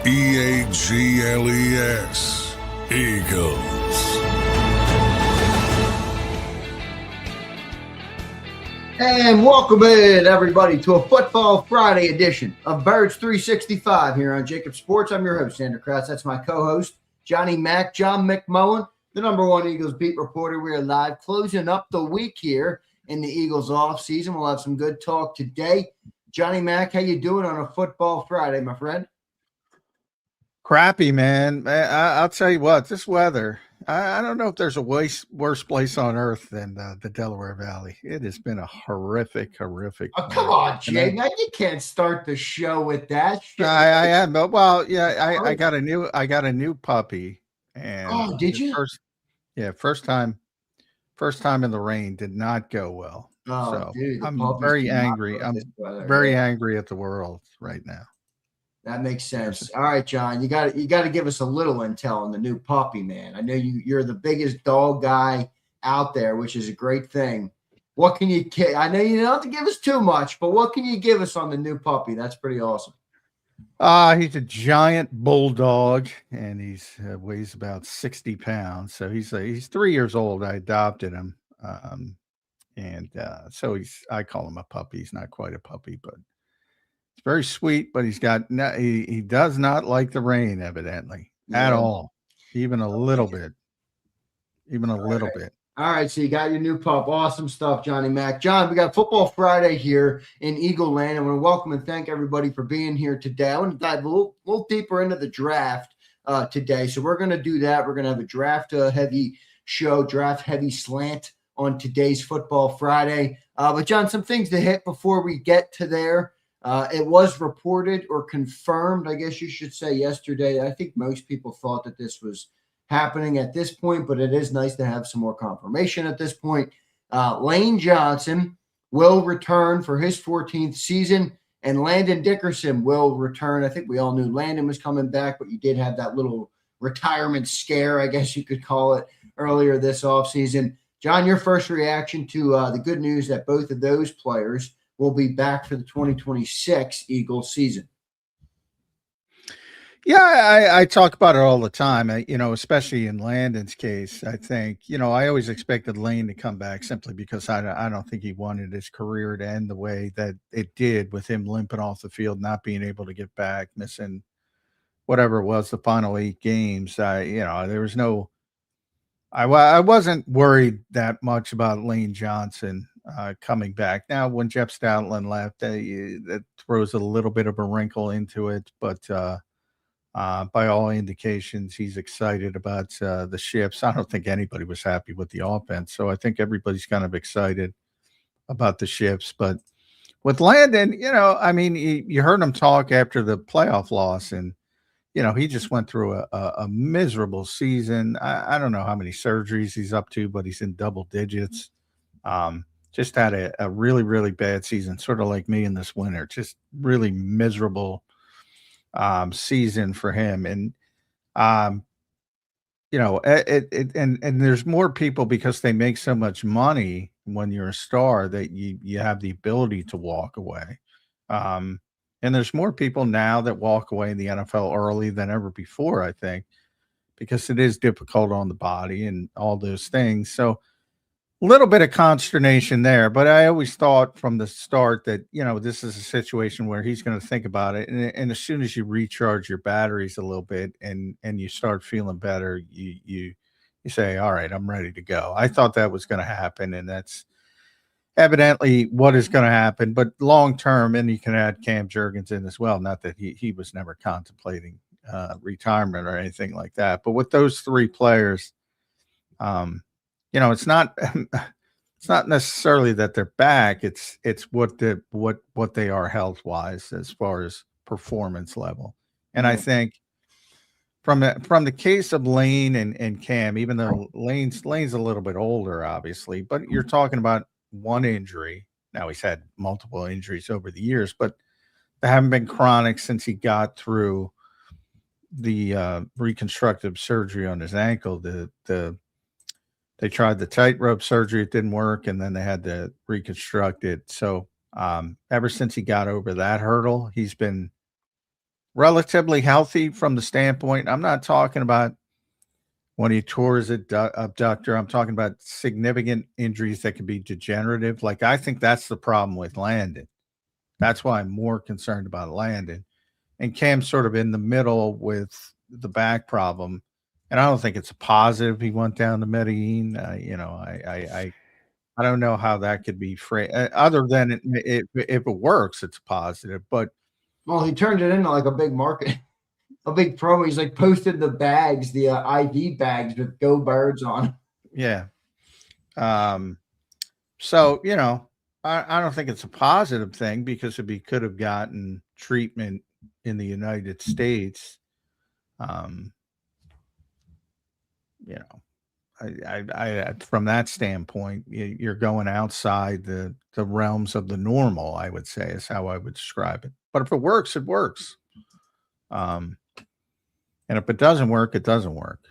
Eagles. Eagles. And welcome in, everybody, to a Football Friday edition of Birds 365 here on JAKIB Sports. I'm your host, Zander Krause. That's my co-host, John McMullen, the number one Eagles beat reporter. We are live closing up the week here in the Eagles off season. We'll have some good talk today. Johnny Mac, how you doing on a Football Friday, my friend? Crappy, man. I'll tell you what, this weather, I don't know if there's a worse place on earth than the Delaware Valley. It has been a horrific. Oh, come on, Jay. Now you can't start the show with that. I am, but well, yeah, I got a new puppy. And did you? First time in the rain did not go well. Oh, so dude, I'm very angry. I'm very angry at the world right now. That makes sense. All right, John, you got to give us a little intel on the new puppy, man. I know you're the biggest dog guy out there, which is a great thing. What can you? I know you don't have to give us too much, but what can you give us on the new puppy? That's pretty awesome. He's a giant bulldog, and he weighs about 60 pounds. So he's 3 years old. I adopted him, so I call him a puppy. He's not quite a puppy, but. It's very sweet, but he does not like the rain, evidently, at all, even a little bit. All right, so you got your new pup. Awesome stuff, Johnny Mac. John, we got Football Friday here in Eagle Land. I want to welcome and thank everybody for being here today. I want to dive a little deeper into the draft today. So we're going to do that. We're going to have a draft-heavy show, draft-heavy slant on today's Football Friday. But, John, some things to hit before we get to there. It was reported or confirmed, I guess you should say, yesterday. I think most people thought that this was happening at this point, but it is nice to have some more confirmation at this point. Lane Johnson will return for his 14th season, and Landon Dickerson will return. I think we all knew Landon was coming back, but you did have that little retirement scare, I guess you could call it, earlier this offseason. John, your first reaction to the good news that both of those players will be back for the 2026 Eagles season. Yeah, I talk about it all the time, especially in Landon's case. I think, I always expected Lane to come back simply because I don't think he wanted his career to end the way that it did with him limping off the field, not being able to get back, missing whatever it was, the final 8 games. There was I wasn't worried that much about Lane Johnson coming back. Now, when Jeff Stoutland left, that throws a little bit of a wrinkle into it, but by all indications, he's excited about the shifts. I don't think anybody was happy with the offense, so I think everybody's kind of excited about the shifts. But with Landon, you heard him talk after the playoff loss, and he just went through a miserable season. I don't know how many surgeries he's up to, but he's in double digits. Just had a really, really bad season, sort of like me in this winter. Just really miserable season for him. And, and there's more people because they make so much money when you're a star that you have the ability to walk away. And there's more people now that walk away in the NFL early than ever before, I think, because it is difficult on the body and all those things. So, a little bit of consternation there, but I always thought from the start that, this is a situation where he's going to think about it. And as soon as you recharge your batteries a little bit and you start feeling better, you say, all right, I'm ready to go. I thought that was going to happen, and that's evidently what is going to happen. But long term, and you can add Cam Jurgens in as well, not that he was never contemplating retirement or anything like that. But with those 3 players, it's not necessarily that they're back. It's what they are health wise as far as performance level. And I think from the case of Lane and Cam, even though Lane's a little bit older, obviously, but you're talking about one injury. Now he's had multiple injuries over the years, but they haven't been chronic since he got through the reconstructive surgery on his ankle. They tried the tightrope surgery. It didn't work. And then they had to reconstruct it. So ever since he got over that hurdle, he's been relatively healthy from the standpoint. I'm not talking about when he tore his abductor. I'm talking about significant injuries that can be degenerative. Like, I think that's the problem with Landon. That's why I'm more concerned about Landon. And Cam's sort of in the middle with the back problem. And I don't think it's a positive he went down to Medellin. I don't know how that could be other than if it works, it's a positive. But Well, he turned it into like a big market, a big promo. He's like posted the bags, the IV bags with "Go Birds" on. yeah. So, I don't think it's a positive thing, because if he could have gotten treatment in the United States, I from that standpoint, you're going outside the realms of the normal, I would say, is how I would describe it. But if it works, it works. And if it doesn't work, it doesn't work.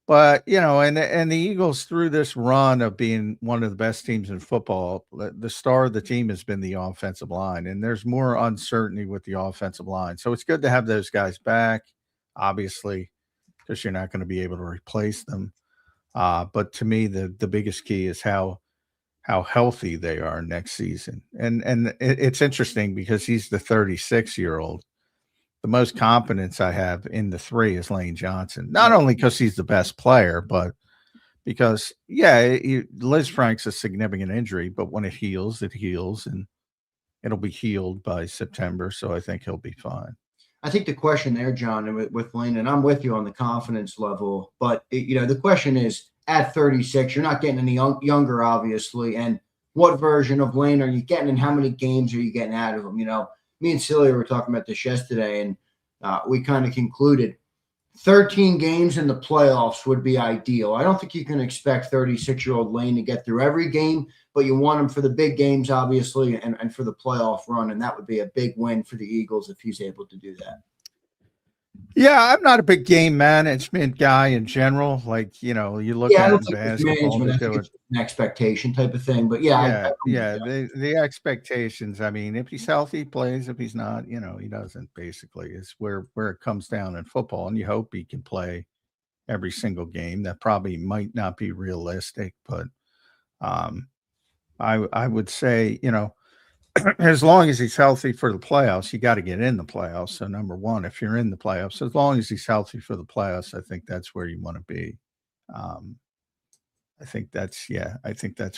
But, and the Eagles, through this run of being one of the best teams in football, the star of the team has been the offensive line, and there's more uncertainty with the offensive line. So it's good to have those guys back, obviously, because you're not going to be able to replace them. But to me, the biggest key is how healthy they are next season. And it's interesting because he's the 36-year-old. The most confidence I have in the three is Lane Johnson, not only because he's the best player, but because, Liz Frank's a significant injury, but when it heals, and it'll be healed by September. So I think he'll be fine. I think the question there, John, with Lane, and I'm with you on the confidence level, but the question is, at 36, you're not getting any younger, obviously. And what version of Lane are you getting, and how many games are you getting out of him? Me and Celia were talking about this yesterday, and we kind of concluded 13 games in the playoffs would be ideal. I don't think you can expect 36-year-old Lane to get through every game, but you want him for the big games, obviously, and for the playoff run, and that would be a big win for the Eagles if he's able to do that. Yeah, I'm not a big game management guy in general. Like, you look at it in basketball, I think it's an expectation type of thing. But the expectations. I mean, if he's healthy, he plays. If he's not, he doesn't. Basically, is where it comes down in football, and you hope he can play every single game. That probably might not be realistic, but I would say, as long as he's healthy for the playoffs, you got to get in the playoffs. So number one, if you're in the playoffs, as long as he's healthy for the playoffs, I think that's where you want to be. I think that's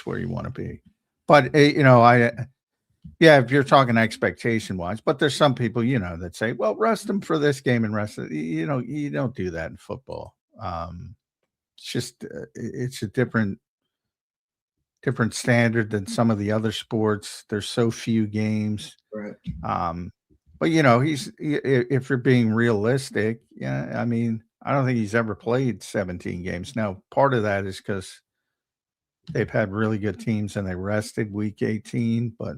where you want to be. But, if you're talking expectation wise, but there's some people, that say, well, rest him for this game and rest it. You don't do that in football. It's just, it's a different standard than some of the other sports. There's so few games. Right. But if you're being realistic, I mean, I don't think he's ever played 17 games. Now, part of that is because they've had really good teams and they rested week 18, but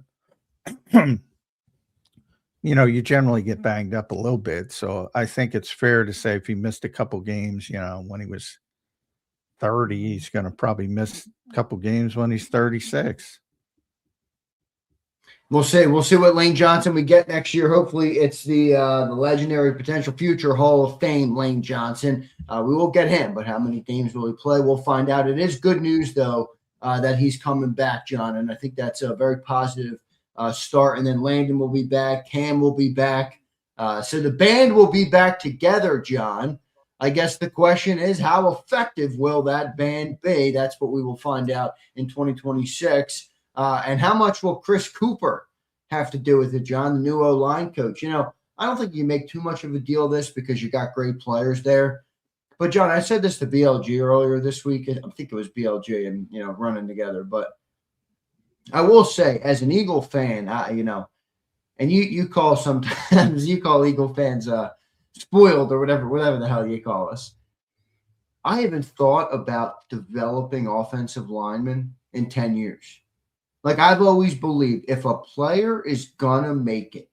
you generally get banged up a little bit. So I think it's fair to say if he missed a couple games, when he was 30, he's going to probably miss a couple games when he's 36. We'll see what Lane Johnson we get next year. Hopefully it's the legendary potential future Hall of Fame Lane Johnson. We will get him, but how many games will he play? We'll find out. It is good news, though, that he's coming back, John, and I think that's a very positive start. And then Landon will be back. Cam will be back. So the band will be back together, John. I guess the question is, how effective will that band be? That's what we will find out in 2026. And how much will Chris Cooper have to do with it, John, the new O-line coach? I don't think you make too much of a deal of this because you got great players there. But, John, I said this to BLG earlier this week. I think it was BLG and, running together. But I will say, as an Eagle fan, and you call sometimes you call Eagle fans spoiled or whatever the hell you call us. I haven't thought about developing offensive linemen in 10 years. Like, I've always believed if a player is going to make it,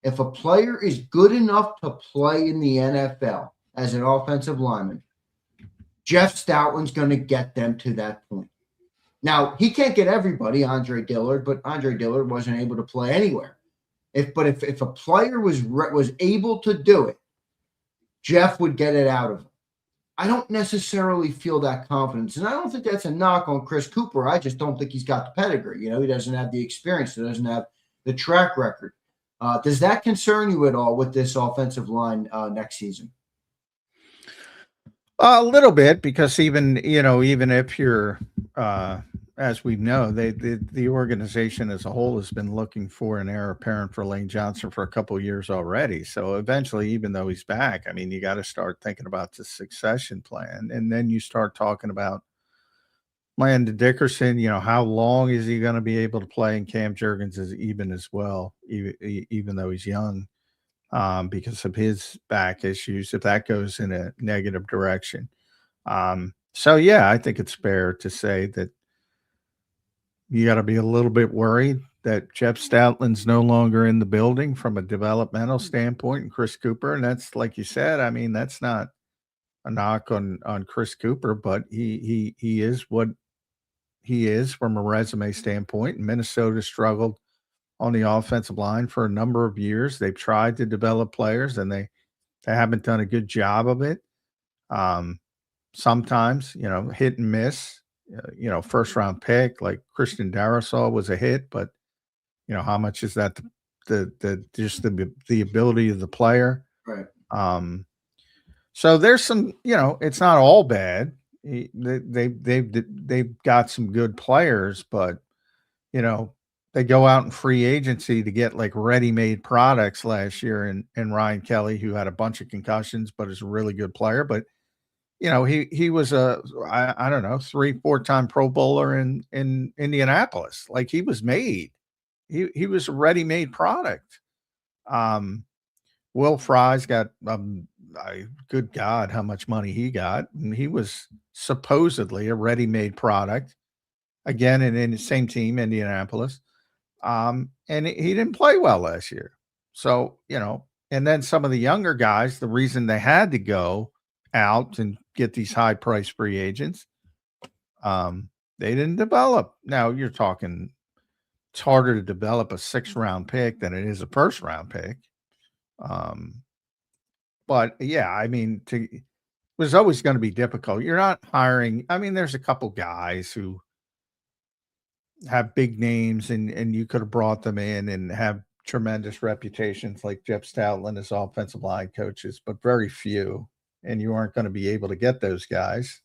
if a player is good enough to play in the NFL as an offensive lineman, Jeff Stoutland's going to get them to that point. Now, he can't get everybody, Andre Dillard, but Andre Dillard wasn't able to play anywhere If a player was able to do it, Jeff would get it out of him. I don't necessarily feel that confidence, and I don't think that's a knock on Chris Cooper. I just don't think he's got the pedigree. You know, he doesn't have the experience. He doesn't have the track record. Does that concern you at all with this offensive line next season? A little bit, because even if you're, as we know, the organization as a whole has been looking for an heir apparent for Lane Johnson for a couple of years already. So eventually, even though he's back, I mean, you got to start thinking about the succession plan, and then you start talking about Landon Dickerson. You know, how long is he going to be able to play? And Cam Jurgens is even as well, even though he's young, because of his back issues, if that goes in a negative direction. So yeah, I think it's fair to say that you got to be a little bit worried that Jeff Stoutland's no longer in the building from a developmental standpoint, and Chris Cooper. And that's, like you said, I mean, that's not a knock on Chris Cooper, but he is what he is from a resume standpoint. And Minnesota struggled on the offensive line for a number of years. They've tried to develop players, and they haven't done a good job of it. Sometimes, hit and miss. First round pick like Christian Darrisaw was a hit, but how much is that the ability of the player? Right. So there's some, it's not all bad. They've got some good players, but they go out in free agency to get like ready-made products last year, and Ryan Kelly, who had a bunch of concussions but is a really good player. But he was I don't know, 3-4-time Pro Bowler in Indianapolis. Like, he was made. He was a ready-made product. Will Fry's got good God, how much money he got. And he was supposedly a ready-made product. Again, in the same team, Indianapolis. And he didn't play well last year. So, and then some of the younger guys, the reason they had to go out and get these high-priced free agents, they didn't develop. Now you're talking, it's harder to develop a 6th-round pick than it is a 1st-round pick. But yeah, I mean, it was always going to be difficult. You're not hiring. I mean, there's a couple guys who have big names, and you could have brought them in and have tremendous reputations like Jeff Stoutland as offensive line coaches, but very few. And you aren't going to be able to get those guys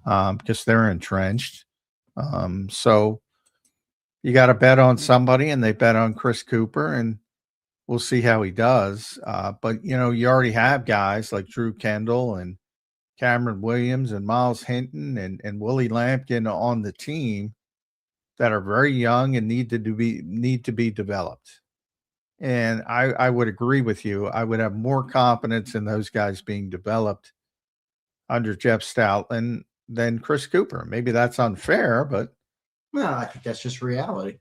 because they're entrenched. So you got to bet on somebody, and they bet on Chris Cooper, and we'll see how he does. But, you already have guys like Drew Kendall and Cameron Williams and Miles Hinton and Willie Lampkin on the team that are very young and need to be developed. And I would agree with you. I would have more confidence in those guys being developed under Jeff Stoutland than Chris Cooper. Maybe that's unfair, but I think that's just reality.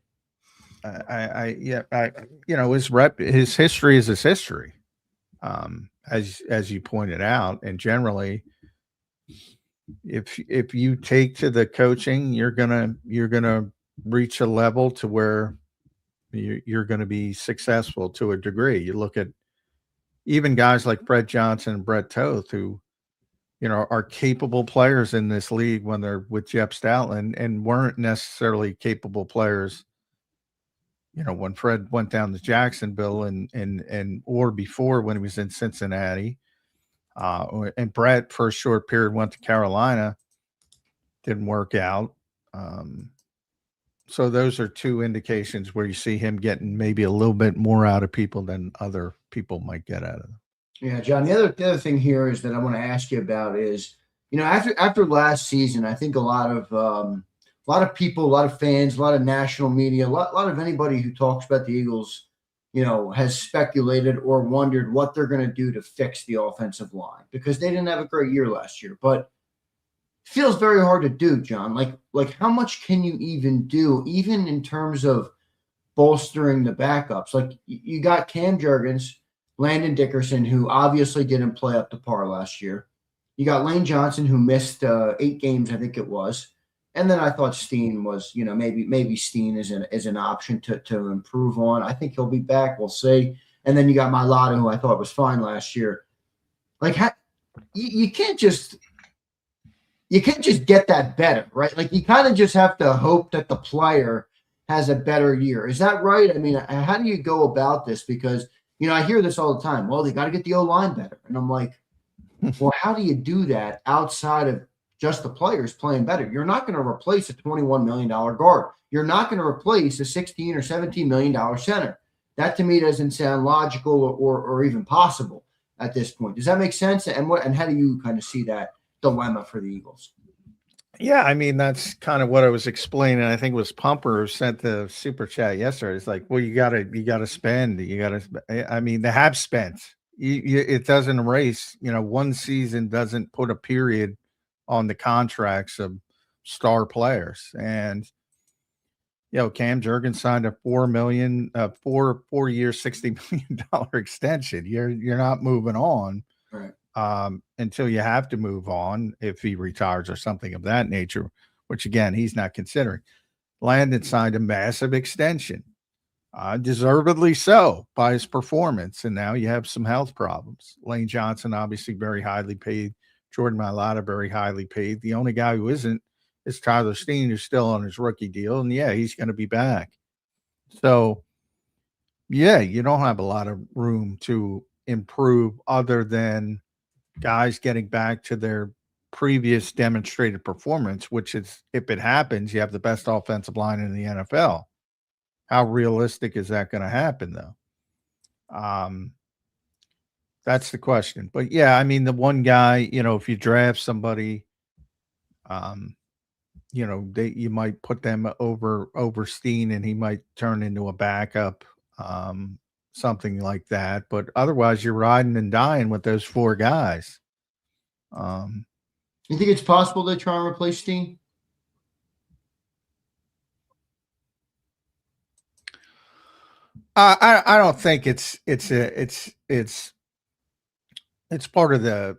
His history is his history, as you pointed out, and generally, if you take to the coaching, you're gonna reach a level to where you're going to be successful to a degree. You look at even guys like Brett Johnson and Brett Toth, who, are capable players in this league when they're with Jeff Stoutland, and weren't necessarily capable players, when Fred went down to Jacksonville and or before when he was in Cincinnati. And Brett, for a short period, went to Carolina, didn't work out. So those are two indications where you see him getting maybe a little bit more out of people than other people might get out of them. Yeah, John, the other thing here is that I want to ask you about is, after last season, I think a lot of people, a lot of fans, a lot of national media, a lot of anybody who talks about the Eagles, has speculated or wondered what they're going to do to fix the offensive line, because they didn't have a great year last year. But feels very hard to do, John. Like how much can you even do, even in terms of bolstering the backups? Like, you got Cam Jurgens, Landon Dickerson, who obviously didn't play up to par last year. You got Lane Johnson, who missed 8 games, I think it was. And then I thought Steen was, maybe Steen is an option to improve on. I think he'll be back. We'll see. And then you got Mailata, who I thought was fine last year. Like, you can't just get that better, right? Like, you kind of just have to hope that the player has a better year. Is that right? I mean, how do you go about this? Because, I hear this all the time. Well, they got to get the O-line better. And I'm like, well, how do you do that outside of just the players playing better? You're not going to replace a $21 million guard. You're not going to replace a $16 or $17 million center. That to me doesn't sound logical or even possible at this point. Does that make sense? And how do you kind of see that dilemma for the Eagles? Yeah, I mean, that's kind of what I was explaining. I think it was Pumper who sent the super chat yesterday. It's like, well, you gotta spend. I mean, they have spent. It doesn't erase. One season doesn't put a period on the contracts of star players. And Cam Jurgens signed a $4 year, $60 million extension. You're not moving on. Right. Until you have to move on if he retires or something of that nature, which again, he's not considering. Landon signed a massive extension, deservedly so by his performance. And now you have some health problems. Lane Johnson, obviously very highly paid. Jordan Mailata, very highly paid. The only guy who isn't is Tyler Steen, who's still on his rookie deal. And yeah, he's going to be back. So yeah, you don't have a lot of room to improve other than guys getting back to their previous demonstrated performance, which is, if it happens, you have the best offensive line in the NFL. How realistic is that going to happen, though? That's the question. But yeah, I mean, the one guy, if you draft somebody, you might put them over Steen, and he might turn into a backup, something like that. But otherwise, you're riding and dying with those four guys. You think it's possible to try and replace Steen? I don't think it's part of the,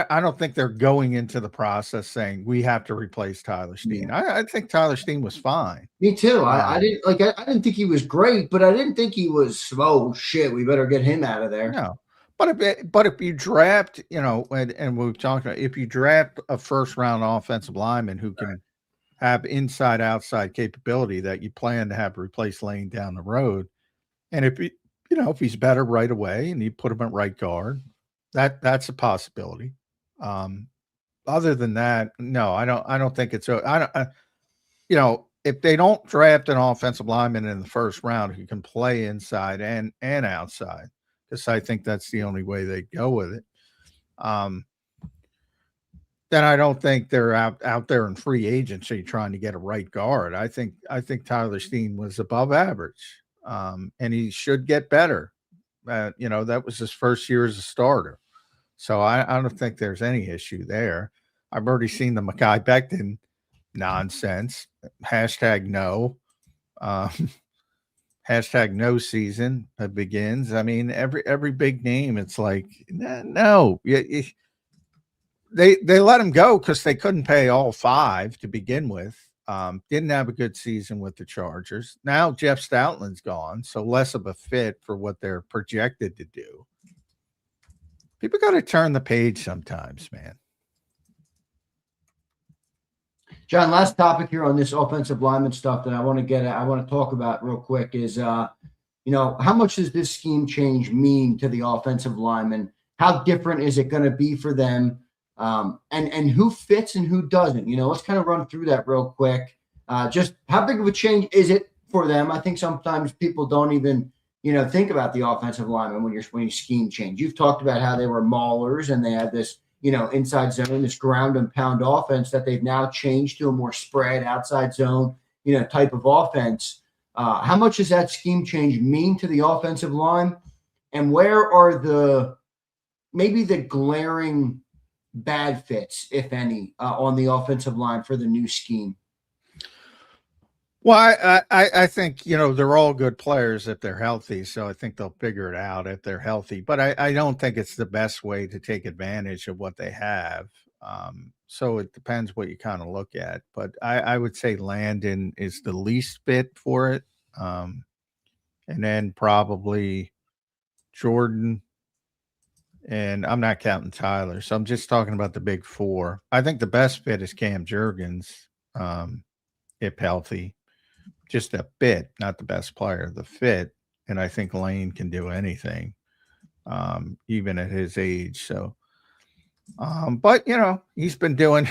I don't think they're going into the process saying we have to replace Tyler Steen. Yeah. I think Tyler Steen was fine. Me too. I didn't think he was great, but I didn't think he was, oh shit, we better get him out of there. No. But if you draft, and we've talked about, if you draft a first round offensive lineman who can have inside outside capability that you plan to have replace Lane down the road, and if he's better right away and you put him at right guard, that's a possibility. Other than that, no, I don't think it's. If they don't draft an offensive lineman in the first round who can play inside and outside, because I think that's the only way they go with it. Then I don't think they're out there in free agency trying to get a right guard. I think Tyler Steen was above average, and he should get better. That was his first year as a starter. So I don't think there's any issue there. I've already seen the Mekhi Becton nonsense. #no. #no season begins. I mean, every big name, it's like, no. They let him go because they couldn't pay all five to begin with. Didn't have a good season with the Chargers. Now Jeff Stoutland's gone, so less of a fit for what they're projected to do. People got to turn the page sometimes, man. John, last topic here on this offensive lineman stuff that I want to talk about real quick is, how much does this scheme change mean to the offensive lineman? How different is it going to be for them? And who fits and who doesn't? Let's kind of run through that real quick. Just how big of a change is it for them? I think sometimes people don't even, think about the offensive lineman when you scheme change. You've talked about how they were maulers and they had this, inside zone, this ground and pound offense that they've now changed to a more spread outside zone, type of offense. How much does that scheme change mean to the offensive line? And where are maybe the glaring bad fits, if any, on the offensive line for the new scheme? Well, I think, they're all good players if they're healthy. So I think they'll figure it out if they're healthy. But I don't think it's the best way to take advantage of what they have. So it depends what you kind of look at. But I would say Landon is the least fit for it. And then probably Jordan. And I'm not counting Tyler. So I'm just talking about the big four. I think the best fit is Cam Jurgens, if healthy. Just a bit, not the best player, the fit. And I think Lane can do anything, even at his age. So, but he's been doing,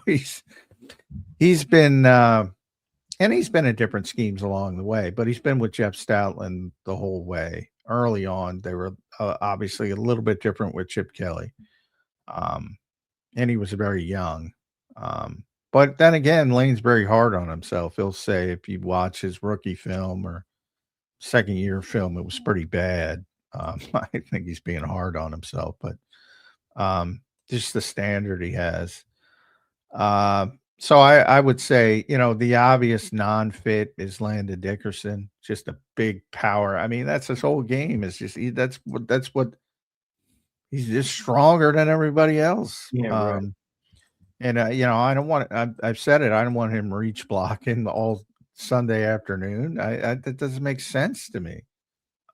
he's been, and he's been in different schemes along the way, but he's been with Jeff Stoutland the whole way. Early on, they were obviously a little bit different with Chip Kelly. And he was very young. But then again, Lane's very hard on himself. He'll say if you watch his rookie film or second year film, it was pretty bad. I think he's being hard on himself, but just the standard he has. So I would say, the obvious non-fit is Landon Dickerson, just a big power. I mean, that's his whole game. Is just that's what he's just stronger than everybody else. Yeah, right. And I don't want. I've said it. I don't want him reach blocking all Sunday afternoon. That doesn't make sense to me.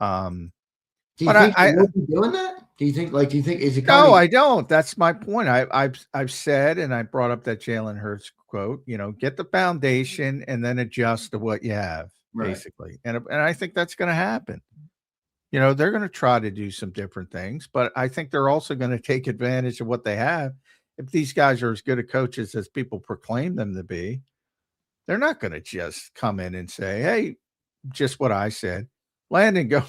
Do you think he will be doing that? Do you think is it? No, I don't. That's my point. I've said, and I brought up that Jalen Hurts quote. Get the foundation and then adjust to what you have, basically. And I think that's going to happen. They're going to try to do some different things, but I think they're also going to take advantage of what they have. If these guys are as good at coaches as people proclaim them to be, they're not going to just come in and say, "Hey, just what I said, Landon, go."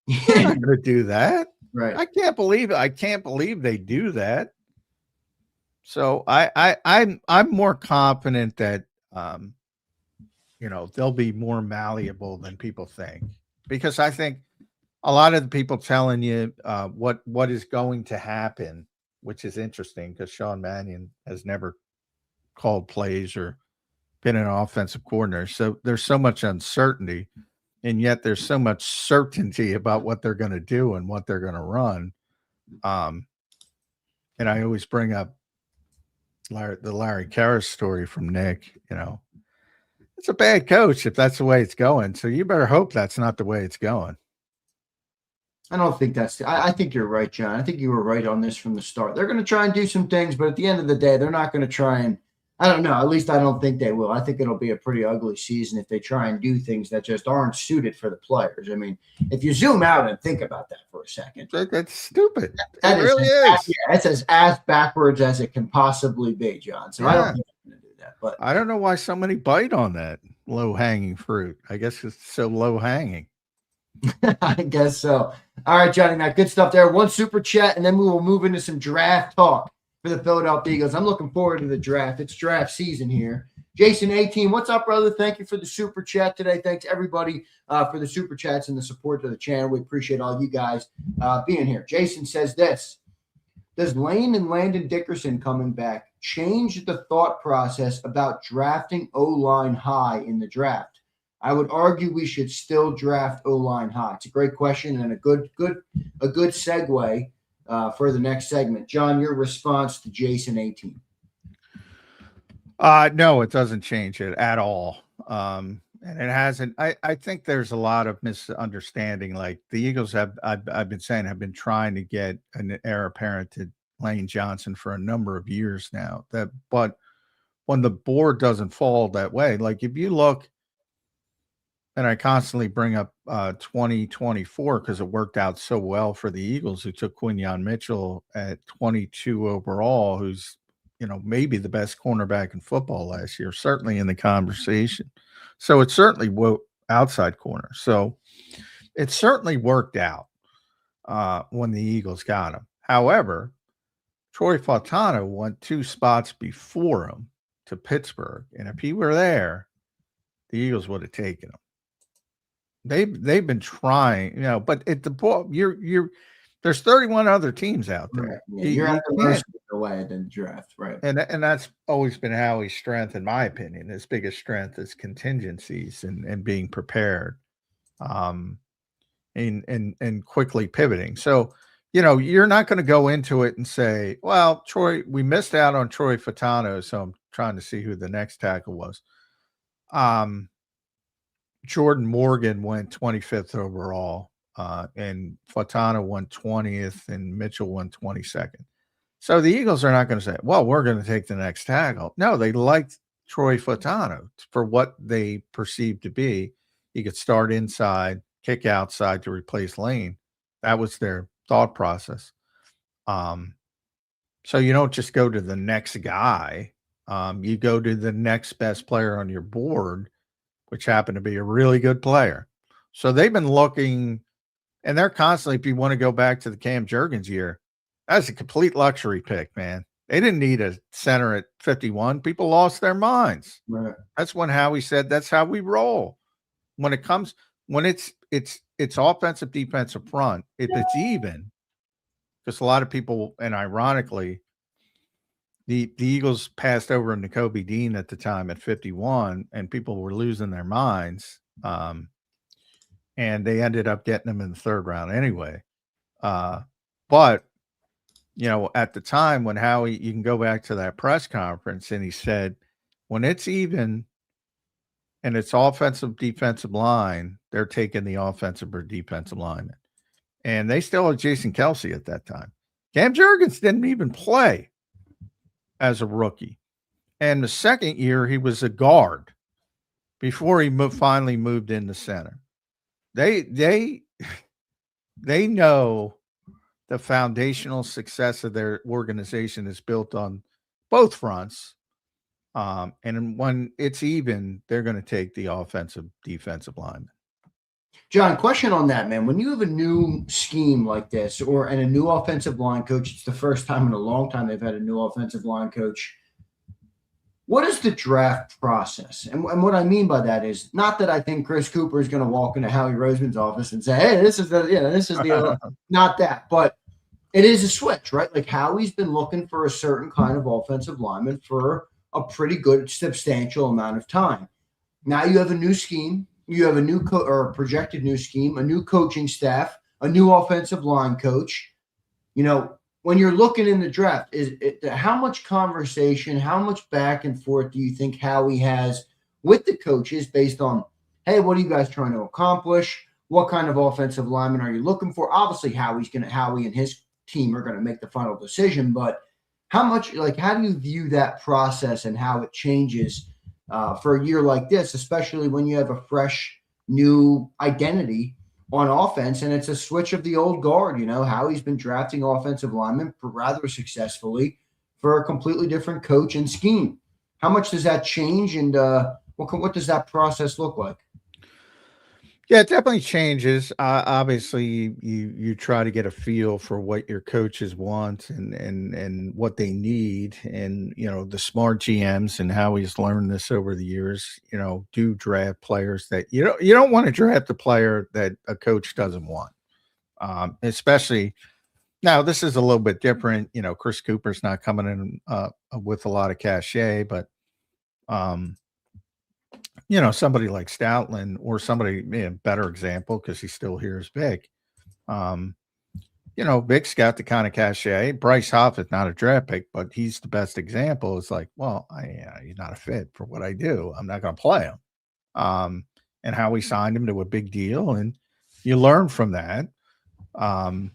You're going to do that, right? I can't believe they do that. So I'm more confident that they'll be more malleable than people think, because I think a lot of the people telling you what is going to happen, which is interesting because Sean Mannion has never called plays or been an offensive coordinator. So there's so much uncertainty, and yet there's so much certainty about what they're going to do and what they're going to run. And I always bring up the Larry Karras story from Nick. It's a bad coach if that's the way it's going. So you better hope that's not the way it's going. I don't think I think you're right, John. I think you were right on this from the start. They're going to try and do some things, but at the end of the day, they're not going to try and, I don't know, at least I don't think they will. I think it'll be a pretty ugly season if they try and do things that just aren't suited for the players. I mean, if you zoom out and think about that for a second. That's stupid. That really is. It's as ass backwards as it can possibly be, John. So I don't think I'm going to do that. But I don't know why so many bite on that low-hanging fruit. I guess it's so low-hanging. I guess so. All right, Johnny Mac, good stuff there. One super chat, and then we will move into some draft talk for the Philadelphia Eagles. I'm looking forward to the draft. It's draft season here. Jason 18, what's up, brother? Thank you for the super chat today. Thanks, everybody, for the super chats and the support to the channel. We appreciate all you guys being here. Jason says this: does Lane and Landon Dickerson coming back change the thought process about drafting O-line high in the draft? I would argue we should still draft O-line high. It's a great question and a good segue for the next segment. John, your response to Jason 18. No, it doesn't change it at all. And it hasn't. I think there's a lot of misunderstanding. Like the Eagles I've been saying, have been trying to get an heir apparent to Lane Johnson for a number of years now. But when the board doesn't fall that way, like if you look, and I constantly bring up 2024 because it worked out so well for the Eagles, who took Quinyon Mitchell at 22 overall, who's, maybe the best cornerback in football last year, certainly in the conversation. So it certainly outside corner. So it certainly worked out when the Eagles got him. However, Troy Fautano went 2 spots before him to Pittsburgh. And if he were there, the Eagles would have taken him. They've been trying, but at the ball, there's 31 other teams out there. Right. Yeah, you're at the mercy of the way in the draft, right? And that's always been Howie's strength, in my opinion. His biggest strength is contingencies and being prepared, and quickly pivoting. So you're not going to go into it and say, well, we missed out on Troy Fatano, so I'm trying to see who the next tackle was. Jordan Morgan went 25th overall, and Fatano won 20th, and Mitchell won 22nd. So the Eagles are not going to say, well, we're going to take the next tackle. No, they liked Troy Fatano for what they perceived to be. He could start inside, kick outside to replace Lane. That was their thought process. So you don't just go to the next guy. You go to the next best player on your board, which happened to be a really good player. So they've been looking, and they're constantly, if you want to go back to the Cam Jurgens year, that's a complete luxury pick, man. They didn't need a center at 51. People lost their minds. Right. That's when Howie said, that's how we roll. When it's offensive, defensive front, if it's even, because a lot of people, and ironically, the Eagles passed over Nakobe Dean at the time at 51, and people were losing their minds. And they ended up getting him in the third round anyway. But, at the time when Howie, you can go back to that press conference, and he said, when it's even and it's offensive, defensive line, they're taking the offensive or defensive lineman. And they still had Jason Kelsey at that time. Cam Jurgens didn't even play as a rookie. And the second year, he was a guard before he finally moved into center. They know the foundational success of their organization is built on both fronts. And when it's even, they're going to take the offensive, defensive lineman. John, question on that, man. When you have a new scheme like this and a new offensive line coach, it's the first time in a long time they've had a new offensive line coach. What is the draft process? And what I mean by that is not that I think Chris Cooper is going to walk into Howie Roseman's office and say, hey, this is the not that, but it is a switch, right? Like Howie's been looking for a certain kind of offensive lineman for a pretty good, substantial amount of time. Now you have a new scheme. You have a new or a projected new scheme, a new coaching staff, a new offensive line coach. When you're looking in the draft, how much conversation, how much back and forth do you think Howie has with the coaches based on, hey, what are you guys trying to accomplish? What kind of offensive lineman are you looking for? Obviously, Howie and his team are going to make the final decision, but how do you view that process and how it changes for a year like this, especially when you have a fresh new identity on offense and it's a switch of the old guard? Howie's been drafting offensive linemen rather successfully for a completely different coach and scheme. How much does that change, and what does that process look like? Yeah, it definitely changes. Obviously, you try to get a feel for what your coaches want and what they need. And, the smart GMs, and how he's learned this over the years, do draft players that you don't want to draft a player that a coach doesn't want. Especially now, this is a little bit different. Chris Cooper's not coming in with a lot of cachet, but somebody like Stoutland, or somebody, better example, because he's still here, is Vic. Vic's got the kind of cachet. Bryce Hoff is not a draft pick, but he's the best example. It's like, well, he's not a fit for what I do. I'm not going to play him. And how we signed him to a big deal, and you learn from that, and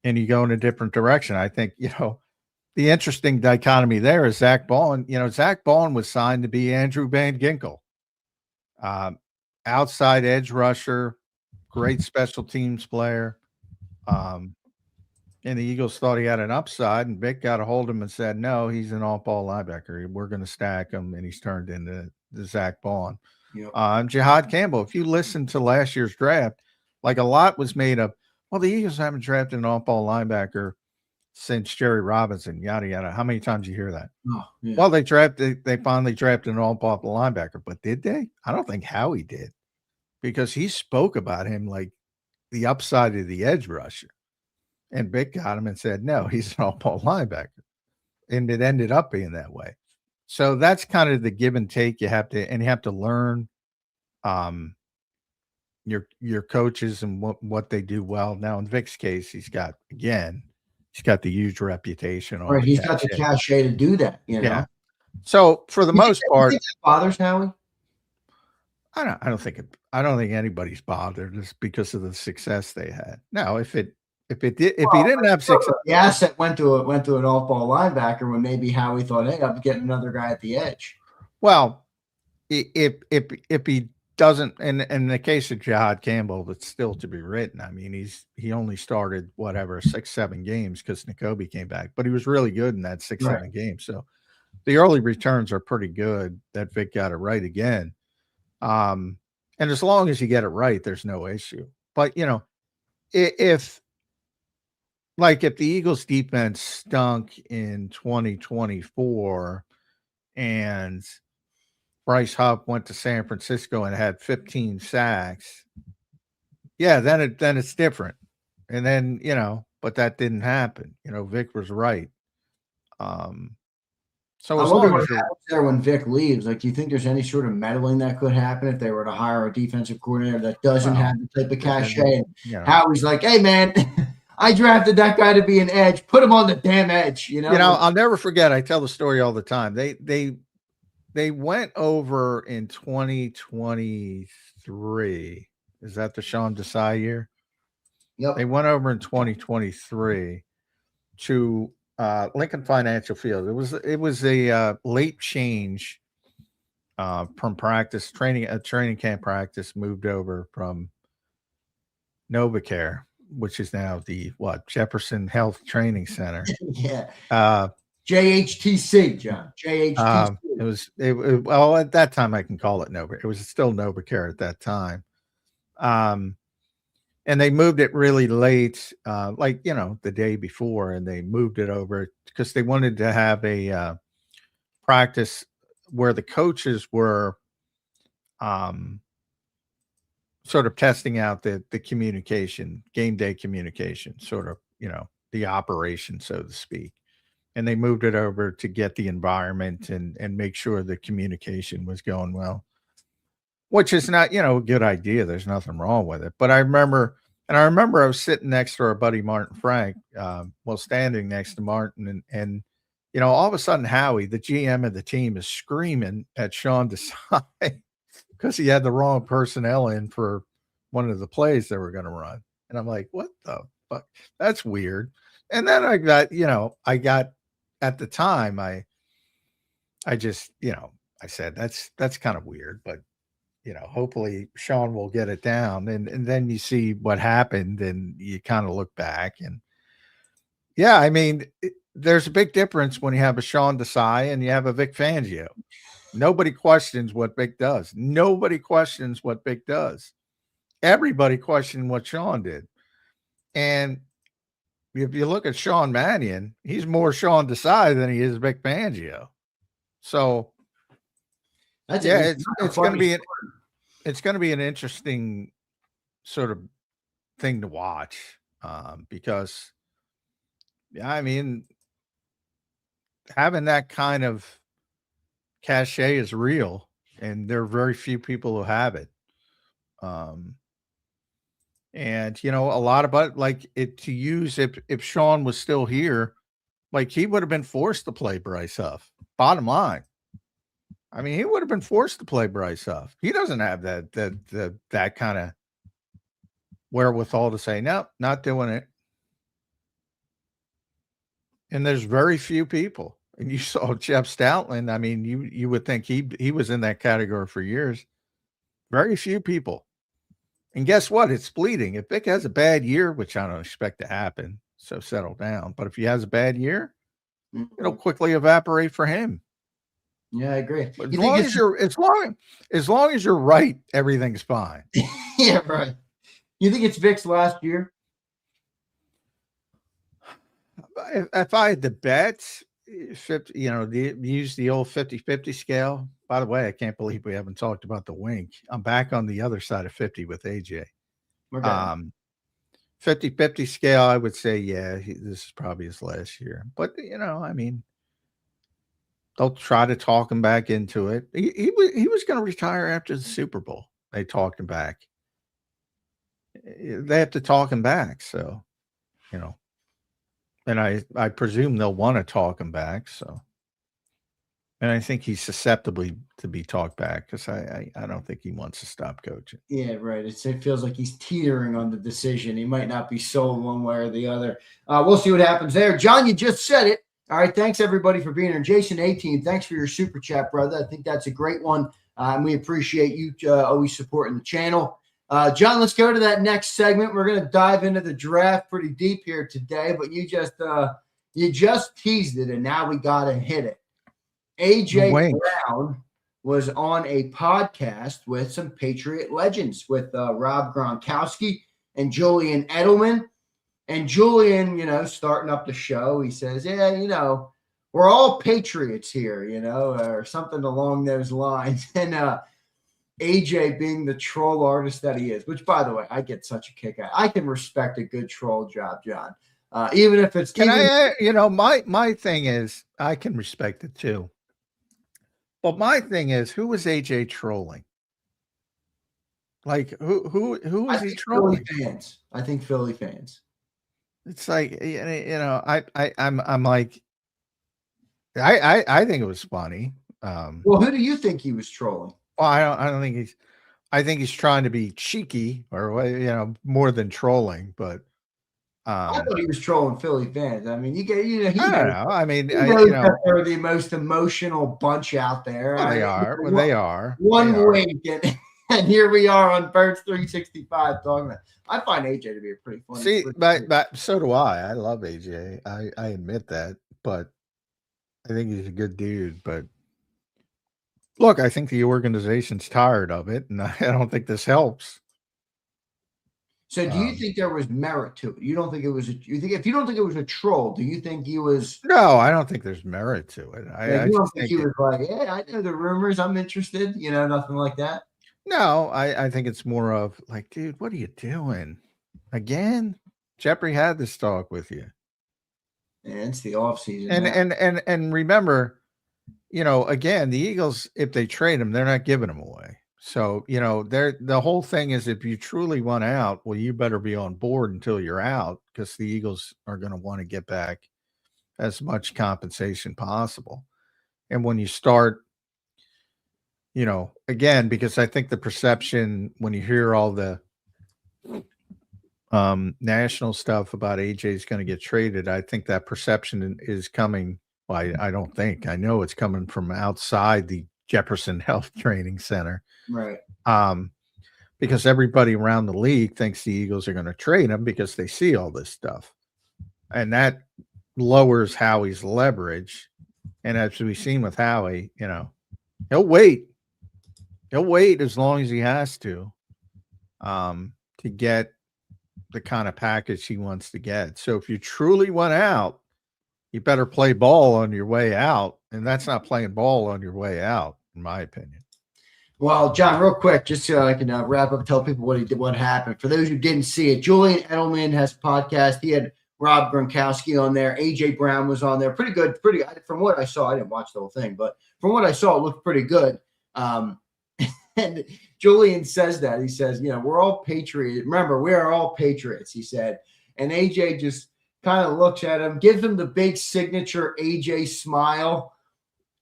you go in a different direction. I think, the interesting dichotomy there is Zach Baun. Zach Baun was signed to be Andrew Van Ginkel. Outside edge rusher, great special teams player. And the Eagles thought he had an upside, and Vic got a hold of him and said, no, he's an all-ball linebacker. We're going to stack him, and he's turned into the Zach Baun. Yep. Jihad Campbell, if you listen to last year's draft, like a lot was made of, well, the Eagles haven't drafted an all-ball linebacker since Jerry Robinson, yada, yada. How many times you hear that? Oh, yeah. Well, they finally drafted an all-ball linebacker, but did they? I don't think Howie did, because he spoke about him like the upside of the edge rusher. And Vic got him and said, no, he's an all-ball linebacker. And it ended up being that way. So that's kind of the give and take you have to learn, your coaches and what they do well. Now in Vic's case, he's got the huge reputation. Right, he's got the cachet to do that. Yeah. So for the most part, that bothers Howie. I don't think anybody's bothered just because of the success they had. Now, if he didn't have success, the asset went to an off-ball linebacker when maybe Howie thought, hey, I'm getting another guy at the edge. Well, if he doesn't, in the case of Jihad Campbell, it's still to be written. I mean, he only started 6-7 games because N'Kobe came back, but he was really good in that 6-7 games. So the early returns are pretty good that Vic got it right again. And as long as you get it right, there's no issue. But if the Eagles defense stunk in 2024 and Bryce Huff went to San Francisco and had 15 sacks, then it's different. And then, but that didn't happen. Vic was right. So I wonder what happens there when Vic leaves. Like, do you think there's any sort of meddling that could happen if they were to hire a defensive coordinator that doesn't have the type of cachet? Howie's like, hey, man, I drafted that guy to be an edge. Put him on the damn edge. I'll never forget. I tell the story all the time. They went over in 2023. Is that the Sean Desai year? Yep. They went over in 2023 to Lincoln Financial Field. It was a late change from practice training camp practice, moved over from NovaCare, which is now the Jefferson Health Training Center. Yeah. JHTC, John. JHTC. Well, at that time I can call it Nova. It was still NovaCare at that time. And they moved it really late, the day before, and they moved it over because they wanted to have a practice where the coaches were sort of testing out the communication, game day communication, sort of, the operation, so to speak. And they moved it over to get the environment and make sure the communication was going well, which is not, a good idea. There's nothing wrong with it. But I remember I was sitting next to our buddy Martin Frank, standing next to Martin, and all of a sudden Howie, the GM of the team, is screaming at Sean Desai because he had the wrong personnel in for one of the plays they were going to run. And I'm like, what the fuck? That's weird. And then I got at the time, I just, I said, that's kind of weird, but hopefully Sean will get it down. And then you see what happened and you kind of look back and there's a big difference when you have a Sean Desai and you have a Vic Fangio. Nobody questions what Vic does. Everybody questioned what Sean did. And if you look at Sean Mannion, he's more Sean Desai than he is Vic Fangio. So it's going to be an interesting sort of thing to watch because having that kind of cachet is real, and there are very few people who have it. And a lot about to use if Sean was still here, he would have been forced to play Bryce Huff. Bottom line. He would have been forced to play Bryce Huff. He doesn't have that kind of wherewithal to say, no, not doing it. And there's very few people. And you saw Jeff Stoutland. You would think he was in that category for years. Very few people. And guess what? It's fleeting. If Vic has a bad year, which I don't expect to happen, so settle down. But if he has a bad year, it'll quickly evaporate for him. Yeah, I agree. But as long as you're right, everything's fine. Yeah, right. You think it's Vic's last year? If I had to bet, 50, use the old 50-50 scale. By the way, I can't believe we haven't talked about the wink. I'm back on the other side of 50 with AJ. Okay. 50-50 scale, I would say, this is probably his last year. But, they'll try to talk him back into it. He was going to retire after the Super Bowl. They talked him back. they have to talk him back. So, and I presume they'll want to talk him back. So, and I think he's susceptible to be talked back because I don't think he wants to stop coaching. Yeah, right. It feels like he's teetering on the decision. He might not be sold one way or the other. We'll see what happens there. John, you just said it. All right. Thanks, everybody, for being here. Jason 18, thanks for your super chat, brother. I think that's a great one. And we appreciate you always supporting the channel. John, let's go to that next segment. We're going to dive into the draft pretty deep here today, but you just teased it, and now we got to hit it. A.J. Brown was on a podcast with some Patriot legends, with Rob Gronkowski and Julian Edelman. And Julian, starting up the show, he says, yeah, we're all Patriots here, or something along those lines. And AJ, being the troll artist that he is, which, by the way, I get such a kick out. I can respect a good troll job, John. Even if it's... my thing is, I can respect it too. But my thing is, who was AJ trolling? Like, who is he trolling? Philly fans. I think Philly fans. It's like, I'm like, I think it was funny. Well, who do you think he was trolling? Well, I think he's trying to be cheeky or, more than trolling, but I thought he was trolling Philly fans. I mean, I don't know. I mean, they're the most emotional bunch out there. Well, they are. One wink, and here we are on Birds 365 talking about. I find AJ to be a pretty funny. See, but so do I. I love AJ. I admit that, but I think he's a good dude. But look, I think the organization's tired of it, and I don't think this helps. So, do you think there was merit to it? You don't think it was? If you don't think it was a troll, do you think he was? No, I don't think there's merit to it. I don't think he was like, "Yeah, I know the rumors. I'm interested." Nothing like that. No, I think it's more of like, dude, what are you doing again? Jeffrey had this talk with you. And it's the offseason. And remember, again, the Eagles, if they trade him, they're not giving him away. So, the whole thing is, if you truly want out, well, you better be on board until you're out, because the Eagles are going to want to get back as much compensation possible. And when you start, again, because I think the perception when you hear all the national stuff about AJ is going to get traded, I think that perception is coming. Well, I don't think, I know it's coming from outside the Jefferson Health Training Center. Right. Because everybody around the league thinks the Eagles are going to trade him because they see all this stuff. And that lowers Howie's leverage. And as we've seen with Howie, he'll wait. He'll wait as long as he has to get the kind of package he wants to get. So if you truly want out, you better play ball on your way out. And that's not playing ball on your way out, in my opinion. Well, John, real quick, just so I can wrap up, tell people what happened. For those who didn't see it, Julian Edelman has a podcast. He had Rob Gronkowski on there. A.J. Brown was on there. Pretty good. From what I saw, I didn't watch the whole thing, but from what I saw, it looked pretty good. And Julian says that. He says, we're all Patriots. Remember, we are all Patriots, he said. And A.J. just kind of looks at him, gives him the big signature A.J. smile,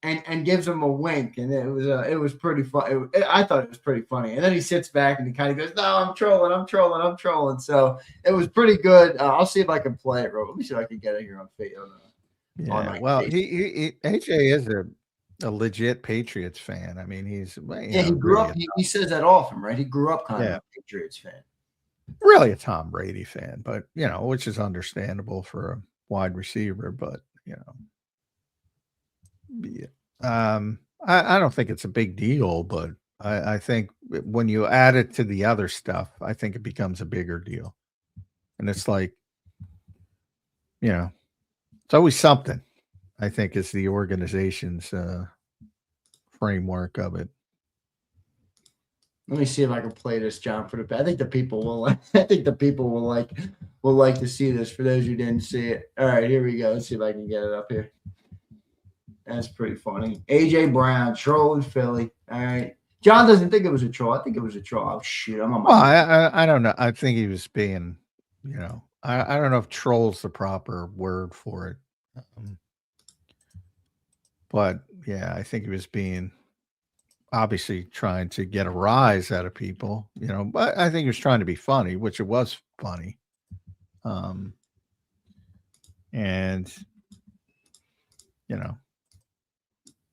and gives him a wink. And it was pretty fun. I thought it was pretty funny. And then he sits back and he kind of goes, "No, I'm trolling." So it was pretty good. I'll see if I can play it. Let me see if I can get it here on Facebook. AJ is a legit Patriots fan. I mean, he's he grew up. He says that often, right? He grew up kind of a Patriots fan. Really a Tom Brady fan, but which is understandable for a wide receiver. But I don't think it's a big deal. But I think when you add it to the other stuff, I think it becomes a bigger deal. And it's like, it's always something. I think is the organization's framework of it. Let me see if I can play this, John, for the. I think the people will. I think the people will like to see this. For those who didn't see it, all right, here we go. Let's see if I can get it up here. That's pretty funny. A.J. Brown trolling Philly. All right, John doesn't think it was a troll. I think it was a troll. Oh, shoot. I'm on my. Well, I don't know. I think he was being, I don't know if troll's the proper word for it. But yeah, I think he was being obviously trying to get a rise out of people, but I think he was trying to be funny, which it was funny. And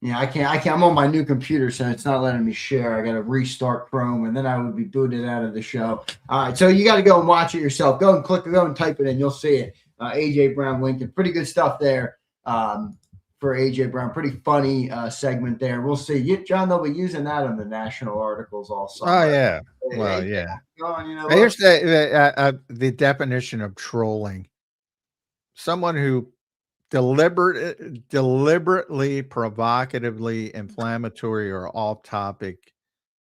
Yeah, I can't. I'm on my new computer, so it's not letting me share. I got to restart Chrome, and then I would be booted out of the show. All right, so you got to go and watch it yourself. Go and type it in. You'll see it. AJ Brown Lincoln, pretty good stuff there for AJ Brown. Pretty funny segment there. We'll see. John, they'll be using that on the national articles also. Oh yeah, well yeah. Here's the definition of trolling: someone who deliberately, provocatively, inflammatory, or off-topic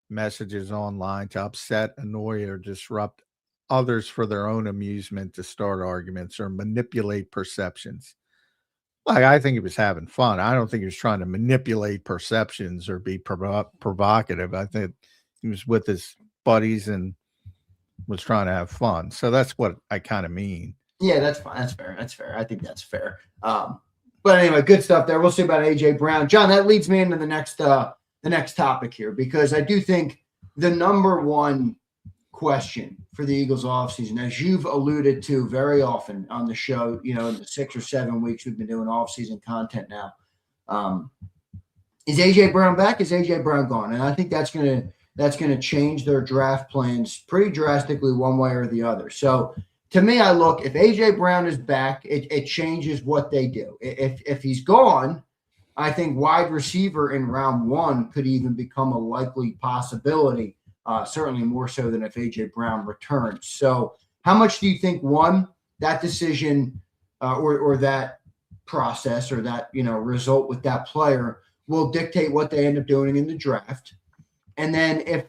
messages online to upset, annoy, or disrupt others for their own amusement, to start arguments or manipulate perceptions. Like, I think he was having fun. I don't think he was trying to manipulate perceptions or be provocative. I think he was with his buddies and was trying to have fun. So that's what I kind of mean. Yeah, that's fine. That's fair. That's fair. I think that's fair. But anyway, good stuff there. We'll see about AJ Brown. John, that leads me into the next topic here, because I do think the number one question for the Eagles offseason, as you've alluded to very often on the show, in the 6 or 7 weeks we've been doing offseason content now, is AJ Brown back? Is AJ Brown gone? And I think that's gonna change their draft plans pretty drastically one way or the other. So to me, if AJ Brown is back, it changes what they do. If he's gone, I think wide receiver in round 1 could even become a likely possibility, certainly more so than if AJ Brown returns. So how much do you think, that decision or that process or that result with that player will dictate what they end up doing in the draft? And then if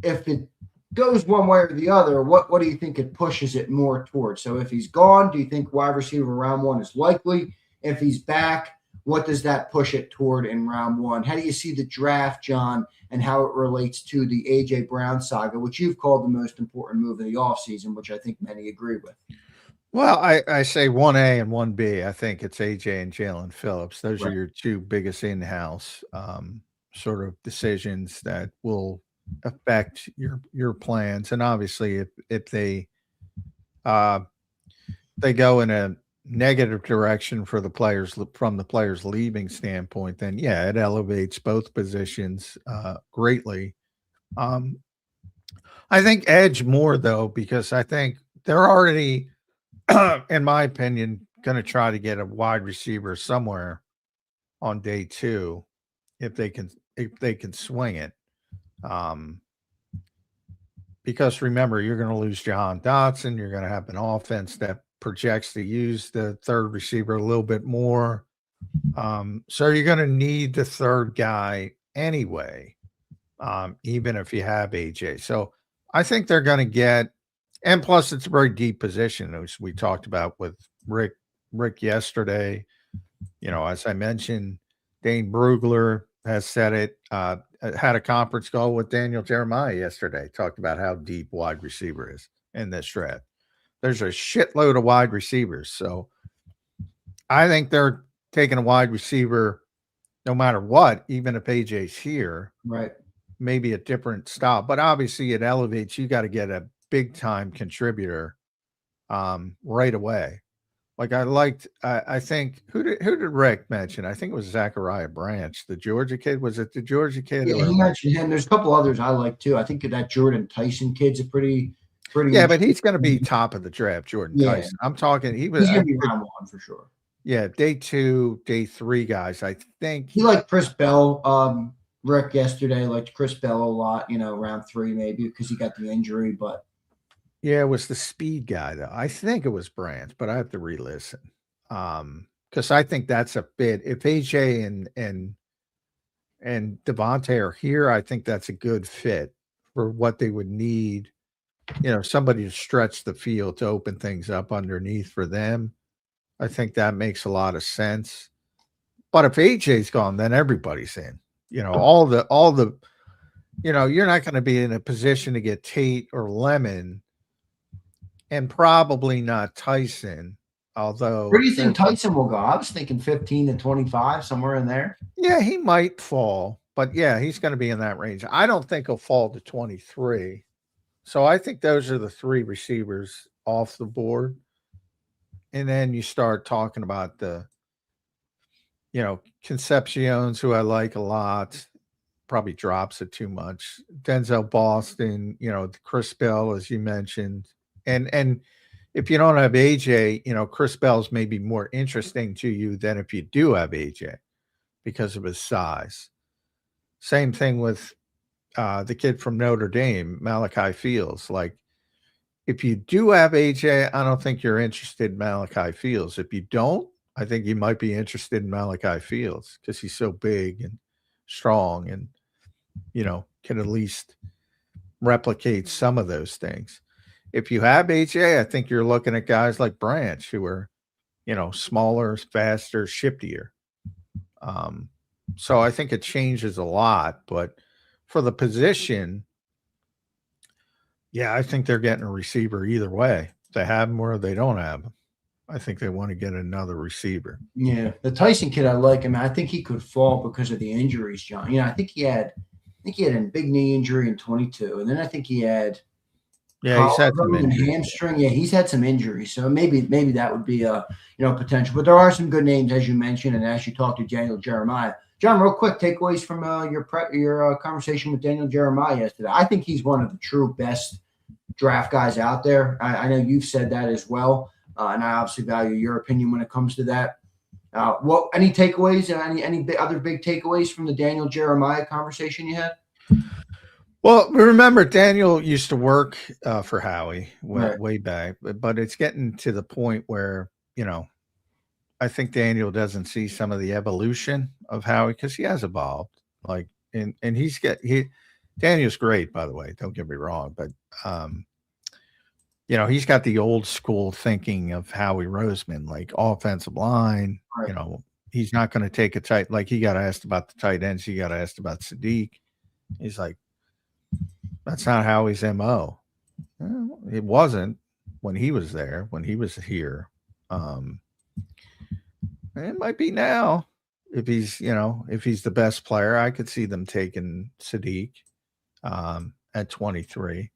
it goes one way or the other, what do you think it pushes it more towards? So if he's gone, do you think wide receiver round 1 is likely? If he's back, what does that push it toward in round 1? How do you see the draft, John, and how it relates to the AJ Brown saga, which you've called the most important move of the offseason, which I think many agree with? Well, I say 1A and 1B. I think it's AJ and Jalen Phillips. Those are your two biggest in-house sort of decisions that will affect your plans. And obviously if they go in a negative direction for the players, from the players leaving standpoint, then yeah, it elevates both positions greatly. I think edge more though, because I think they're already in my opinion going to try to get a wide receiver somewhere on day 2 if they can swing it. Because remember, you're going to lose Jahan Dotson. You're going to have an offense that projects to use the third receiver a little bit more. So you're going to need the third guy anyway, even if you have AJ. So I think they're going to get, and plus it's a very deep position, as we talked about with Rick yesterday. As I mentioned, Dane Brugler has said it, had a conference call with Daniel Jeremiah yesterday, talked about how deep wide receiver is in this draft. There's a shitload of wide receivers. So I think they're taking a wide receiver no matter what, even if AJ's here. Right. Maybe a different style. But obviously it elevates. You got to get a big-time contributor right away. Like I think, who did Rick mention? I think it was Zachariah Branch, the Georgia kid. Was it the Georgia kid? Yeah, he mentioned him. There's a couple others I like too. I think that Jordan Tyson kid's a pretty. Yeah, but he's going to be top of the draft, Jordan Tyson. I'm talking. He's going to be round 1 for sure. Yeah, day 2, day 3 guys. I think he liked Chris Bell. Rick yesterday liked Chris Bell a lot. Round 3 maybe because he got the injury, but. Yeah, it was the speed guy, though. I think it was Branch, but I have to re-listen. Because I think that's a fit. If AJ and Devontae are here, I think that's a good fit for what they would need. Somebody to stretch the field to open things up underneath for them. I think that makes a lot of sense. But if AJ's gone, then everybody's in. All the you're not going to be in a position to get Tate or Lemon, and probably not Tyson. Although, Where do you think Tyson will go? I was thinking 15 to 25, somewhere in there. yeah, he might fall, but yeah, he's going to be in that range. I don't think he'll fall to 23. So I think those are the three receivers off the board. And then you start talking about the, Concepcion's, who I like a lot, probably drops it too much. Denzel Boston, Chris Bell, as you mentioned. And if you don't have AJ, Chris Bell's maybe more interesting to you than if you do have AJ because of his size. Same thing with the kid from Notre Dame, Malachi Fields. Like, if you do have AJ, I don't think you're interested in Malachi Fields. If you don't, I think you might be interested in Malachi Fields because he's so big and strong and, can at least replicate some of those things. If you have AJ, I think you're looking at guys like Branch who are, smaller, faster, shiftier. So I think it changes a lot, but for the position, yeah, I think they're getting a receiver either way. They have him or they don't have him. I think they want to get another receiver. Yeah, the Tyson kid, I like him. I think he could fall because of the injuries, John. I think he had a big knee injury in 22, and then I think he had he's had some injuries. Hamstring. Yeah, he's had some injuries, so maybe that would be a potential. But there are some good names, as you mentioned, and as you talked to Daniel Jeremiah. John, real quick takeaways from your conversation with Daniel Jeremiah yesterday. I think he's one of the true best draft guys out there. I know you've said that as well, and I obviously value your opinion when it comes to that. Any takeaways? Any other big takeaways from the Daniel Jeremiah conversation you had? Well, remember, Daniel used to work for Howie way back, but it's getting to the point where, I think Daniel doesn't see some of the evolution of Howie because he has evolved. Like, and Daniel's great, by the way, don't get me wrong, but, he's got the old school thinking of Howie Roseman, like offensive line, Right. He's not going to take a tight, like he got asked about the tight ends. He got asked about Sadiq. He's like, that's not Howie's MO. Well, it wasn't when he was there, when he was here. It might be now if he's the best player. I could see them taking Sadiq at 23.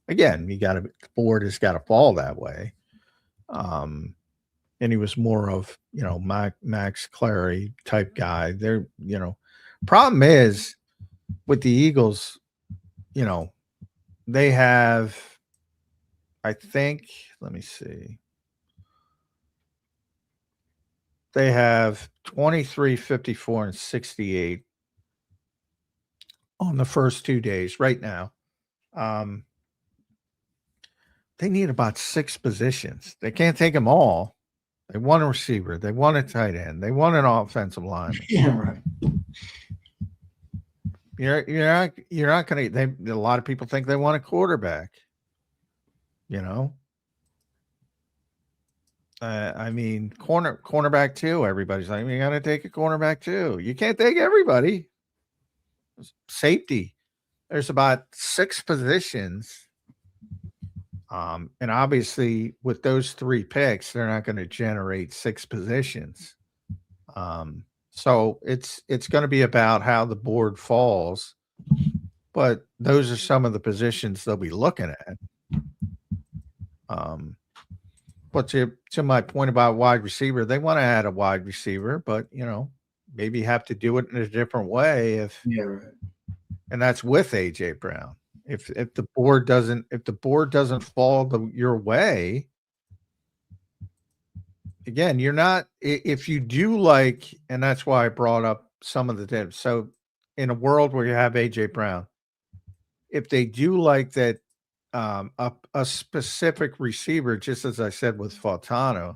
Again, the board has got to fall that way. And he was more of, Max Clary type guy. They're, problem is with the Eagles, they have, I think, let me see. They have 23, 54, and 68 on the first 2 days right now. They need about 6 positions. They can't take them all. They want a receiver. They want a tight end. They want an offensive lineman. Yeah, right. You're not going to. A lot of people think they want a quarterback. Cornerback too. Everybody's like, you got to take a cornerback too. You can't take everybody. Safety. There's about 6 positions. And obviously with those 3 picks, they're not going to generate 6 positions. So it's going to be about how the board falls, but those are some of the positions they'll be looking at. But to my point about wide receiver, they want to add a wide receiver, but maybe have to do it in a different way and that's with AJ Brown. If the board doesn't fall your way, again, you're not, if you do like, and that's why I brought up some of the tips. So in a world where you have AJ Brown, if they do like that, a specific receiver, just as I said with Fautano,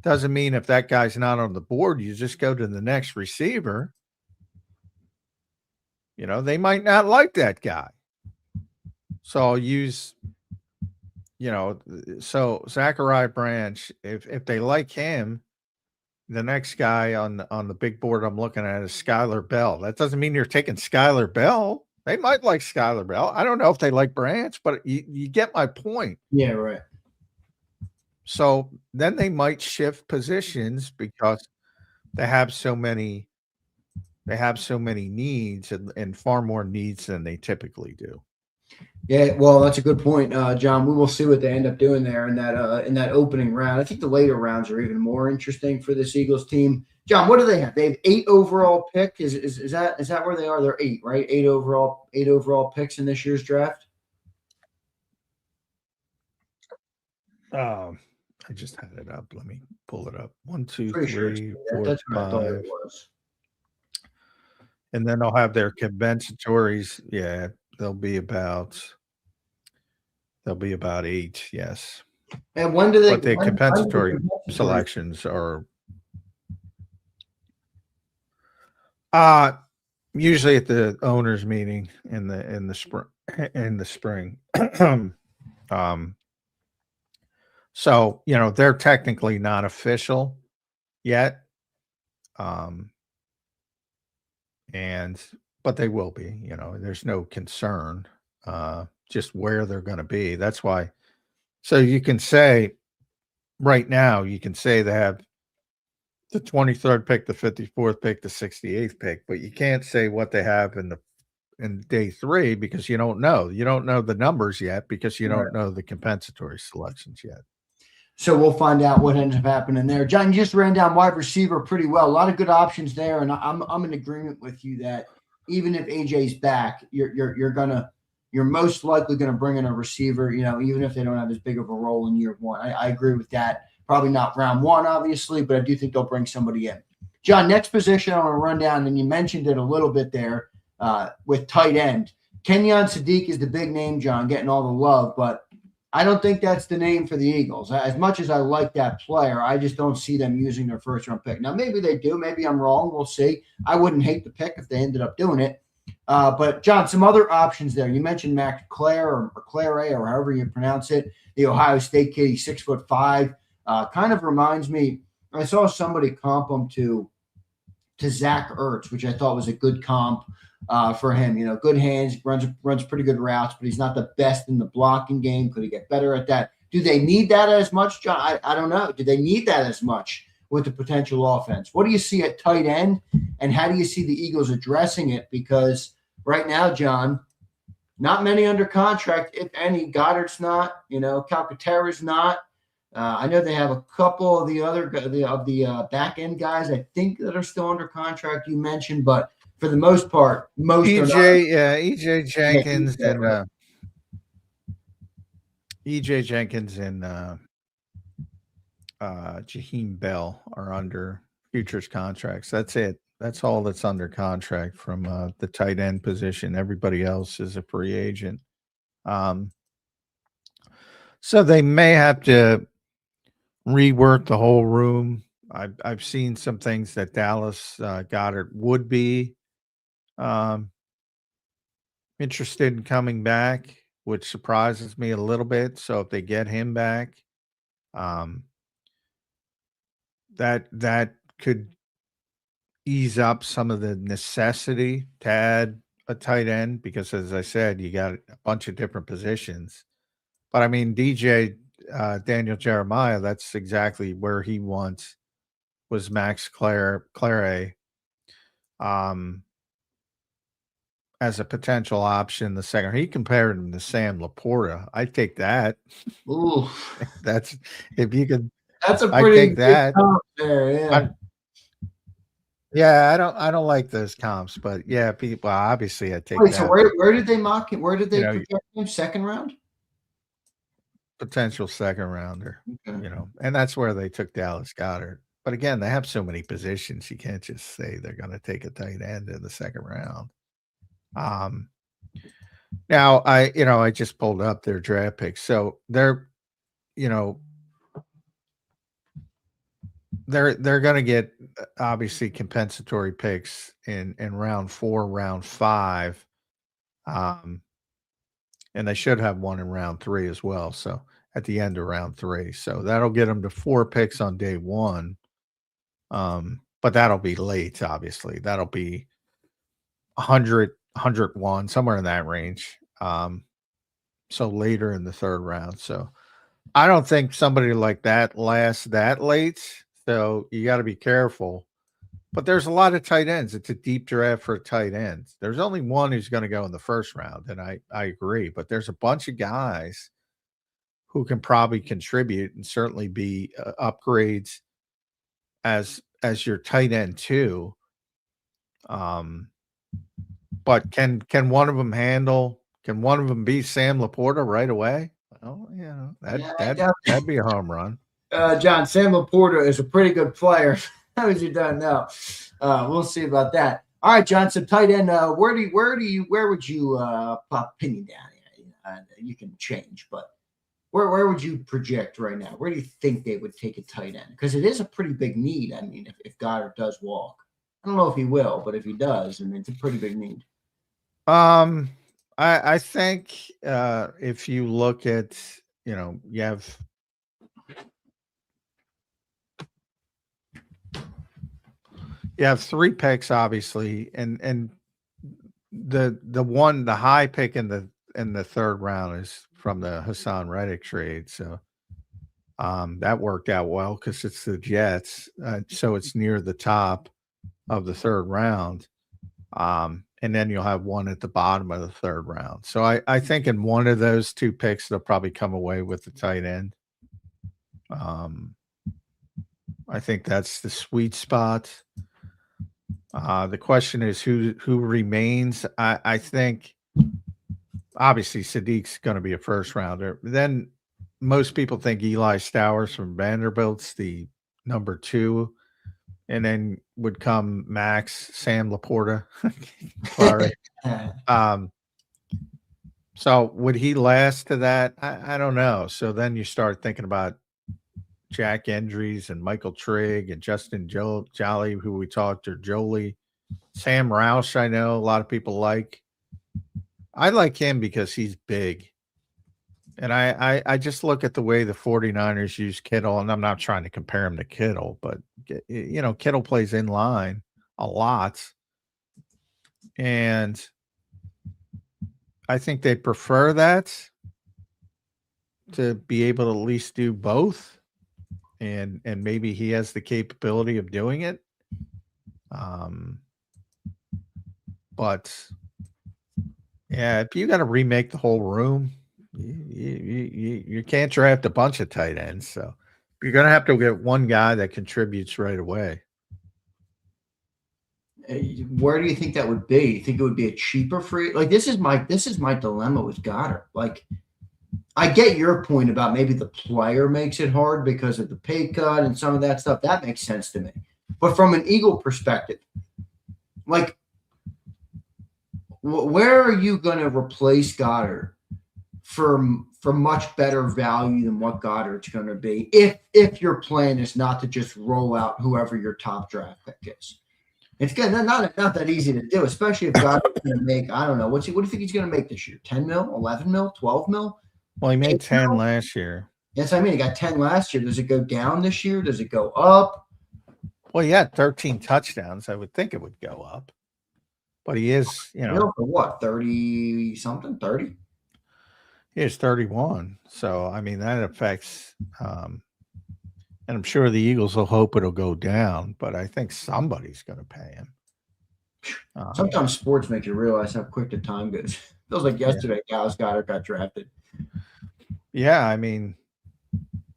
doesn't mean if that guy's not on the board, you just go to the next receiver. They might not like that guy. So I'll use, so Zachariah Branch, if they like him, the next guy on the big board I'm looking at is Skylar Bell. That doesn't mean you're taking Skylar Bell. They might like Skylar Bell. I don't know if they like Branch, but you get my point. Yeah, right. So then they might shift positions because they have so many needs and far more needs than they typically do. Yeah, well, that's a good point, John. We will see what they end up doing there in that opening round. I think the later rounds are even more interesting for this Eagles team. John, what do they have? They have 8 overall pick. Is that where they are? They're 8, right? 8 overall picks in this year's draft. I just had it up. Let me pull it up. 1, 2, Pretty sure 3, it's- 4, that's what I thought 5. it was. And then they'll have their compensatories. Yeah, they'll be about 8. Yes. And when do they? But the when compensatory do the selections are usually at the owners meeting in the spring. So they're technically not official yet. But they will be, there's no concern, just where they're going to be. That's why. So you can say right now, you can say they have the 23rd pick, the 54th pick, the 68th pick, but you can't say what they have in day 3 because you don't know. You don't know the numbers yet because you don't know the compensatory selections yet. So we'll find out what ends up happening there. John, you just ran down wide receiver pretty well. A lot of good options there, and I'm in agreement with you that even if AJ's back, you're most likely gonna bring in a receiver. Even if they don't have as big of a role in year 1. I agree with that. Probably not round 1, obviously, but I do think they'll bring somebody in. John, next position I want to run down, and you mentioned it a little bit there with tight end. Kenyon Sadiq is the big name, John, getting all the love, but I don't think that's the name for the Eagles. As much as I like that player, I just don't see them using their first-round pick. Now, maybe they do. Maybe I'm wrong. We'll see. I wouldn't hate the pick if they ended up doing it. But, John, some other options there. You mentioned Max Clare or Clare or however you pronounce it, the Ohio State kid. He's 6'5". Kind of reminds me – I saw somebody comp him to Zach Ertz, which I thought was a good comp. For him, good hands, runs pretty good routes, but he's not the best in the blocking game. Could he get better at that? Do they need that as much, John? I don't know. Do they need that as much with the potential offense? What do you see at tight end, and how do you see the Eagles addressing it? Because right now, John, not many under contract, if any. Goddard's not, Calcaterra's not. I know they have a couple of the back end guys, I think, that are still under contract. You mentioned, but for the most part, EJ Jenkins and EJ Jenkins and Jaheim Bell are under futures contracts. That's it. That's all that's under contract from the tight end position. Everybody else is a free agent. So they may have to rework the whole room. I've seen some things that Dallas Goedert would be interested in coming back, which surprises me a little bit. So if they get him back, that could ease up some of the necessity to add a tight end because, as I said, you got a bunch of different positions. But I mean, DJ Daniel Jeremiah, that's exactly where he wants was Max Clare. As a potential option the second. He compared him to Sam Laporta. I'd take that. Ooh. That's if you could. That's a pretty take that. comp there, yeah. I don't like those comps, but yeah, people obviously I take Wait, that. so where did they mock him? Where did they project him? Second round? Potential second rounder. Okay. And that's where they took Dallas Goedert. But again, they have so many positions, you can't just say they're going to take a tight end in the second round. Now I just pulled up their draft picks. So they're going to get obviously compensatory picks in round 4, round 5. And they should have one in round 3 as well. So at the end of round 3. So that'll get them to 4 picks on day 1. But that'll be late, obviously. That'll be 100 101, somewhere in that range. So later in the third round. So I don't think somebody like that lasts that late. So you got to be careful. But there's a lot of tight ends. It's a deep draft for tight ends. There's only one who's going to go in the first round, and I agree. But there's a bunch of guys who can probably contribute and certainly be upgrades as your tight end too. But can one of them handle? Can one of them be Sam Laporta right away? Well, that'd be a home run. John, Sam Laporta is a pretty good player. As you don't know, we'll see about that. All right, John. So tight end. Where would you pin you down? You can change, but where would you project right now? Where do you think they would take a tight end? Because it is a pretty big need. I mean, if Goddard does walk, I don't know if he will, but if he does, I mean, it's a pretty big need. I think if you look at, you have 3 picks, obviously, and the high pick in the third round is from the Hassan Reddick trade. So that worked out well because it's the Jets. So it's near the top of the third round. And then you'll have one at the bottom of the third round. So I think in one of those 2 picks, they'll probably come away with the tight end. I think that's the sweet spot. The question is who remains. I think obviously Sadiq's going to be a first rounder. Then most people think Eli Stowers from Vanderbilt's the number 2. And then would come Max, Sam Laporta. Sorry. So would he last to that? I don't know. So then you start thinking about Jack Endries and Michael Trigg and Justin Jolly, who we talked to, Jolie. Sam Roush, I know a lot of people like. I like him because he's big. And I just look at the way the 49ers use Kittle, and I'm not trying to compare him to Kittle, but, Kittle plays in line a lot. And I think they prefer that to be able to at least do both. And maybe he has the capability of doing it. But, yeah, if you got to remake the whole room, you can't draft a bunch of tight ends, so you're going to have to get one guy that contributes right away. Where do you think that would be? You think it would be a cheaper free? Like this is my dilemma with Goddard. Like I get your point about maybe the player makes it hard because of the pay cut and some of that stuff. That makes sense to me. But from an Eagle perspective, like where are you going to replace Goddard for much better value than what Goddard's going to be if your plan is not to just roll out whoever your top draft pick is? It's good. Not that easy to do, especially if Goddard's going to make, I don't know, what do you think he's going to make this year? 10 mil, 11 mil, 12 mil? Well, he made 10 last year. Yes, I mean, he got 10 last year. Does it go down this year? Does it go up? Well, he had 13 touchdowns. I would think it would go up. But he is, For what, 30 something, 30? He is 31. So, I mean, that affects and I'm sure the Eagles will hope it'll go down, but I think somebody's going to pay him. Sometimes sports make you realize how quick the time goes. Feels like yesterday, Dallas Goddard got drafted. Yeah, I mean,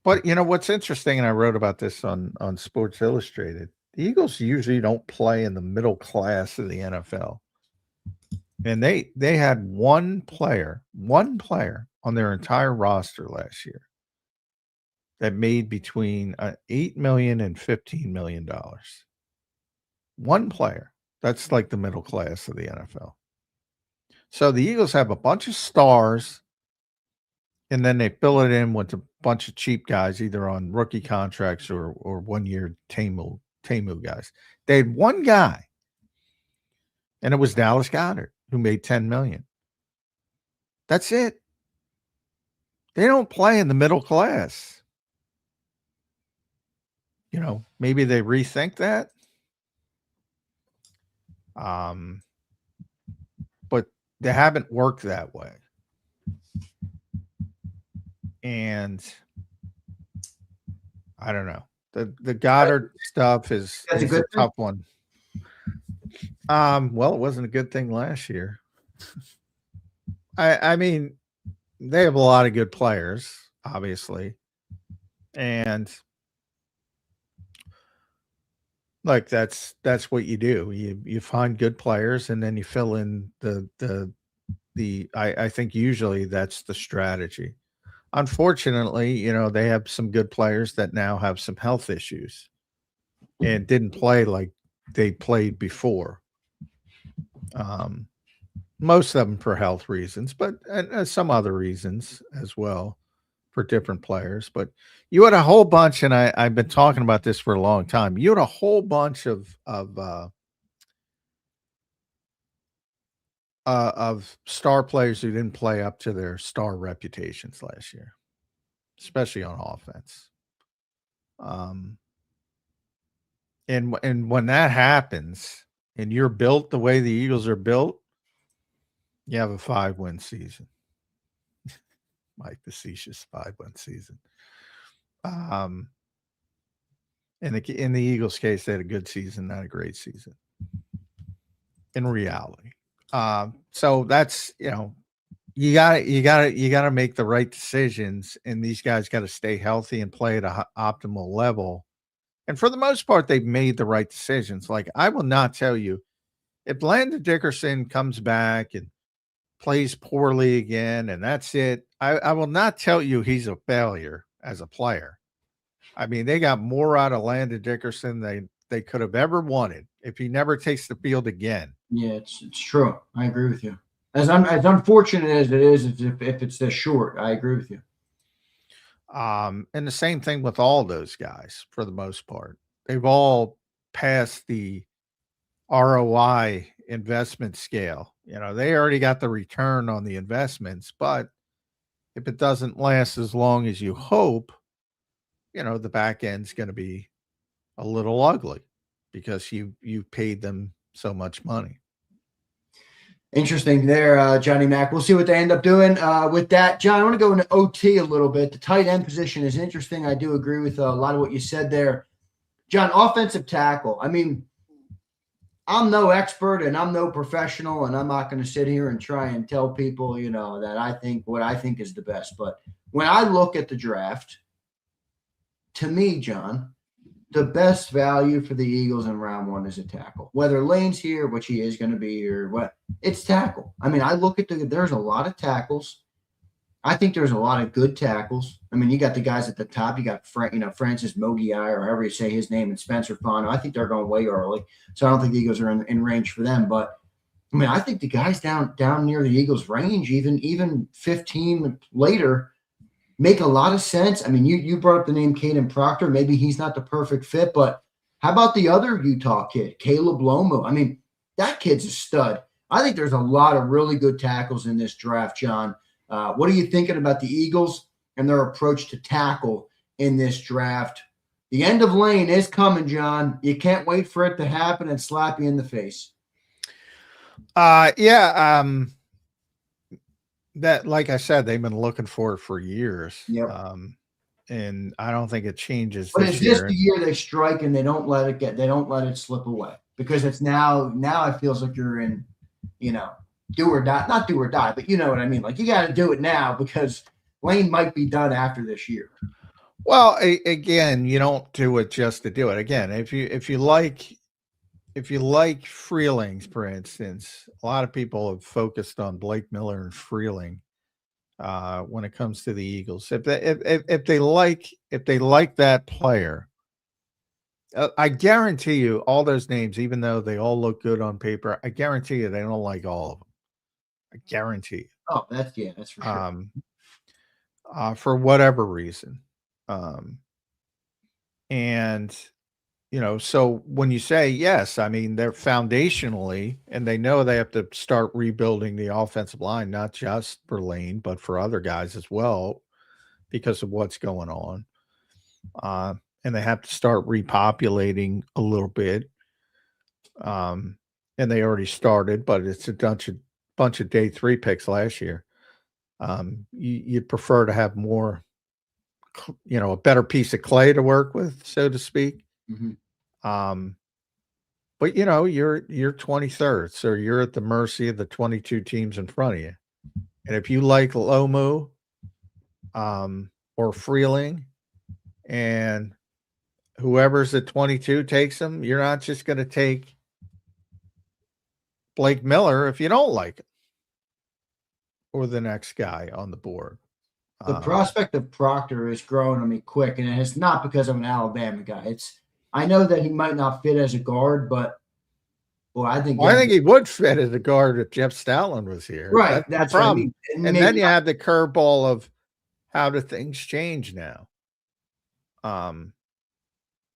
but what's interesting, and I wrote about this on Sports Illustrated, the Eagles usually don't play in the middle class of the NFL. And they had one player on their entire roster last year that made between $8 million and $15 million. One player. That's like the middle class of the NFL. So the Eagles have a bunch of stars, and then they fill it in with a bunch of cheap guys, either on rookie contracts or 1 year Tamu guys. They had one guy, and it was Dallas Goedert, who made $10 million. That's it. They don't play in the middle class. Maybe they rethink that. they haven't worked that way. And I don't know. The Goddard stuff is a tough one. Well, it wasn't a good thing last year. I mean, they have a lot of good players, obviously. And like that's what you do. You find good players and then you fill in I think usually that's the strategy. Unfortunately, they have some good players that now have some health issues and didn't play like they played before. Most of them for health reasons, but some other reasons as well for different players. But you had a whole bunch, and I've been talking about this for a long time. You had a whole bunch of star players who didn't play up to their star reputations last year, especially on offense. And when that happens and you're built the way the Eagles are built, you have a 5-win season. Mike facetious 5-win season. In the Eagles case, they had a good season, not a great season in reality. So that's, you gotta make the right decisions, and these guys got to stay healthy and play at an optimal level. And for the most part, they've made the right decisions. Like, I will not tell you, if Landon Dickerson comes back and plays poorly again, and that's it, I will not tell you he's a failure as a player. I mean, they got more out of Landon Dickerson than they could have ever wanted if he never takes the field again. Yeah, it's true. I agree with you. As unfortunate as it is, if it's this short, I agree with you. And the same thing with all those guys for the most part. They've all passed the ROI investment scale. They already got the return on the investments, but if it doesn't last as long as you hope, the back end's going to be a little ugly because you paid them so much money. Interesting there, Johnny Mac. We'll see what they end up doing with that. John, I want to go into OT a little bit. The tight end position is interesting. I do agree with a lot of what you said there. John, offensive tackle. I mean, I'm no expert and I'm no professional, and I'm not going to sit here and try and tell people, that I think what I think is the best. But when I look at the draft, to me, John, the best value for the Eagles in round 1 is a tackle. Whether Lane's here, which he is going to be here, what it's tackle. I mean, I look at there's a lot of tackles. I think there's a lot of good tackles. I mean, you got the guys at the top. You got Francis Mogiai, or however you say his name, and Spencer Fano. I think they're going way early, so I don't think the Eagles are in range for them. But I mean, I think the guys down near the Eagles' range, even 15 later, make a lot of sense. I mean, you brought up the name Caden Proctor. Maybe he's not the perfect fit, but how about the other Utah kid, Caleb Lomu? I mean, that kid's a stud. I think there's a lot of really good tackles in this draft, John. What are you thinking about the Eagles and their approach to tackle in this draft? The end of Lane is coming, John. You can't wait for it to happen and slap you in the face. That, like I said, they've been looking for it for years. Yep. And I don't think it changes. But is this the year they strike and they don't let it slip away? Because it's now it feels like you're in, do or die, not do or die, but you know what I mean? Like, you got to do it now because Lane might be done after this year. Well, again, you don't do it just to do it. Again, if you like Freelings, for instance, a lot of people have focused on Blake Miller and Freeling when it comes to the Eagles. If they like that player, I guarantee you all those names, even though they all look good on paper, I guarantee you they don't like all of them. I guarantee you. Oh, that's for sure. For whatever reason. And so when you say yes, I mean, they're foundationally, and they know they have to start rebuilding the offensive line, not just for Lane, but for other guys as well, because of what's going on. And they have to start repopulating a little bit. And they already started, but it's a bunch bunch of day 3 picks last year. You'd prefer to have more, a better piece of clay to work with, so to speak. Mm-hmm. But you're 23rd, so you're at the mercy of the 22 teams in front of you. And if you like Lomu, or Freeling, and whoever's at 22 takes them, you're not just going to take Blake Miller if you don't like it, or the next guy on the board. The prospect of Proctor is growing on me quick, and it's not because I'm an Alabama guy. I know that he might not fit as a guard, but I think he would fit as a guard if Jeff Stoutland was here. Right, that's the problem. What I mean. And then you have the curveball of how do things change now,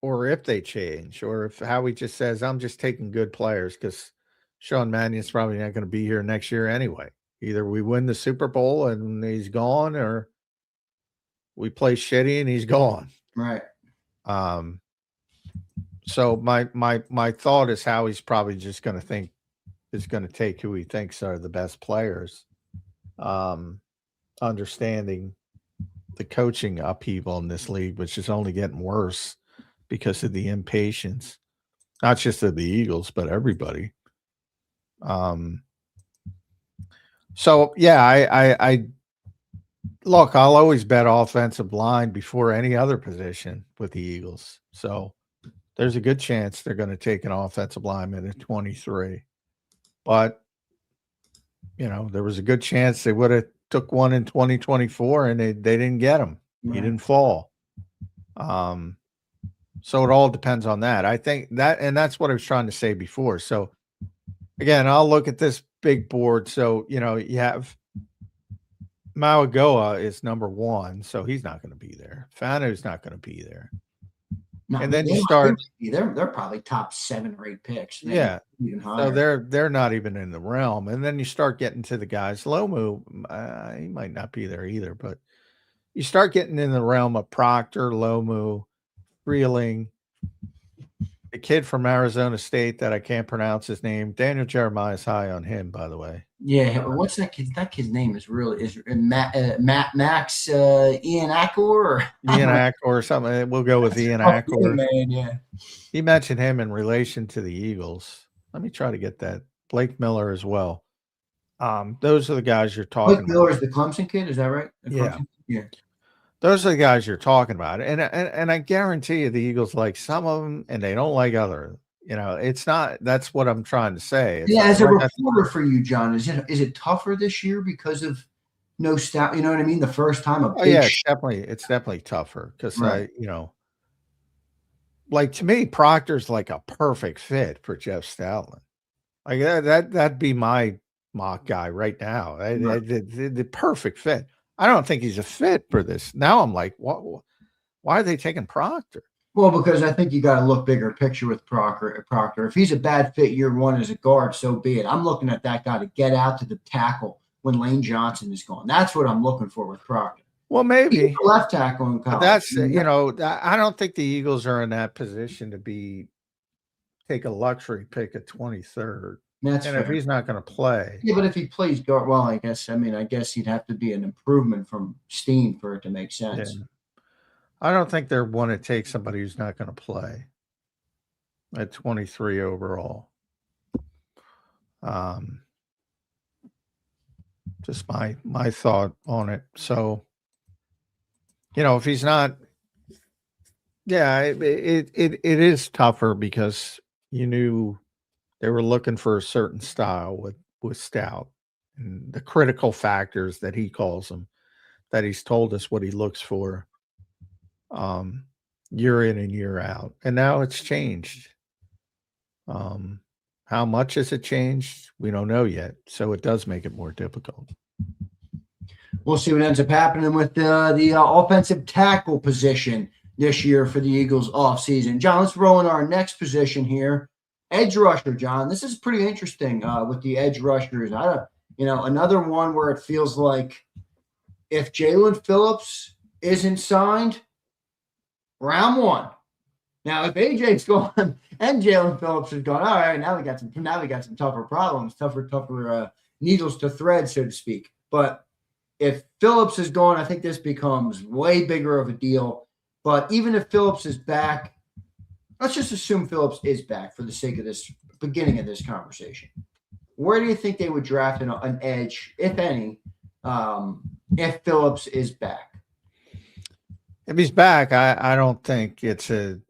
or if they change, or if Howie just says, "I'm just taking good players," because Sean Mannion's probably not going to be here next year anyway. Either we win the Super Bowl and he's gone, or we play shitty and he's gone. Right. So my thought is Howie's probably just going to take who he thinks are the best players, understanding the coaching upheaval in this league, which is only getting worse because of the impatience, not just of the Eagles, but everybody. So yeah, I look, I'll always bet offensive line before any other position with the Eagles. So there's a good chance they're going to take an offensive lineman at 23. But, there was a good chance they would have took one in 2024 and they didn't get him. Right. He didn't fall. So it all depends on that. I think that, and that's what I was trying to say before. So again, I'll look at this big board. So, you have Mauigoa is number 1, so he's not going to be there. Fanu's not going to be there. No, and then you start. They're probably top 7 or 8 picks. Yeah, even higher. So they're not even in the realm. And then you start getting to the guys. Lomu, he might not be there either. But you start getting in the realm of Proctor, Lomu, Freeling, the kid from Arizona State that I can't pronounce his name. Daniel Jeremiah is high on him, by the way. Yeah, what's that kid? That kid's name is Max Ian Accor or Ian Accor or something. We'll go with Ian Accor. Man, yeah. He mentioned him in relation to the Eagles. Let me try to get that. Blake Miller as well. Those are the guys you're talking about. Blake Miller is the Clemson kid, is that right? Yeah. Yeah. Those are the guys you're talking about. And I guarantee you the Eagles like some of them and they don't like others. It's not, that's what I'm trying to say. It's as a reporter for you, John, is it tougher this year because of no Stout? You know what I mean? The first time it's definitely tougher because right. Like to me, Proctor's like a perfect fit for Jeff Stoutland. Like that'd be my mock guy right now. Right. The perfect fit. I don't think he's a fit for this. Now I'm like, what? Why are they taking Proctor? Well, because I think you got to look bigger picture with Proctor. If he's a bad fit year 1 as a guard, so be it. I'm looking at that guy to get out to the tackle when Lane Johnson is gone. That's what I'm looking for with Proctor. Well, maybe he's a left tackle in college. That's I don't think the Eagles are in that position to take a luxury pick at 23rd. That's fair. If he's not going to play, yeah. But if he plays guard, well, I guess he'd have to be an improvement from Steen for it to make sense. Yeah. I don't think they want to take somebody who's not going to play at 23 overall. Just my thought on it. So, if he's not, yeah, it is tougher because you knew they were looking for a certain style with Stout and the critical factors that he calls them, that he's told us what he looks for. Year in and year out, and now it's changed. How much has it changed? We don't know yet, so it does make it more difficult. We'll see what ends up happening with the offensive tackle position this year for the Eagles offseason. John, let's roll in our next position here, edge rusher. John, this is pretty interesting with the edge rushers. Another one where it feels like if Jalen Phillips isn't signed, round 1. Now, if AJ's gone and Jalen Phillips is gone, all right. Now we got some tougher problems, tougher needles to thread, so to speak. But if Phillips is gone, I think this becomes way bigger of a deal. But even if Phillips is back, let's just assume Phillips is back for the sake of this beginning of this conversation. Where do you think they would draft an edge, if any, if Phillips is back? If he's back, I don't think it's a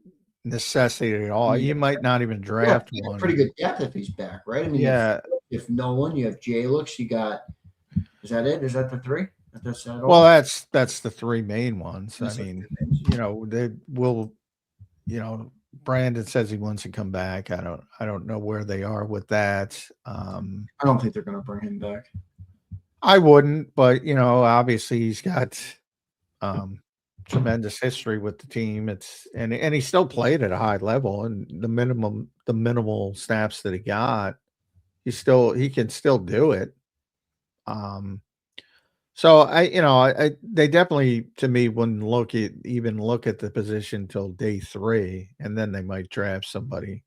necessity at all. You might not even draft one. Pretty good depth if he's back, right? I mean, yeah. If Nolan, you have Jalix, you got. Is that it? Is that the three? That's the three main ones. I mean, they will. Brandon says he wants to come back. I don't know where they are with that. I don't think they're going to bring him back. I wouldn't, but obviously he's got tremendous history with the team. And he still played at a high level, and the minimal snaps that he got, he can still do it. So they definitely, to me, wouldn't even look at the position till day 3, and then they might draft somebody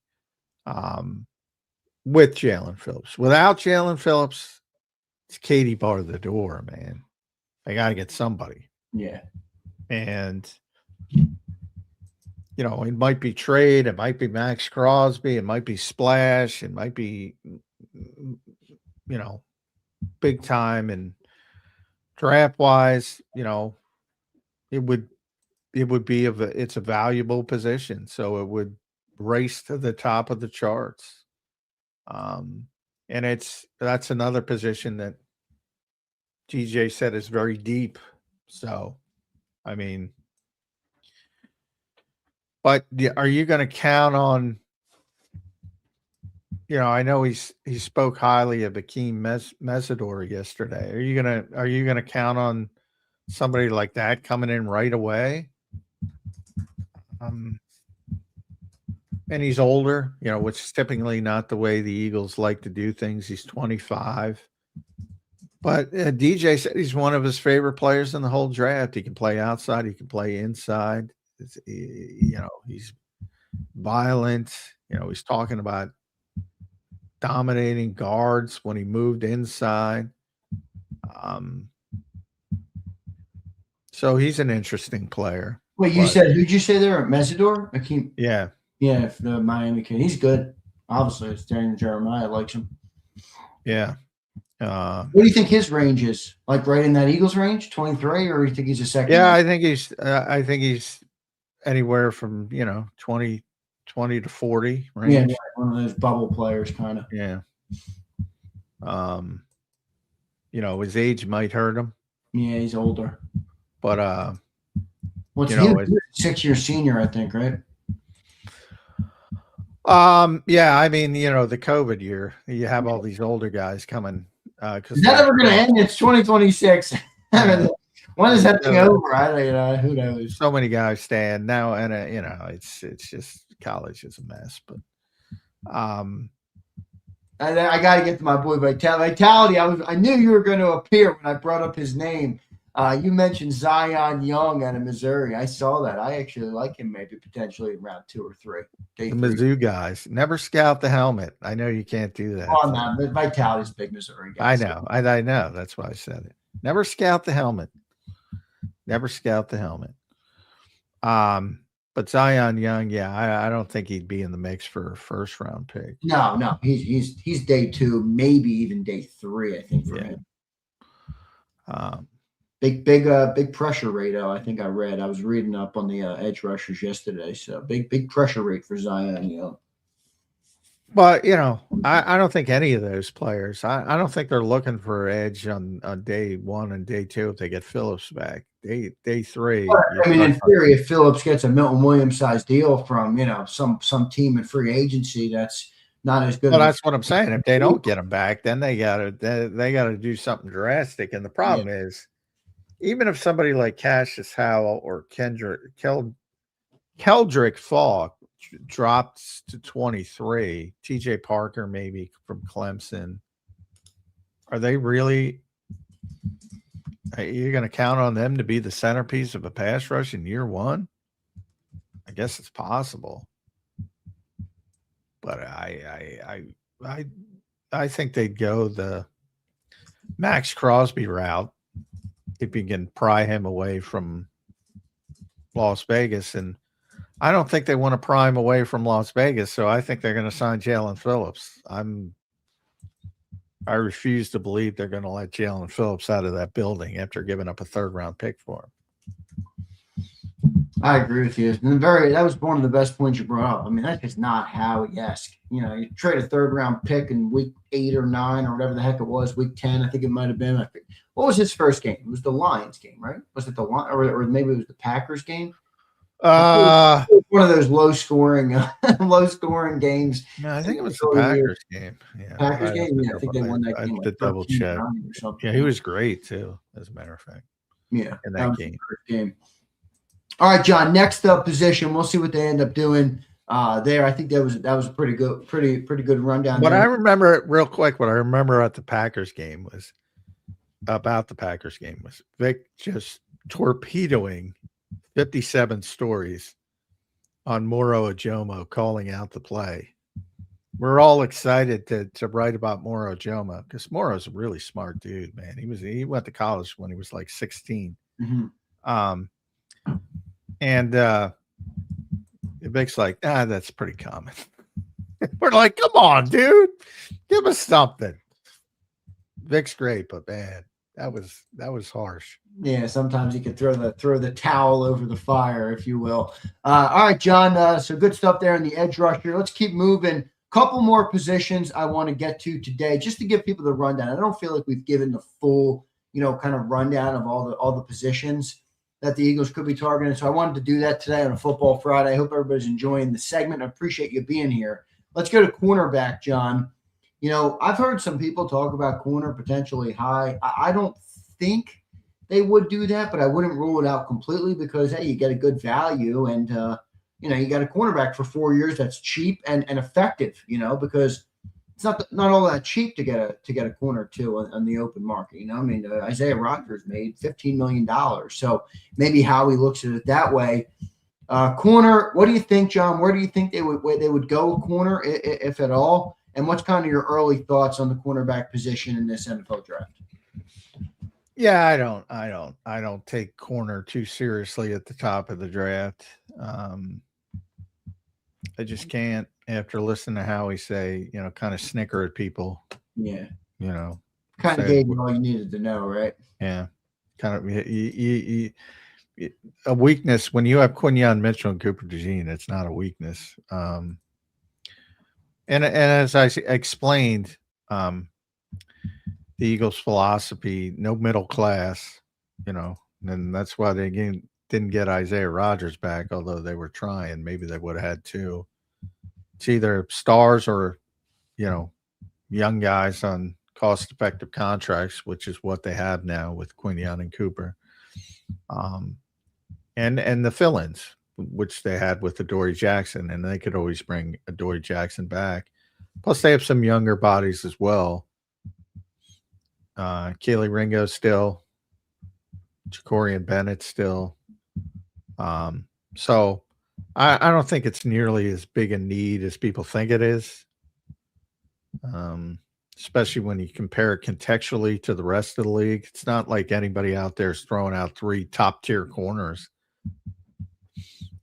with Jalen Phillips. Without Jalen Phillips, it's Katie bar the door, man. I got to get somebody. Yeah. And, it might be trade. It might be Max Crosby. It might be splash. It might be, big time. And draft wise, it would be it's a valuable position. So it would race to the top of the charts. And that's another position that TJ said is very deep. So, I mean, but are you going to count on, I know he spoke highly of Akeem Mesidor yesterday. Are you going to count on somebody like that coming in right away? And he's older, which is typically not the way the Eagles like to do things. He's 25. But DJ said he's one of his favorite players in the whole draft. He can play outside. He can play inside. He's violent. He's talking about dominating guards when he moved inside. So he's an interesting player. Wait, who'd you say there? Mesidor? Akeem? Yeah. Yeah, if the Miami kid. He's good. Obviously, it's Daniel Jeremiah likes him. Yeah. What do you think his range is? Like right in that Eagles range, 23, or do you think he's a second? Yeah, I think he's anywhere from 20 to 40 range. Yeah, one of those bubble players, kind of. Yeah. His age might hurt him. Yeah, he's older. But what's he? 6-year senior, I think, right? Yeah, I mean, the COVID year, you have all these older guys coming. Is that ever going to end? It's 2026. When is that thing over? Who knows? So many guys stand now, and it's just college is a mess. But I got to get to my boy Vitality. I knew you were going to appear when I brought up his name. You mentioned Zion Young out of Missouri. I saw that. I actually like him maybe potentially in round 2 or 3. The Mizzou guys never scout the helmet. I know you can't do that. Oh, no, but Vitality's big Missouri guys. I know. I know. That's why I said it. Never scout the helmet. Never scout the helmet. But Zion Young, yeah, I don't think he'd be in the mix for a first round pick. No, he's day 2, maybe even day 3. I think for him. Big pressure rate. I think I was reading up on the edge rushers yesterday. So big pressure rate for Zion Young. But I don't think any of those players. I don't think they're looking for edge on day 1 and day 2 if they get Phillips back. Day 3. Well, I mean, in theory, if Phillips gets a Milton Williams size deal from some team in free agency, that's not as good. Well, that's what I'm saying. If they don't get him back, then they gotta do something drastic. And the problem is, even if somebody like Cassius Howell or Keldrick Falk dropped to 23, TJ Parker maybe from Clemson, are they really? You're going to count on them to be the centerpiece of a pass rush in year 1? I guess it's possible, but I think they'd go the Max Crosby route, if you can pry him away from Las Vegas. And I don't think they want to pry him away from Las Vegas, so I think they're going to sign Jalen Phillips. I refuse to believe they're going to let Jalen Phillips out of that building after giving up a third-round pick for him. I agree with you. And that was one of the best points you brought up. I mean, that's just not Howie-esque. You know, you trade a third-round pick in week 8 or 9 or whatever the heck it was, week 10, I think it might have been. What was his first game? It was the Lions game, right? Was it the Lions, or maybe it was the Packers game? One of those low-scoring games. No, I think it was the Packers game. Yeah, Packers game. Yeah, I think they won that game. I have to double check. Yeah, he was great too, as a matter of fact. Yeah, in that game. All right, John. Next up position. We'll see what they end up doing there. I think that was a pretty good rundown. What I remember real quick, what I remember at the Packers game was Vic just torpedoing 57 stories on Moro Ojomo calling out the play. We're all excited to write about Moro Ojomo because Moro's a really smart dude, man. He went to college when he was like 16. Mm-hmm. And Vic's like, that's pretty common. We're like, come on, dude, give us something. Vic's great, but man, that was harsh. Yeah, sometimes you could throw the towel over the fire, if you will. All right, John. So good stuff there in the edge rusher. Let's keep moving. Couple more positions I want to get to today, just to give people the rundown. I don't feel like we've given the full, kind of rundown of all the positions that the Eagles could be targeting. So I wanted to do that today on a Football Friday. I hope everybody's enjoying the segment. I appreciate you being here. Let's go to cornerback, John. I've heard some people talk about corner potentially high. I don't think they would do that, but I wouldn't rule it out completely because, hey, you get a good value and, you got a cornerback for 4 years that's cheap and effective, because it's not all that cheap to get a corner too on the open market. I mean, Isaiah Rodgers made $15 million. So maybe Howie looks at it that way. Corner, what do you think, John? Where do you think they would go corner, if at all? And what's kind of your early thoughts on the cornerback position in this NFL draft? Yeah, I don't take corner too seriously at the top of the draft. I just can't, after listening to Howie say, kind of snicker at people. Yeah. Kind of gave you all you needed to know, right? Yeah. Kind of a weakness when you have Quinyon Mitchell and Cooper DeJean, it's not a weakness. And as I explained, the Eagles' philosophy, no middle class, and that's why they didn't get Isaiah Rodgers back, although they were trying. Maybe they would have had to. It's either stars or, young guys on cost-effective contracts, which is what they have now with Quinyon and Cooper. And the fill-ins, which they had with Adoree Jackson, and they could always bring Adoree Jackson back. Plus, they have some younger bodies as well. Keely Ringo still, Jacorian Bennett still. So I don't think it's nearly as big a need as people think it is. Especially when you compare it contextually to the rest of the league. It's not like anybody out there is throwing out 3 top-tier corners.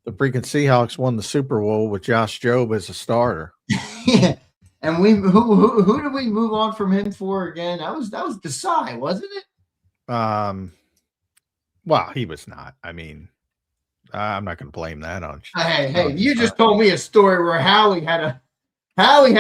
The freaking Seahawks won the Super Bowl with Josh Jobe as a starter. Yeah. And who did we move on from him for again? That was Desai, wasn't it? Well, he was not. I mean, I'm not going to blame that on. Hey, you just told me a story where Howie had to fix.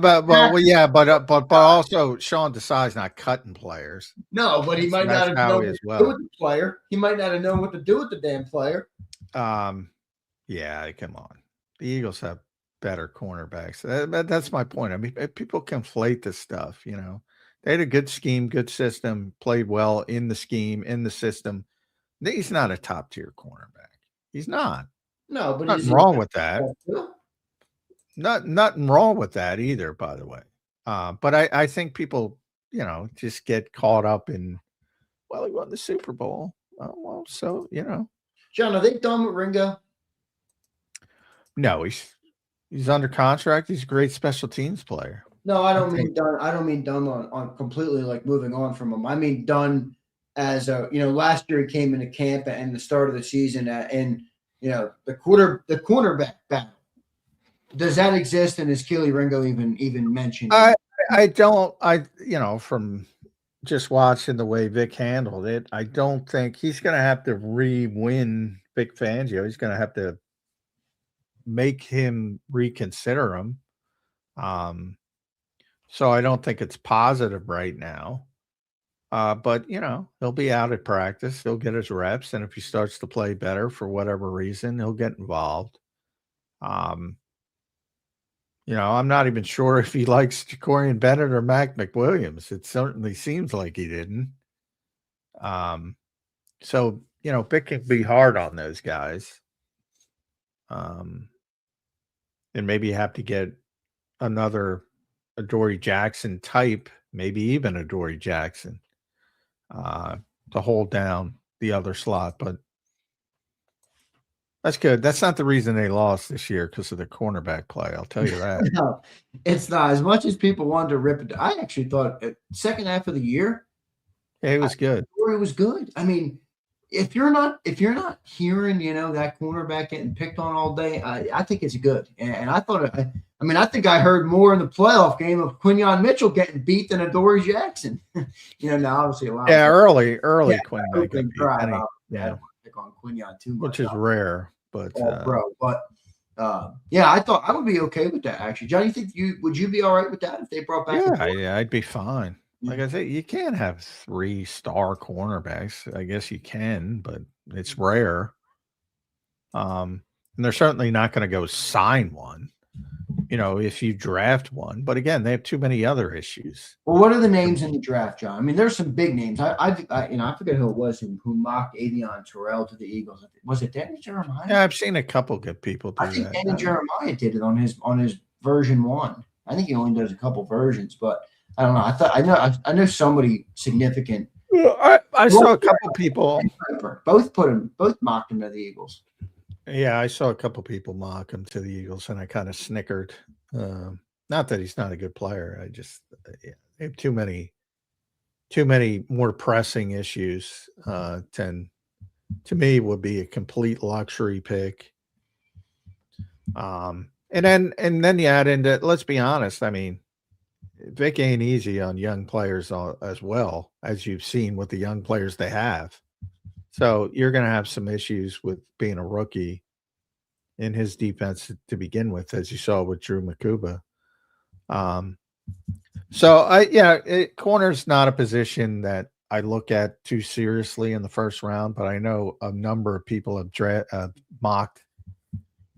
But also Sean Desai's not cutting players. No, but he might not have known what to do with the player. He might not have known what to do with the damn player. Yeah, come on. The Eagles have better cornerbacks. That's my point. I mean, people conflate this stuff. They had a good scheme, good system, played well in the scheme, in the system. He's not a top tier cornerback. He's not. No, but nothing wrong with that. Nothing wrong with that either, by the way. But I think people, just get caught up in, well, he won the Super Bowl. Oh, well, so, John, are they done with Ringo? No, he's under contract. He's a great special teams player. No, I don't mean done. I don't mean done on completely like moving on from him. I mean done as a last year he came into camp and the start of the season and the cornerback battle. Does that exist? And is Keely Ringo even mentioned? I don't. From just watching the way Vic handled it, I don't think he's going to have to re-win Vic Fangio. He's going to have to make him reconsider him. So I don't think it's positive right now. But he'll be out at practice. He'll get his reps, and if he starts to play better for whatever reason, he'll get involved. I'm not even sure if he likes Jacorian Bennett or Mac McWilliams. It certainly seems like he didn't. So Vic can be hard on those guys. And maybe have to get another Adoree Jackson type, maybe even Adoree Jackson, to hold down the other slot. But that's good. That's not the reason they lost this year because of the cornerback play. I'll tell you that. No, it's not. As much as people wanted to rip it, I actually thought second half of the year, it was good. It was good. I mean, if you're not hearing, that cornerback getting picked on all day, I think it's good. And I thought, I think I heard more in the playoff game of Quinyon Mitchell getting beat than Adoree Jackson. Now obviously a lot. Yeah, early Quinyon got beat. Yeah, I don't want to pick on Quinyon too much, which is rare, but I thought I would be okay with that actually. John, would you be all right with that if they brought back? Yeah, I'd be fine. Like I say, you can't have 3-star cornerbacks. I guess you can, but it's rare. And they're certainly not going to go sign one, if you draft one. But again, they have too many other issues. Well, what are the names in the draft, John? I mean, there's some big names. I forget who it was who mocked Avion Terrell to the Eagles. Was it Danny Jeremiah? Yeah, I've seen a couple good people do that. I think Danny Jeremiah did it on his version 1. I think he only does a couple versions, but I don't know. I know somebody significant. Well, I saw a couple people. Both mocked him to the Eagles. Yeah, I saw a couple people mock him to the Eagles, and I kind of snickered. Not that he's not a good player. I just they have too many more pressing issues. To me, would be a complete luxury pick. And then you add into, let's be honest. I mean, Vic ain't easy on young players as well, as you've seen with the young players they have. So you're going to have some issues with being a rookie in his defense to begin with, as you saw with Drew Makuba. Corner's not a position that I look at too seriously in the first round, but I know a number of people have mocked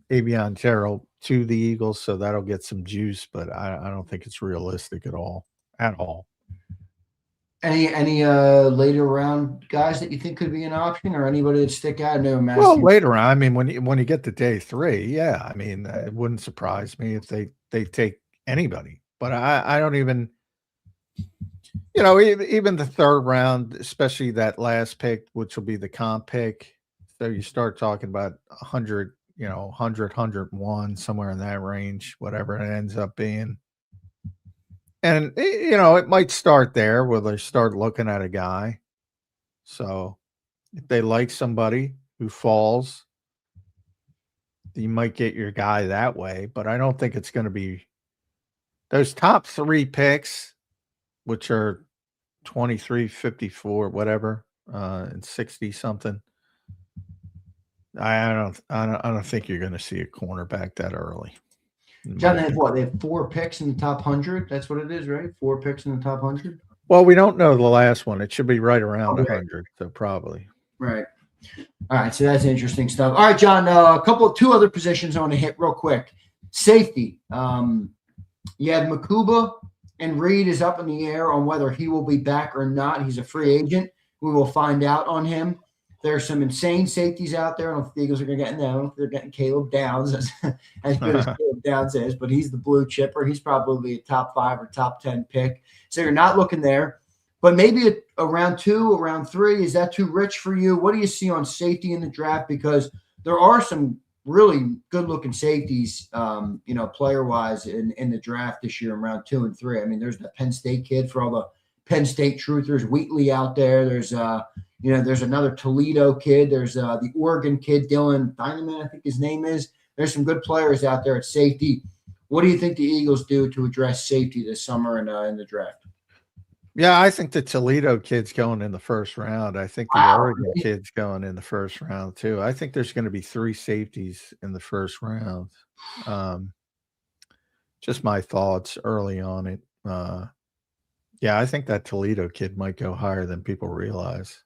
Avion Terrell to the Eagles, so that'll get some juice, but I don't think it's realistic at all. Any later round guys that you think could be an option, or anybody that stick out? Well, later on, I mean, when you get to day 3, yeah, I mean, it wouldn't surprise me if they take anybody, but I don't even, even the third round, especially that last pick, which will be the comp pick. So you start talking about 100, 101, somewhere in that range, whatever it ends up being. And, it might start there where they start looking at a guy. So if they like somebody who falls, you might get your guy that way. But I don't think it's going to be those top 3 picks, which are 23, 54, whatever, and 60 something. I don't think you're going to see a cornerback that early. John, they have what? They have 4 picks in the top 100. That's what it is, right? 4 picks in the top 100. Well, we don't know the last one. It should be right around 100, so probably. Right. All right, so that's interesting stuff. All right, John. 2 other positions I want to hit real quick. Safety. You have Makuba, and Reed is up in the air on whether he will be back or not. He's a free agent. We will find out on him. There's some insane safeties out there. I don't know if the Eagles are going to get in there. I don't know if they're getting Caleb Downs as good as Caleb Downs is, but he's the blue chipper. He's probably a top 5 or top 10 pick. So you're not looking there. But maybe a round 2, around 3, is that too rich for you? What do you see on safety in the draft? Because there are some really good looking safeties, player wise in the draft this year in round 2 and 3. I mean, there's the Penn State kid for all the Penn State truthers, Wheatley out there. There's there's another Toledo kid. There's the Oregon kid, Dylan Dynaman, I think his name is. There's some good players out there at safety. What do you think the Eagles do to address safety this summer in the draft? Yeah, I think the Toledo kid's going in the first round. I think the Oregon kid's going in the first round too. I think there's going to be 3 safeties in the first round. Just my thoughts early on it. Yeah, I think that Toledo kid might go higher than people realize.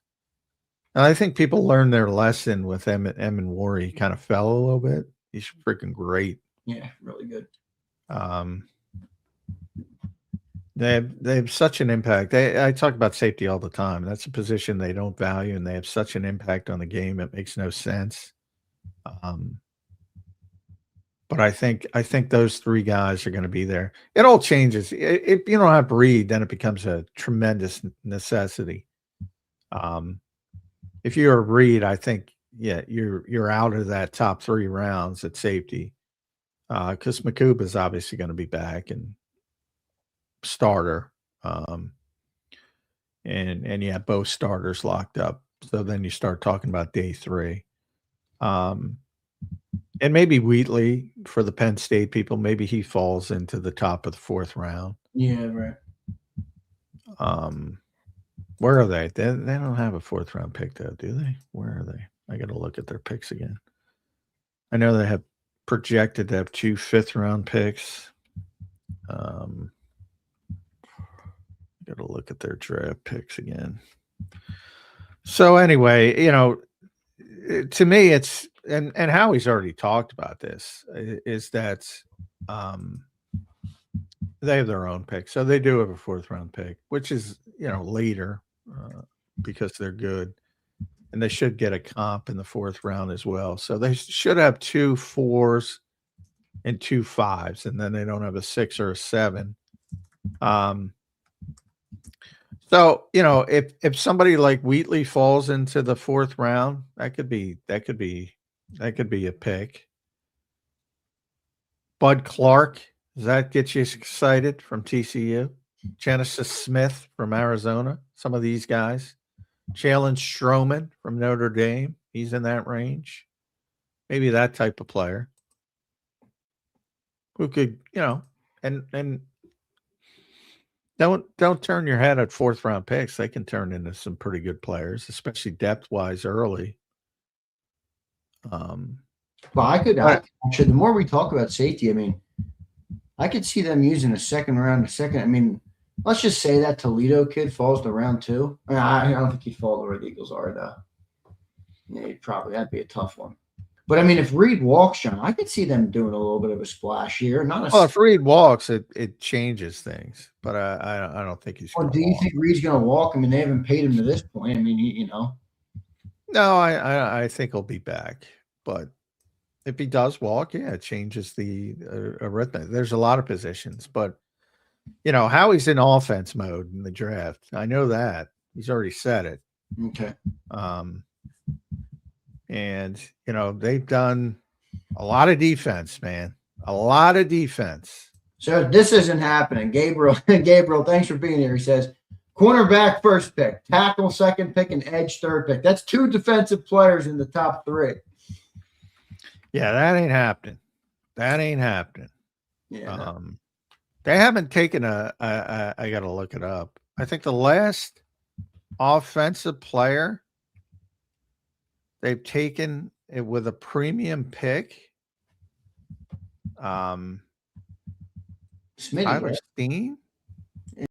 And I think people learned their lesson with Emmett War. He kind of fell a little bit. He's freaking great. Yeah, really good. They have such an impact. I talk about safety all the time. That's a position they don't value, and they have such an impact on the game. It makes no sense. But I think those 3 guys are going to be there. It all changes. If you don't have Reed, then it becomes a tremendous necessity. If you're a Reed, I think you're out of that top 3 rounds at safety, because McCube is obviously going to be back and starter, and you have both starters locked up. So then you start talking about day 3. And maybe Wheatley for the Penn State people, maybe he falls into the top of the 4th round. Yeah, right. Where are they? They don't have a 4th round pick though, do they? Where are they? I got to look at their picks again. I know they have projected to have 2 5th round picks. Got to look at their draft picks again. So anyway, to me, it's and Howie's already talked about this, is that they have their own pick. So they do have a 4th round pick, which is, later because they're good. And they should get a comp in the 4th round as well. So they should have 2 4s and 2 5s, and then they don't have a 6 or a 7. So, if somebody like Wheatley falls into the 4th round, that could be a pick. Bud Clark, does that get you excited from TCU? Genesis Smith from Arizona, some of these guys. Jalen Stroman from Notre Dame, he's in that range. Maybe that type of player who could, and don't turn your head at 4th round picks. They can turn into some pretty good players, especially depth wise early. Well, actually, the more we talk about safety, I mean, I could see them using a 2nd round, I mean, let's just say that Toledo kid falls to round 2. I don't think he'd fall to where the Eagles are, though. Yeah, that'd be a tough one. But I mean, if Reed walks, John, I could see them doing a little bit of a splash here. If Reed walks, it changes things. But I don't think he's. Or do you think Reed's going to walk? I mean, they haven't paid him to this point. I mean, No, I think he'll be back. But if he does walk, it changes the arithmetic. There's a lot of positions, but Howie's in offense mode in the draft. I know that. He's already said it. Okay. And they've done a lot of defense, man. A lot of defense. So this isn't happening. Gabriel, thanks for being here. He says, cornerback 1st pick, tackle 2nd pick, and edge 3rd pick. That's 2 defensive players in the top 3. Yeah, that ain't happening. Yeah. They haven't taken I got to look it up. I think the last offensive player they've taken it with a premium pick. Smitty, Tyler Steen?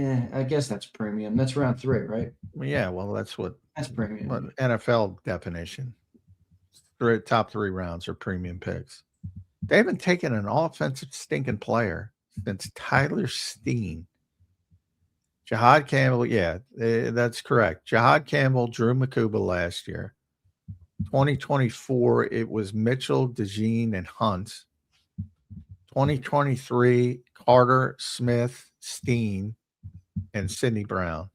Yeah, I guess that's premium. That's round 3, right? Yeah, well, that's premium. What NFL definition. Top 3 rounds are premium picks. They haven't taken an offensive stinking player since Tyler Steen. Jahad Campbell, yeah, that's correct. Jahad Campbell, Drew Makuba last year. 2024, it was Mitchell, DeJean, and Hunt. 2023, Carter, Smith, Steen, and Sidney Brown.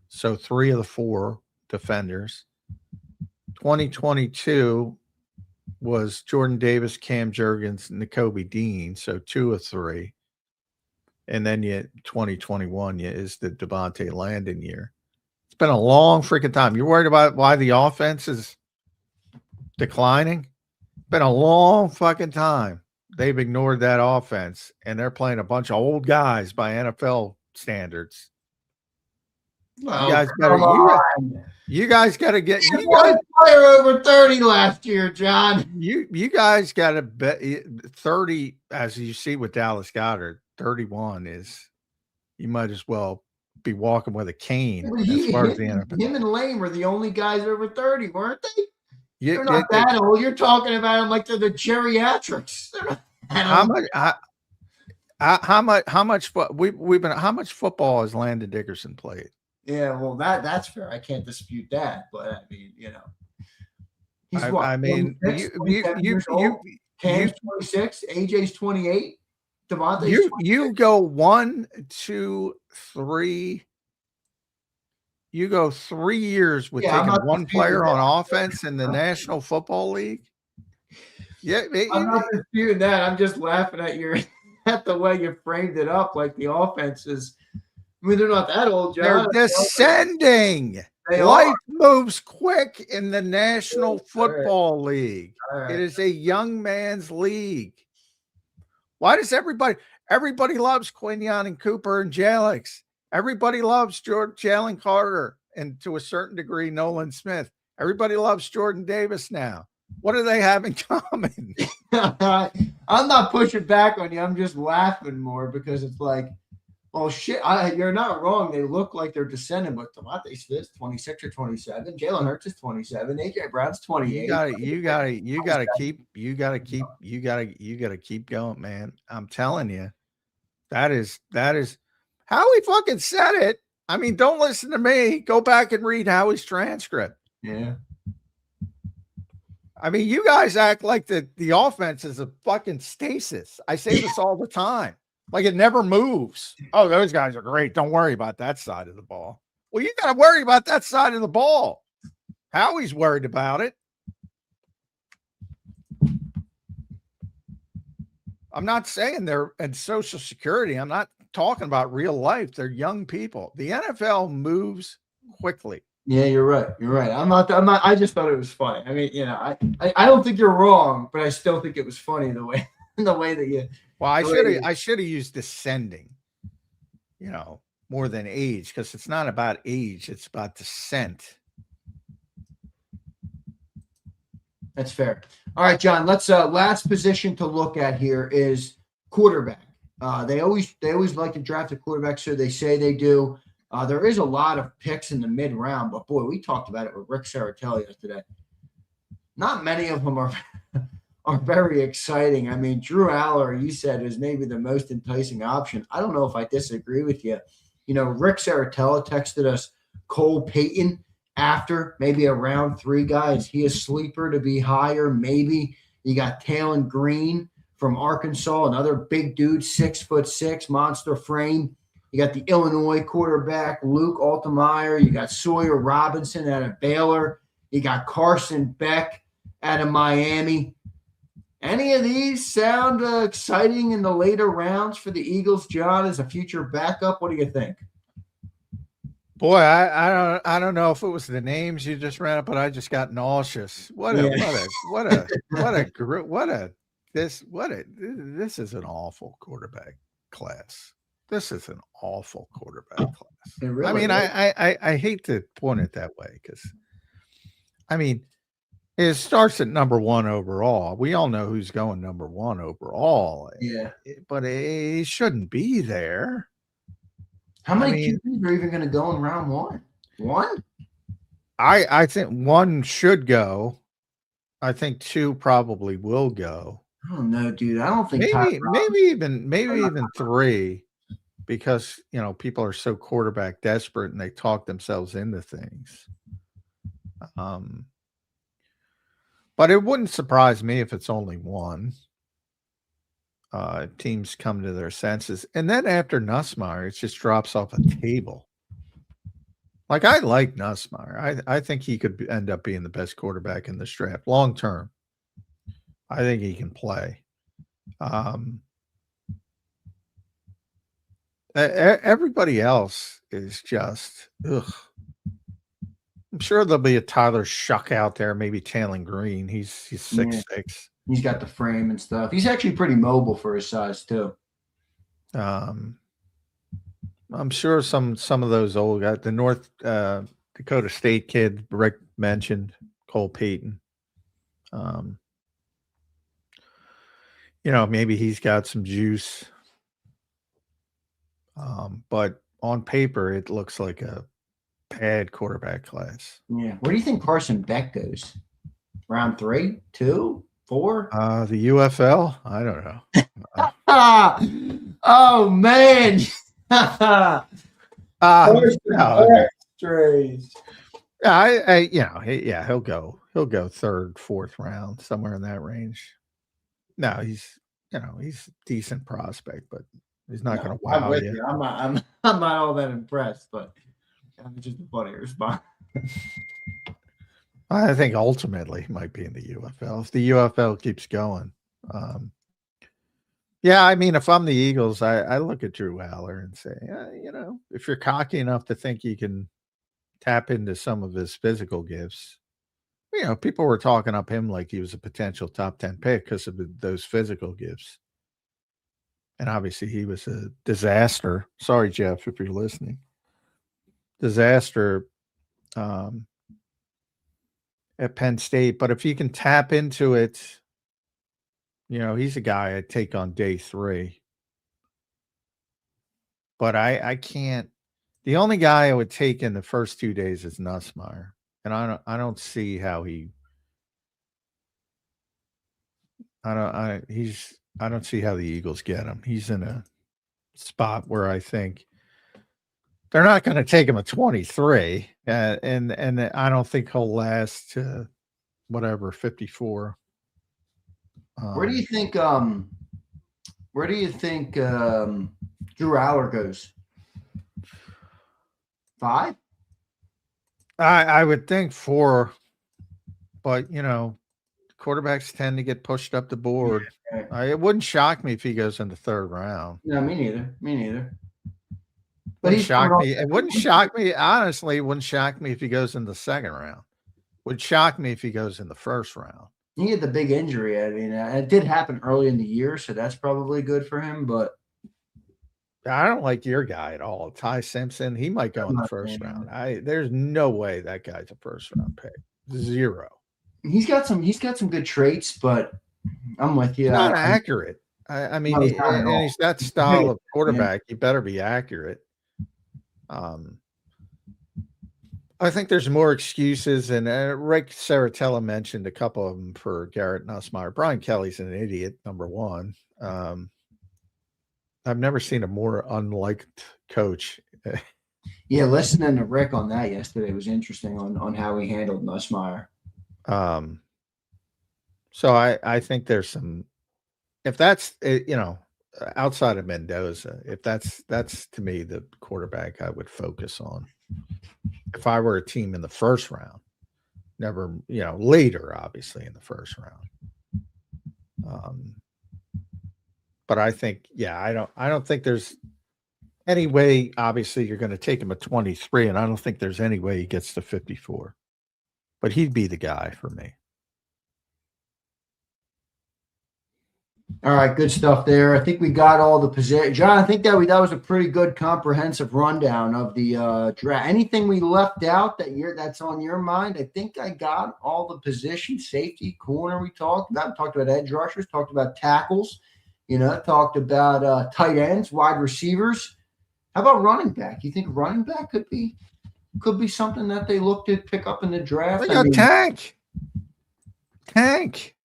So 3 of the 4 defenders. 2022, was Jordan Davis, Cam Jurgens, Nakobe Dean. So 2 of 3. And then 2021 is the Devontae Landon year. It's been a long freaking time. You're worried about why the offense is declining? Been a long fucking time. They've ignored that offense, and they're playing a bunch of old guys by NFL standards. Well, you guys got to get you guys player over 30 last year, John. You guys got to bet 30, as you see with Dallas Goedert. 31 is, you might as well be walking with a cane as far as the NFL. Him and Lane were the only guys over 30, weren't they? They're not that old. You're talking about them like they're the geriatrics. How much football has Landon Dickerson played? Yeah, well, that's fair. I can't dispute that, but I mean, he's Cam's 26, AJ's 28, Devontae's 26. You go 1, 2, 3. You go 3 years with taking one player on offense in the National Football League. Yeah, I'm not disputing that. I'm just laughing at the way you framed it up, like the offense is. I mean, they're not that old, John. They're descending. Life moves quick in the National Football League. Right. It is a young man's league. Why does everybody loves Quinion and Cooper and Jalix? Everybody loves Jalen Carter and to a certain degree, Nolan Smith. Everybody loves Jordan Davis now. What do they have in common? I'm not pushing back on you. I'm just laughing more because it's like, oh, shit, you're not wrong. They look like they're descending, but Devontae Smith's 26 or 27. Jalen Hurts is 27. AJ Brown's 28. You gotta keep going, man. I'm telling you. That is Howie fucking said it. I mean, don't listen to me. Go back and read Howie's transcript. Yeah. I mean, you guys act like the offense is a fucking stasis. I say this all the time. Like it never moves. Oh, those guys are great. Don't worry about that side of the ball. Well, you got to worry about that side of the ball. Howie's worried about it. I'm not saying they're in Social Security. I'm not talking about real life. They're young people. The NFL moves quickly. Yeah, you're right. You're right. I'm not. I just thought it was funny. I mean, I don't think you're wrong, but I still think it was funny the way that you. Well, I should have used descending, more than age, because it's not about age, it's about descent. That's fair. All right, John, let's last position to look at here is quarterback. They always like to draft a quarterback, so they say they do. There is a lot of picks in the mid-round, but boy, we talked about it with Rick Saratelli yesterday. Not many of them are very exciting. I mean, Drew Aller, you said, is maybe the most enticing option. I don't know if I disagree with you. Rick Saratelli texted us Cole Payton after maybe a round 3 guy. Is he a sleeper to be higher? Maybe. You got Talon Green from Arkansas, another big dude, 6'6", monster frame. You got the Illinois quarterback, Luke Altmaier. You got Sawyer Robinson out of Baylor. You got Carson Beck out of Miami. Any of these sound exciting in the later rounds for the Eagles, John, as a future backup? What do you think? Boy, I don't know if it was the names you just ran up, but I just got nauseous. This is an awful quarterback class. This is an awful quarterback class. Really I mean, I hate to point it that way because, I mean, it starts at number 1 overall. We all know who's going number 1 overall. Yeah, but it shouldn't be there. How many QBs are even going to go in round 1? 1? I think 1 should go. I think 2 probably will go. I don't know, dude. I don't think maybe even 3. Because, people are so quarterback desperate and they talk themselves into things. But it wouldn't surprise me if it's only 1. Teams come to their senses. And then after Nussmeier, it just drops off a table. Like, I like Nussmeier. I think he could end up being the best quarterback in this draft long term. I think he can play. Everybody else is just, ugh. I'm sure there'll be a Tyler Shuck out there, maybe Taylor Green. He's 6'6". He's got the frame and stuff. He's actually pretty mobile for his size too. I'm sure some of those old guys, the North Dakota State kid Rick mentioned, Cole Payton. Maybe he's got some juice. But on paper, it looks like a bad quarterback class. Yeah. Where do you think Carson Beck goes? Round 3, 2, 4? The UFL? I don't know. Oh man. He'll go 3rd, 4th round, somewhere in that range. No, he's a decent prospect, but he's not going to wow I'm with you. you. I'm not all that impressed, but I'm just a funny response. I think ultimately he might be in the UFL if the UFL keeps going. If I'm the Eagles, I look at Drew Aller and say, if you're cocky enough to think you can tap into some of his physical gifts, people were talking up him like he was a potential top 10 pick because of those physical gifts. And obviously he was a disaster. Sorry, Jeff, if you're listening. Disaster at Penn State. But if you can tap into it, he's a guy I'd take on day 3. But I can't. The only guy I would take in the first 2 days is Nussmeier. And I don't see how I don't see how the Eagles get him. He's in a spot where I think they're not going to take him at 23, and I don't think he'll last to 54. Where do you think Drew Aller goes? 5? I would think 4, but quarterbacks tend to get pushed up the board. It wouldn't shock me if he goes in the 3rd round. No, me neither. But it wouldn't shock me. Honestly, it wouldn't shock me if he goes in the 2nd round. Would shock me if he goes in the 1st round. He had the big injury. I mean, it did happen early in the year, so that's probably good for him. But I don't like your guy at all, Ty Simpson. He might go in the 1st round. There's no way that guy's a 1st round pick. 0. He's got some good traits, but I'm with you. He's not accurate. I mean, and he's that style of quarterback. You better be accurate. I think there's more excuses, and Rick Saratella mentioned a couple of them for Garrett Nussmeier. Brian Kelly's an idiot, number 1. I've never seen a more unliked coach. Yeah, listening to Rick on that yesterday was interesting on how he handled Nussmeier. So I think there's some, if that's, outside of Mendoza, if that's to me the quarterback I would focus on. If I were a team in the 1st round, never, later, obviously in the 1st round. But I think, I don't think there's any way, obviously you're going to take him at 23, and I don't think there's any way he gets to 54, but he'd be the guy for me. All right, good stuff there. I think we got all the position. John, I think that was a pretty good comprehensive rundown of the draft. Anything we left out that's on your mind? I think I got all the positions. Safety, corner we talked about. Talked about edge rushers. Talked about tackles. Talked about tight ends, wide receivers. How about running back? You think running back could be something that they look to pick up in the draft? They got Tank. Tank.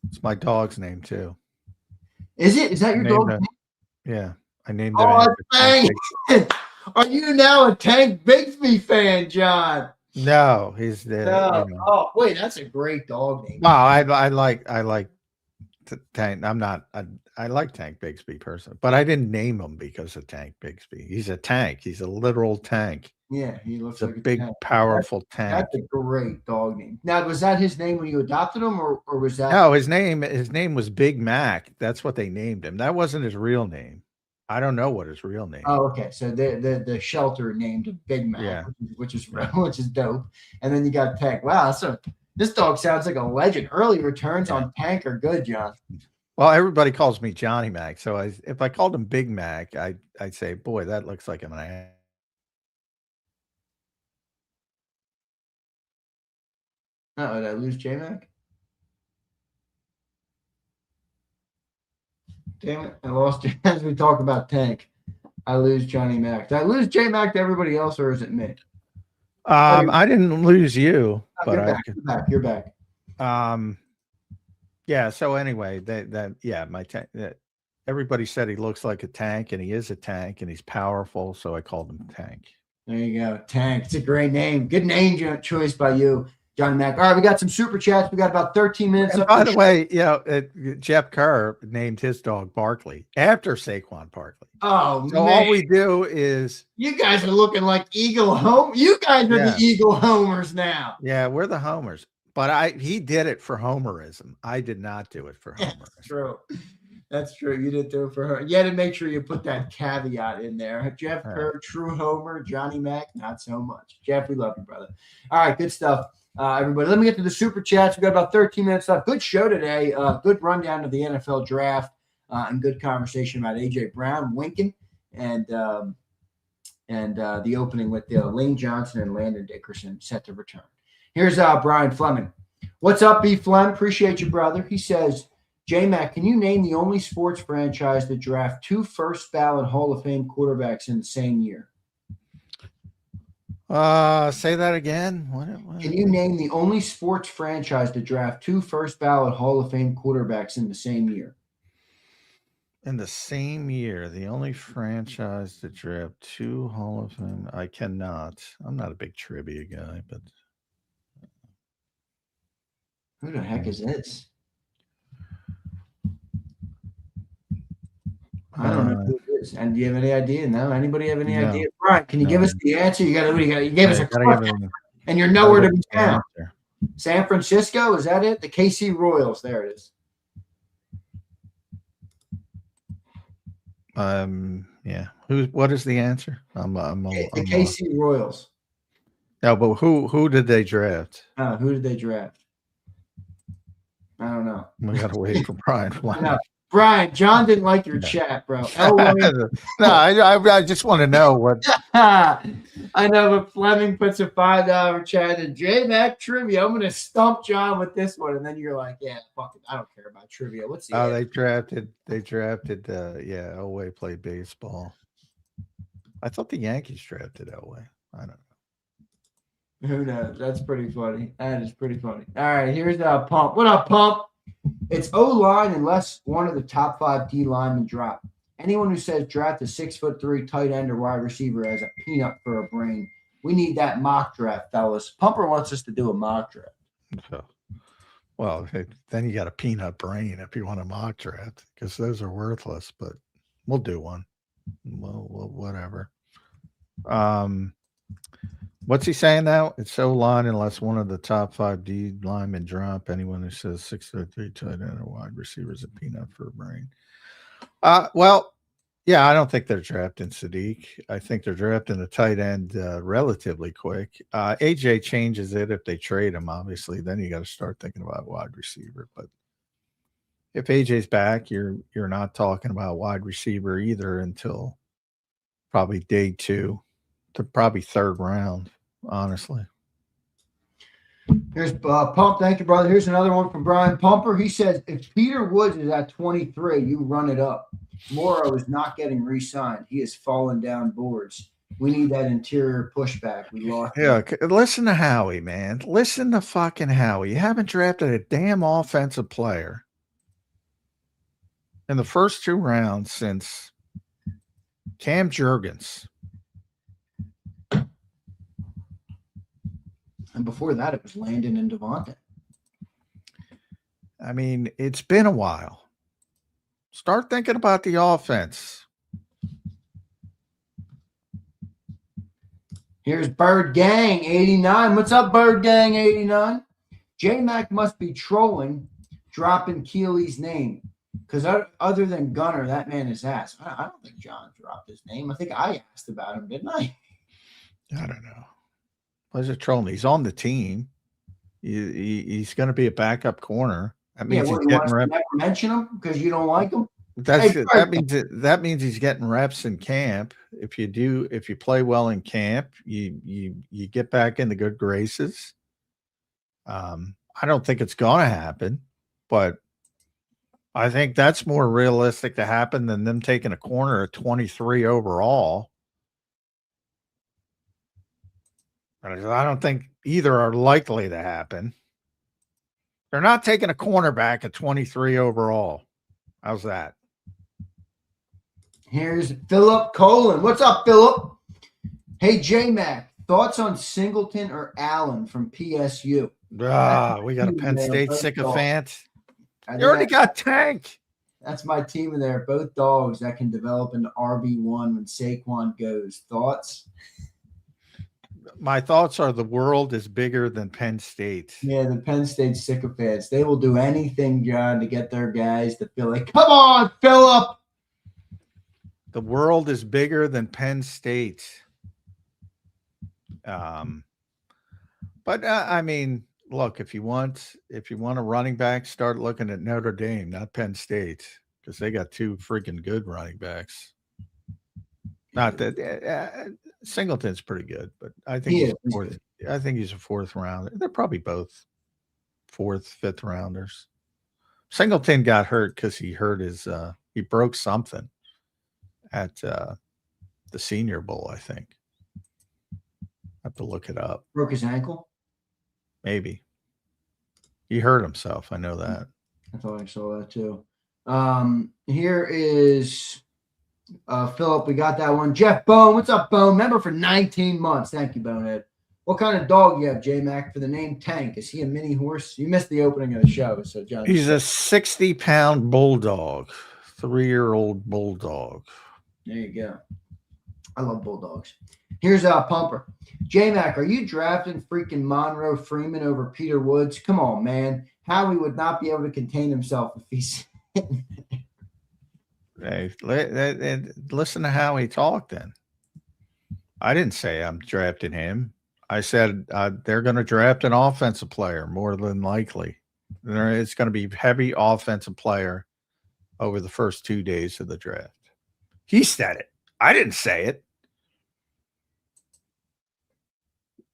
It's my dog's name too. Is it? Is that your dog's name? Yeah, I named it. Oh, dang. Are you now a Tank Bigsby fan, John? No, he's the. No. Oh, wait, that's a great dog name. Wow, I like Tank. I like Tank Bigsby personally, but I didn't name him because of Tank Bigsby. He's a tank. He's a literal tank. Yeah, he looks It's a like big, tank. powerful tank. That's a great dog name. Now, was that his name when you adopted him, or was that? No, his name was Big Mac. That's what they named him. That wasn't his real name. I don't know what his real name. Oh, okay. So the shelter named him Big Mac, Yeah. which is Yeah. which is dope. And then you got Tank. Wow, so this dog sounds like a legend. Early returns on Tank are good, John. Well, everybody calls me Johnny Mac. So if I called him Big Mac, I'd say, boy, that looks like I'm an ass. Did I lose J Mac? Damn it, I lost you as we talk about Tank. I lose Johnny Mac. Did I lose J Mac to everybody else, or is it me? I didn't lose you, but you're back. Yeah. So anyway, everybody said he looks like a tank, and he is a tank, and he's powerful. So I called him Tank. There you go, Tank. It's a great name. Good name choice by you, Johnny Mac. All right, we got some super chats. We got about 13 minutes. And by the way, Jeff Kerr named his dog Barkley after Saquon Barkley. Oh, so man. All we do is you guys are looking like Eagle home. You guys are the Eagle homers now. Yeah, we're the homers. But he did it for homerism. I did not do it for homerism. That's true. That's true. You didn't do it for her. You had to make sure you put that caveat in there. Jeff Kerr, true homer. Johnny Mac, not so much. Jeff, we love you, brother. All right, good stuff. Everybody, let me get to the super chats. We got about 13 minutes left. Good show today. Good rundown of the NFL draft and good conversation about AJ Brown, Winkin, and the opening with Lane Johnson and Landon Dickerson set to return. Here's Brian Fleming. What's up, B. Flem? Appreciate you, brother. He says, J-Mac, can you name the only sports franchise that draft 2 first-ballot Hall of Fame quarterbacks in the same year? Say that again. What? Can you name the only sports franchise to draft 2 first-ballot Hall of Fame quarterbacks in the same year? In the same year, the only franchise to draft 2 Hall of Fame. I cannot. I'm not a big trivia guy, but who the heck is this? I don't know who it is. And do you have any idea? No? Anybody have any idea? Brian, can you give us the answer? You gave us a question, and you're nowhere to be found. San Francisco, is that it? The KC Royals. There it is. Yeah. What is the answer? The KC Royals. No, but who did they draft? Who did they draft? I don't know. We gotta wait for Brian. No. Brian, John didn't like your chat, bro. No, I just want to know what. I know, but Fleming puts a $5 chat in J-Mac trivia. I'm gonna stump John with this one, and then you're like, "Yeah, fuck it, I don't care about trivia." What's the? They drafted. Elway played baseball. I thought the Yankees drafted Elway. I don't know. Who knows? That's pretty funny. That is pretty funny. All right, here's Pump. What up, Pump? It's O-line unless one of the top 5 D linemen drop. Anyone who says draft a 6'3" tight end or wide receiver as a peanut for a brain. We need that mock draft, fellas. Pumper wants us to do a mock draft. Well, then you got a peanut brain if you want a mock draft, because those are worthless. But we'll do one. Well, whatever. What's he saying now? It's O-line unless one of the top 5 D linemen drop. Anyone who says 6'3" tight end or wide receiver is a peanut for a brain. Well, yeah, I don't think they're drafting Sadiq. I think they're drafting a tight end relatively quick. AJ changes it if they trade him, obviously. Then you got to start thinking about wide receiver. But if AJ's back, you're not talking about wide receiver either until probably day 2 to probably 3rd round. Honestly. Here's Pump. Thank you, brother. Here's another one from Brian Pumper. He says, if Peter Woods is at 23, you run it up. Morrow is not getting re-signed. He has fallen down boards. We need that interior pushback. We lost. Yeah, listen to Howie, man. Listen to fucking Howie. You haven't drafted a damn offensive player in the first 2 rounds since Cam Jurgens. And before that, it was Landon and Devontae. I mean, it's been a while. Start thinking about the offense. Here's Bird Gang 89. What's up, Bird Gang 89? J-Mac must be trolling, dropping Keely's name. Because other than Gunner, that man is ass. I don't think John dropped his name. I think I asked about him, didn't I? I don't know. What's it trolling? He's on the team. He's going to be a backup corner. That means he's getting reps. Never mention him because you don't like him. That means he's getting reps in camp. If you play well in camp, you get back in the good graces. I don't think it's going to happen, but I think that's more realistic to happen than them taking a corner at 23 overall. I don't think either are likely to happen. They're not taking a cornerback at 23 overall. How's that? Here's Philip Colin. What's up, Philip? Hey, J-Mac, thoughts on Singleton or Allen from PSU? We got a Penn State sycophant. You already got Tank. That's my team in there. Both dogs that can develop into RB1 when Saquon goes. Thoughts? My thoughts are the world is bigger than Penn State. Yeah, the Penn State sycophants. They will do anything, John, to get their guys to feel like, come on, Philip. The world is bigger than Penn State. But I mean, look, if you want a running back, start looking at Notre Dame, not Penn State, because they got two freaking good running backs. Not that Singleton's pretty good, but I think he's a fourth rounder. They're probably both fourth, fifth rounders. Singleton got hurt because he hurt he broke something at the Senior Bowl, I think. I have to look it up. Broke his ankle? Maybe. He hurt himself. I know that. I thought I saw that too. Here is Philip. We got that one. Jeff Bone. What's up, Bone? Member for 19 months. Thank you, Bonehead. What kind of dog you have, J-Mac, for the name Tank? Is he a mini horse? You missed the opening of the show, so John. He's a 60-pound bulldog, 3-year-old bulldog. There you go. I love bulldogs. Here's Pumper. J-Mac, are you drafting freaking Monroe Freeman over Peter Woods? Come on, man. Howie would not be able to contain himself if he's sitting there. Hey, listen to how he talked then. I didn't say I'm drafting him. I said they're going to draft an offensive player more than likely. It's going to be heavy offensive player over the first 2 days of the draft. He said it. I didn't say it.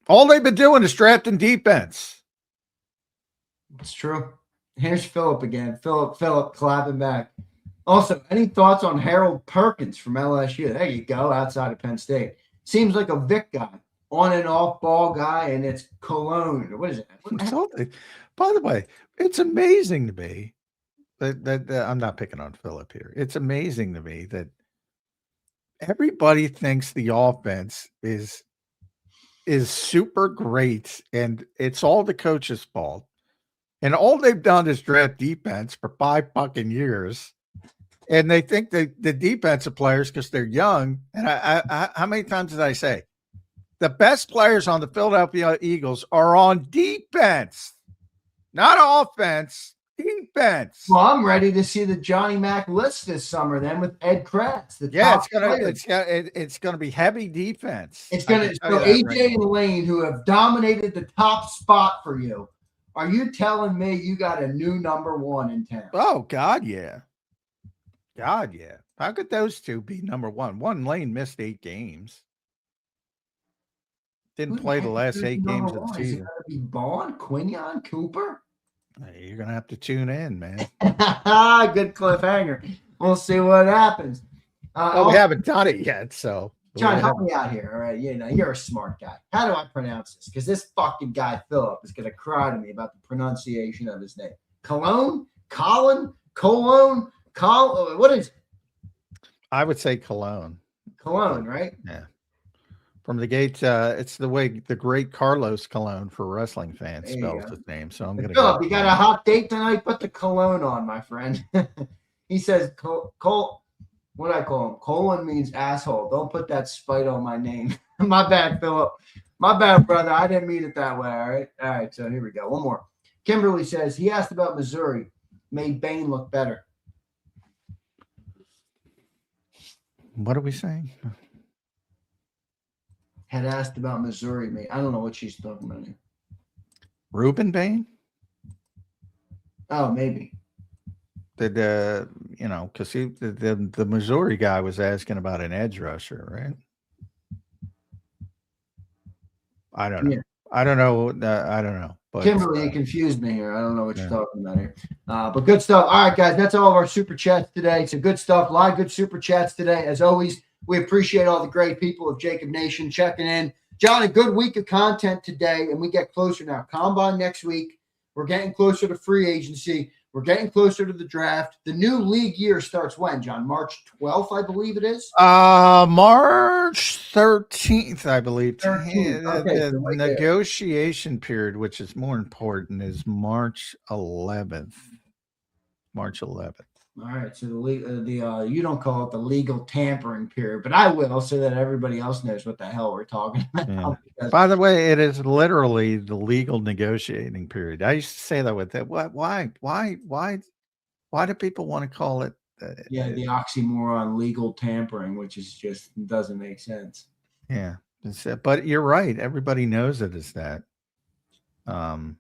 All they've been doing is drafting defense. It's true. Here's Philip again. Philip clapping back. Also, any thoughts on Harold Perkins from LSU? There you go, outside of Penn State. Seems like a Vic guy, on and off ball guy, and it's Cologne. What is it? By the way, it's amazing to me that I'm not picking on Philip here. It's amazing to me that everybody thinks the offense is super great and it's all the coach's fault. And all they've done is draft defense for 5 fucking years. And they think that the defensive players, because they're young, and I how many times did I say the best players on the Philadelphia Eagles are on defense, not offense, defense. Well, I'm ready to see the Johnny Mac list this summer then with Ed Kratz. It's gonna be heavy defense. It's gonna so AJ and Lane, who have dominated the top spot for you. Are you telling me you got a new number one in town? Oh God, yeah. God, yeah. How could those two be number one? One, Lane missed 8 games. Didn't play the last 8 games of the season. Is it going to be Bond, Quinion, Cooper? Hey, you're going to have to tune in, man. Good cliffhanger. We'll see what happens. We haven't done it yet, so. John, help me out here, all right? You know, you're a smart guy. How do I pronounce this? Because this fucking guy, Philip, is going to cry to me about the pronunciation of his name. Cologne? Colin? Cologne? What is it? I would say Cologne. Cologne, right? Yeah. From the gate, it's the way the great Carlos Cologne for wrestling fans spells his name. So I'm going to go. You got a hot date tonight? Put the cologne on, my friend. He says, What do I call him? Colon means asshole. Don't put that spite on my name. My bad, Philip. My bad, brother. I didn't mean it that way. All right. All right. So here we go. One more. Kimberly says he asked about Missouri. Made Bain look better. What are we saying? Had asked about Missouri. I don't know what she's talking about here. Reuben Bain? Oh, maybe. Did because the Missouri guy was asking about an edge rusher, right? I don't know. Yeah. I don't know. I don't know. But Kimberly confused me here. I don't know what you're talking about here. But good stuff. All right, guys, that's all of our super chats today. So good stuff. A lot of good super chats today. As always, we appreciate all the great people of JAKIB Nation checking in. John, a good week of content today, and we get closer now. Combine next week. We're getting closer to free agency. We're getting closer to the draft. The new league year starts when, John? March 12th, I believe it is? March 13th, I believe. 13th. Okay, The so right negotiation period, which is more important, is March 11th. March 11th. All right, so you don't call it the legal tampering period, but I will, so that everybody else knows what the hell we're talking about. Yeah. By the way, it is literally the legal negotiating period. I used to say that with that. Why do people want to call it? The oxymoron legal tampering, which is just doesn't make sense. Yeah, but you're right. Everybody knows it is that. Yeah,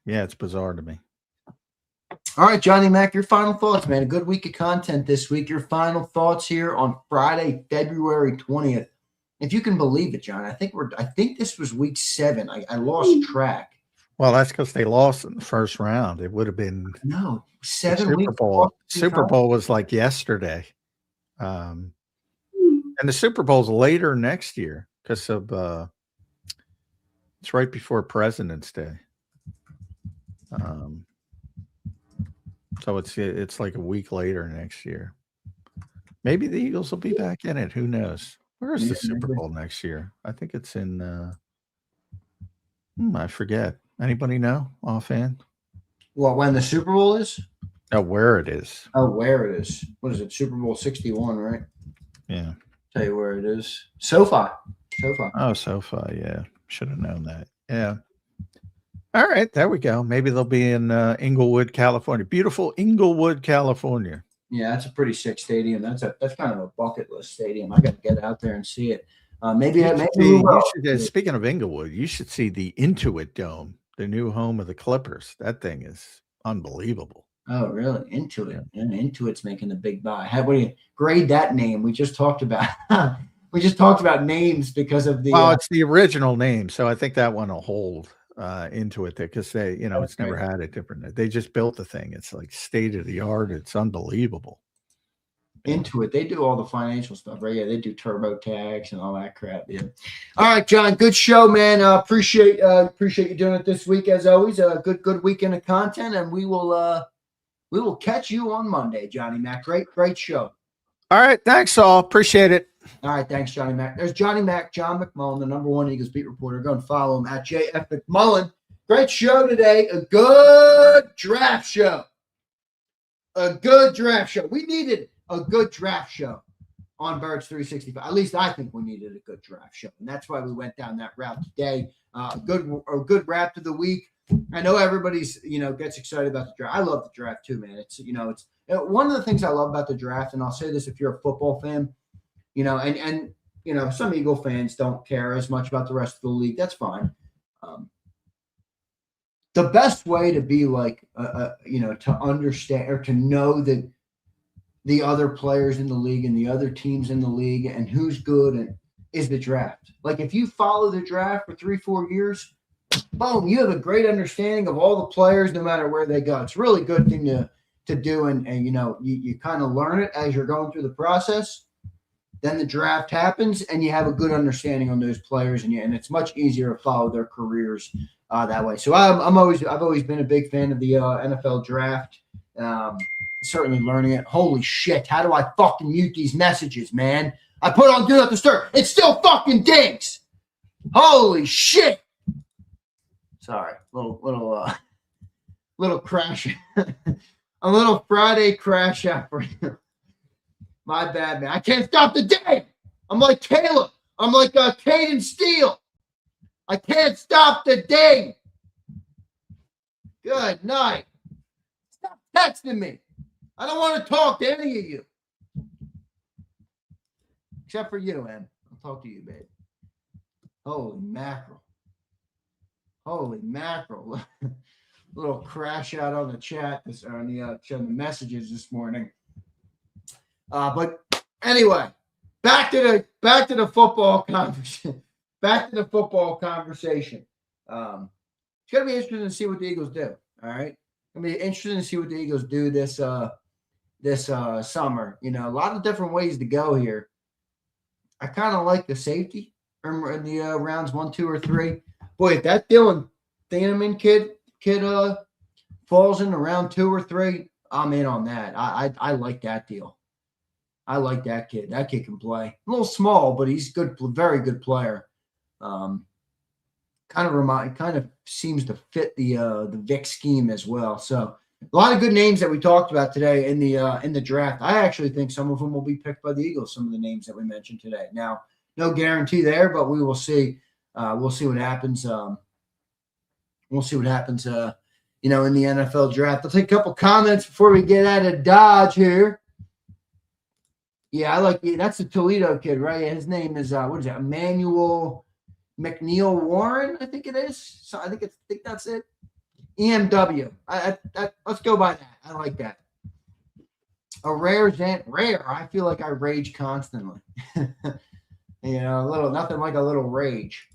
it's bizarre to me. All right, Johnny Mac, your final thoughts, man. A good week of content this week. Your final thoughts here on Friday, February 20th. If you can believe it, John, I think this was week 7. I lost track. Well, that's because they lost in the first round. It would have been 7 weeks. Super Bowl was like yesterday. And the Super Bowl's later next year because of it's right before President's Day. So it's like a week later next year. Maybe the Eagles will be back in it. Who knows? Where is the Super Bowl next year? I think it's in I forget. Anybody know offhand? Well, when the Super Bowl is? Oh, where it is. Oh, where it is. What is it? Super Bowl 61, right? Yeah. Tell you where it is. SoFi. Oh, SoFi. Yeah. Should have known that. Yeah. All right. There we go. Maybe they'll be in Inglewood, California. Beautiful Inglewood, California. Yeah, that's a pretty sick stadium. That's kind of a bucket list stadium. I got to get out there and see it. Speaking of Inglewood, you should see the Intuit Dome, the new home of the Clippers. That thing is unbelievable. Oh, really? Intuit. Yeah, Intuit's making the big buy. How do you grade that name? We just talked about names because of the. Well, it's the original name, so I think that one will hold into it there because they, it's never had a different. They just built the thing. It's like state of the art. It's unbelievable. Intuit, they do all the financial stuff, right? Yeah, they do TurboTax and all that crap. Yeah. All right, John, good show, man. Appreciate you doing it this week as always. Good weekend of content, and we will catch you on Monday, Johnny Mac. Great show. All right, thanks all. Appreciate it. All right, thanks, Johnny Mac. There's Johnny Mac, John McMullen, the #1 Eagles beat reporter. Go and follow him at JF McMullen. Great show today. A good draft show. We needed a good draft show on Birds 365. At least I think we needed a good draft show, and that's why we went down that route today. A good wrap to the week. I know everybody's gets excited about the draft. I love the draft too, man. It's one of the things I love about the draft, and I'll say this if you're a football fan, and some Eagle fans don't care as much about the rest of the league. That's fine. The best way to be to understand or to know that the other players in the league and the other teams in the league and who's good and is the draft. Like if you follow the draft for 3-4 years, boom, you have a great understanding of all the players no matter where they go. It's a really good thing to do, and you kind of learn it as you're going through the process. Then the draft happens, and you have a good understanding on those players, and it's much easier to follow their careers that way. So I've always been a big fan of the NFL draft. Certainly learning it. Holy shit! How do I fucking mute these messages, man? I put on Do Not Disturb. It still fucking dings. Holy shit! Sorry, little crash, a little Friday crash out for you. My bad, man. I can't stop the day. I'm like Caleb. I'm like Caden Steele. I can't stop the day. Good night. Stop texting me. I don't want to talk to any of you. Except for you, Em. I'll talk to you, babe. Holy mackerel. Holy mackerel. Little crash out on the chat, on the messages this morning. But anyway, back to the football conversation. Back to the football conversation. It's gonna be interesting to see what the Eagles do. All right, it's gonna be interesting to see what the Eagles do this summer. You know, a lot of different ways to go here. I kind of like the safety in the rounds 1, 2, or 3. Boy, if that Dylan Thieneman kid falls in round 2 or 3, I'm in on that. I like that deal. I like that kid. That kid can play. A little small, but he's good, very good player. Kind of seems to fit the Vic scheme as well. So a lot of good names that we talked about today in the draft. I actually think some of them will be picked by the Eagles. Some of the names that we mentioned today. Now, no guarantee there, but we will see. We'll see what happens. We'll see what happens. In the NFL draft. I'll take a couple comments before we get out of Dodge here. Yeah, I like it. That's the Toledo kid, right? His name is what is that? Emmanuel McNeil Warren, I think it is. So I think that's it. EMW. Let's go by that. I like that. A rare. I feel like I rage constantly. Nothing like a little rage.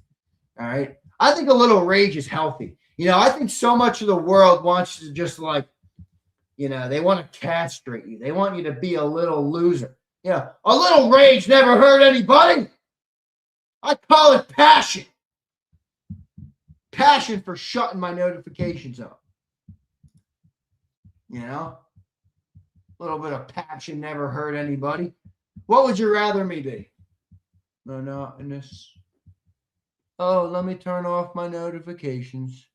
All right. I think a little rage is healthy. I think so much of the world wants to just they want to castrate you. They want you to be a little loser. A little rage never hurt anybody. I call it passion. Passion for shutting my notifications up. A little bit of passion never hurt anybody. What would you rather me be? Monotonous. Oh, let me turn off my notifications.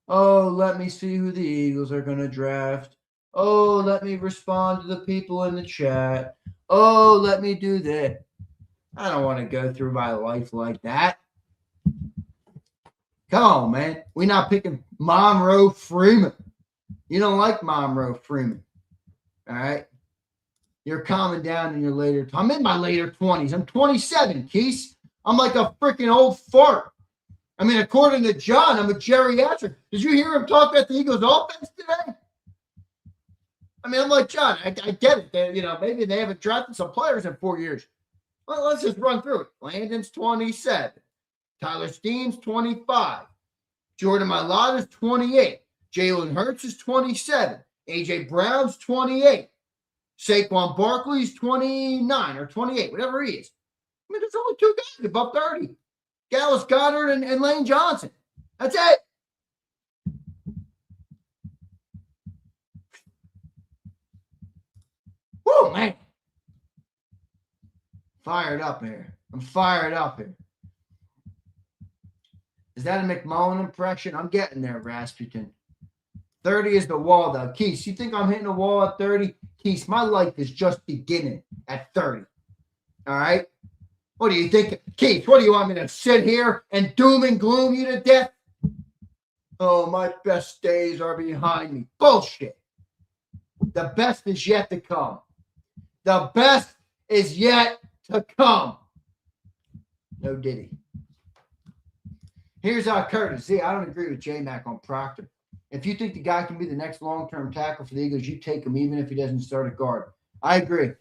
Oh, let me see who the Eagles are going to draft. Oh, let me respond to the people in the chat. Oh, let me do that. I don't want to go through my life like that. Come on, man. We're not picking Monroe Freeman. You don't like Monroe Freeman. All right? You're calming down in your later. I'm in my later 20s. I'm 27, Keese. I'm like a freaking old fart. I mean, according to John, I'm a geriatric. Did you hear him talk about the Eagles offense today? I mean, I'm like, John, I get it. Maybe they haven't drafted some players in 4 years. Well, let's just run through it. Landon's 27. Tyler Steen's 25. Jordan Mailata's 28. Jalen Hurts is 27. A.J. Brown's 28. Saquon Barkley's 29 or 28, whatever he is. I mean, there's only 2 guys above 30. Dallas Goedert and Lane Johnson. That's it. Woo, man. Fired up here. I'm fired up here. Is that a McMullen impression? I'm getting there, Rasputin. 30 is the wall, though. Keith, you think I'm hitting a wall at 30? Keith, my life is just beginning at 30. All right? What do you think? Keith, what do you want me to sit here and doom and gloom you to death? Oh, my best days are behind me. Bullshit. The best is yet to come. The best is yet to come. No Diddy. Here's Curtis. See, I don't agree with J-Mac on Proctor. If you think the guy can be the next long-term tackle for the Eagles, you take him even if he doesn't start at guard. I agree.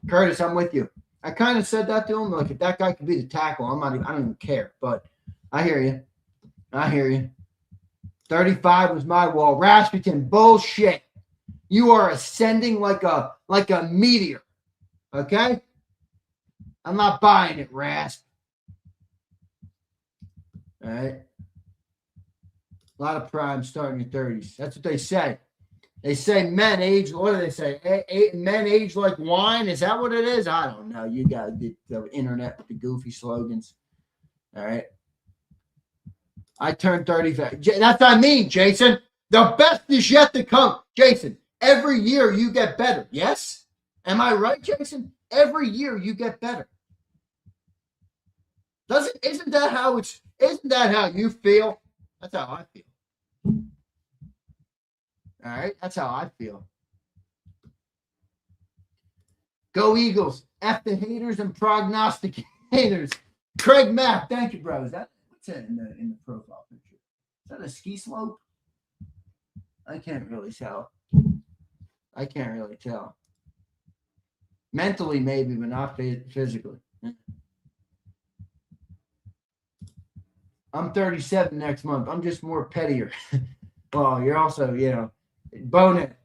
Curtis, I'm with you. I kind of said that to him. Like, if that guy could be the tackle, I don't even care. But I hear you. 35 was my wall. Rasputin, bullshit. You are ascending like a meteor. Okay? I'm not buying it, Rasp. All right? A lot of prime starting in 30s. That's what they say. They say men age, what do they say? Men age like wine? Is that what it is? I don't know. You got the internet with the goofy slogans. All right. I turned 35. That's what I mean, Jason. The best is yet to come. Jason, every year you get better. Yes? Am I right, Jason? Every year you get better. Isn't that how you feel? That's how I feel. All right, that's how I feel. Go Eagles. F the haters and prognosticators. Craig Mack, thank you, bro. What's that in the profile picture? Is that a ski slope? I can't really tell. Mentally, maybe, but not physically. I'm 37 next month. I'm just more pettier. Well, you're also, bonehead.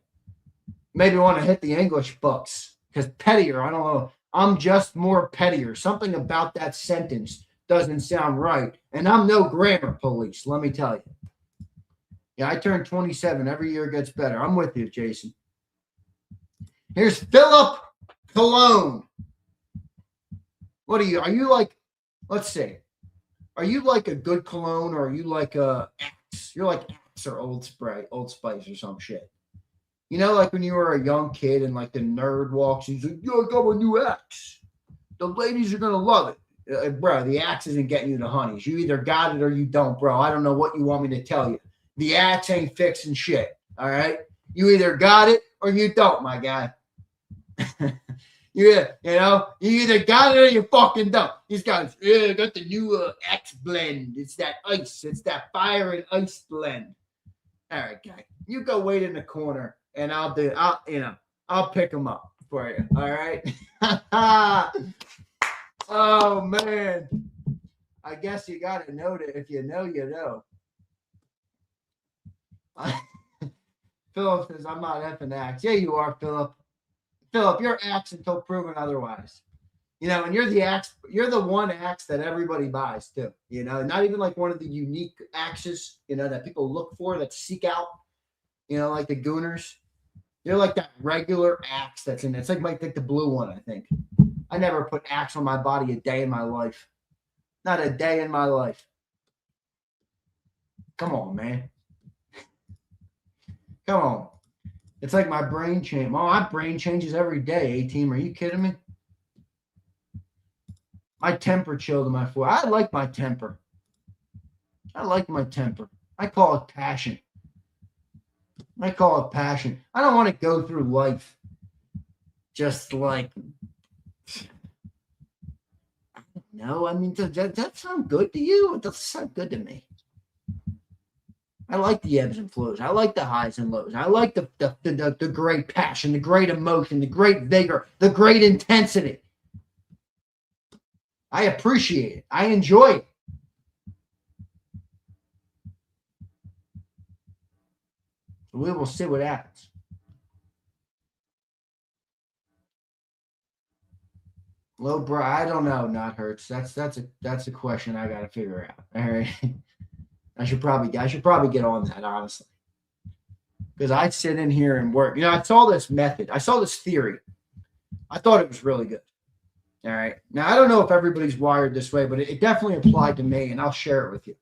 Maybe want to hit the English books because pettier, I don't know. I'm just more pettier. Something about that sentence doesn't sound right. And I'm no grammar police, let me tell you. Yeah, I turn 27. Every year gets better. I'm with you, Jason. Here's Philip Cologne. Are you like, let's see. Are you like a good cologne or are you like a Axe? You're like Axe or Old Spice or some shit. You know, like when you were a young kid and like the nerd walks, he's like, yo, I got my new Axe. The ladies are going to love it. Bro, the Axe isn't getting you the honeys. You either got it or you don't, bro. I don't know what you want me to tell you. The Axe ain't fixing shit, all right? You either got it or you don't, my guy. You either got it or you fucking don't. These guys, I got the new X blend. It's that ice. It's that fire and ice blend. All right, guy. You go wait in the corner and I'll pick them up for you. All right. Oh man. I guess you gotta know that if you know, you know. Philip says, I'm not effing Axe. Yeah, you are, Philip. Philip, you're Axe until proven otherwise. And you're the Axe, you're the one Axe that everybody buys too. Not even like one of the unique Axes, that people look for, that seek out, like the Gooners. You're like that regular Axe that's in it. It's like the blue one, I think. I never put Axe on my body a day in my life. Not a day in my life. Come on, man. Come on. It's like my brain change. My brain changes every day, A-Team. Are you kidding me? My temper chilled in my foot. I like my temper. I call it passion. I don't want to go through life just like, I don't know. I mean, does that sound good to you? It doesn't sound good to me. I like the ebbs and flows. I like the highs and lows. I like the great passion, the great emotion, the great vigor, the great intensity. I appreciate it. I enjoy it. We will see what happens. Low bro, I don't know, not Hurts. That's a question I got to figure out. All right. I should probably get on that, honestly. Because I sit in here and work. I saw this method. I saw this theory. I thought it was really good. All right. Now, I don't know if everybody's wired this way, but it definitely applied to me, and I'll share it with you.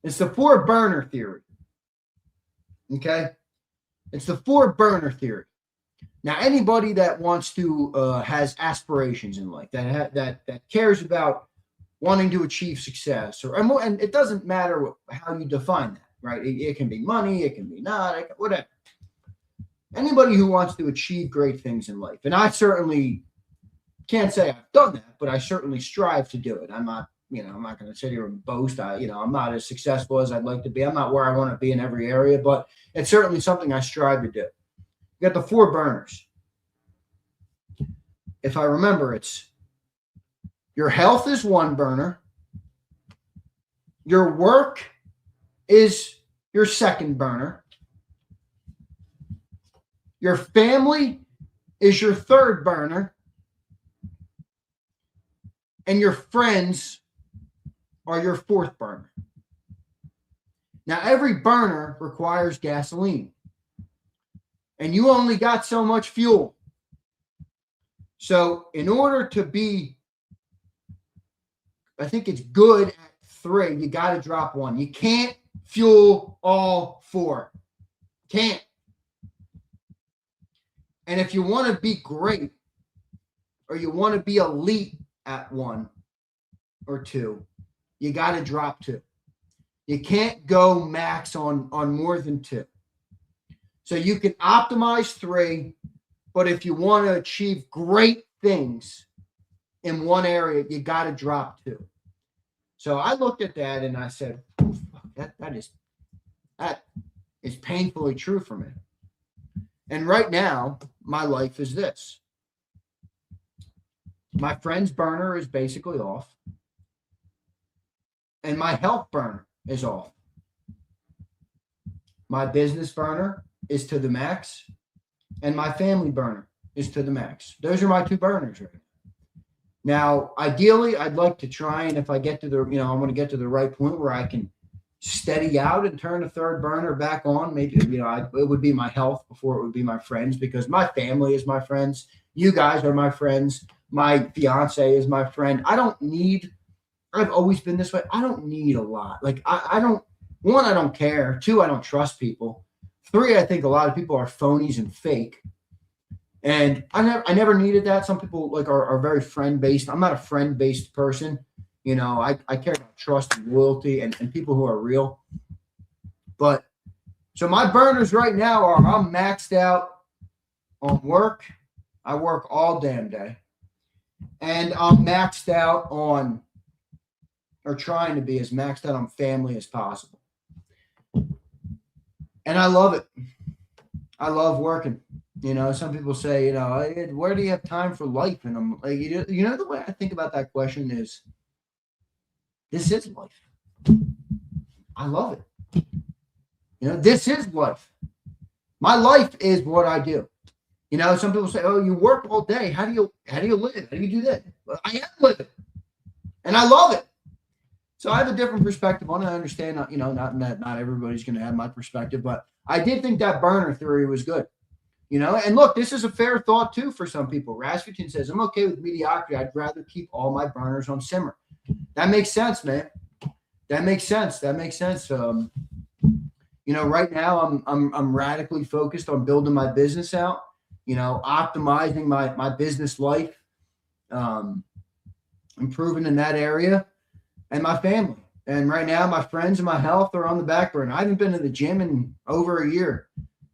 It's the 4-burner theory. Okay? It's the 4-burner theory. Now, anybody that wants to has aspirations in life, that cares about wanting to achieve success, and it doesn't matter how you define that, right? It can be money, it can be not, whatever. Anybody who wants to achieve great things in life, and I certainly can't say I've done that, but I certainly strive to do it. I'm not going to sit here and boast. I'm not as successful as I'd like to be. I'm not where I want to be in every area, but it's certainly something I strive to do. You got the 4 burners. If I remember, it's your health is 1 burner. Your work is your 2nd burner. Your family is your 3rd burner. And your friends are your 4th burner. Now, every burner requires gasoline. And you only got so much fuel. So in order to be, I think it's good at 3, you got to drop 1. You can't fuel all 4. Can't. And if you want to be great or you want to be elite at 1 or 2, you got to drop 2. You can't go max on more than 2. So you can optimize 3, but if you want to achieve great things in one area, you got to drop 2. So I looked at that and I said, that is painfully true for me. And right now, my life is this. My friend's burner is basically off. And my health burner is off. My business burner is to the max. And my family burner is to the max. Those are my 2 burners right now. Ideally, I'd like to try, and if I get to the, I'm going to get to the right point where I can steady out and turn the 3rd burner back on. Maybe, it would be my health before it would be my friends, because my family is my friends. You guys are my friends. My fiance is my friend. I've always been this way. I don't need a lot. Like, I don't care. 2, I don't trust people. 3, I think a lot of people are phonies and fake. And I never needed that. Some people are very friend-based. I'm not a friend-based person. I care about trust and loyalty and people who are real. But so my burners right now are, I'm maxed out on work. I work all damn day. And I'm maxed out on, or trying to be as maxed out on family as possible. And I love it. I love working. Some people say, where do you have time for life? And I'm like, the way I think about that question is, this is life. I love it. This is life. My life is what I do. Some people say, oh, you work all day. How do you live? How do you do that? Well, I am living. And I love it. So I have a different perspective on it. I understand, not everybody's going to have my perspective, but I did think that burner theory was good. And look, this is a fair thought too for some people. Rasputin says, I'm okay with mediocrity. I'd rather keep all my burners on simmer. That makes sense, man. That makes sense. Right now I'm radically focused on building my business out, optimizing my business life, improving in that area, and my family. And right now my friends and my health are on the back burner. I haven't been to the gym in over a year,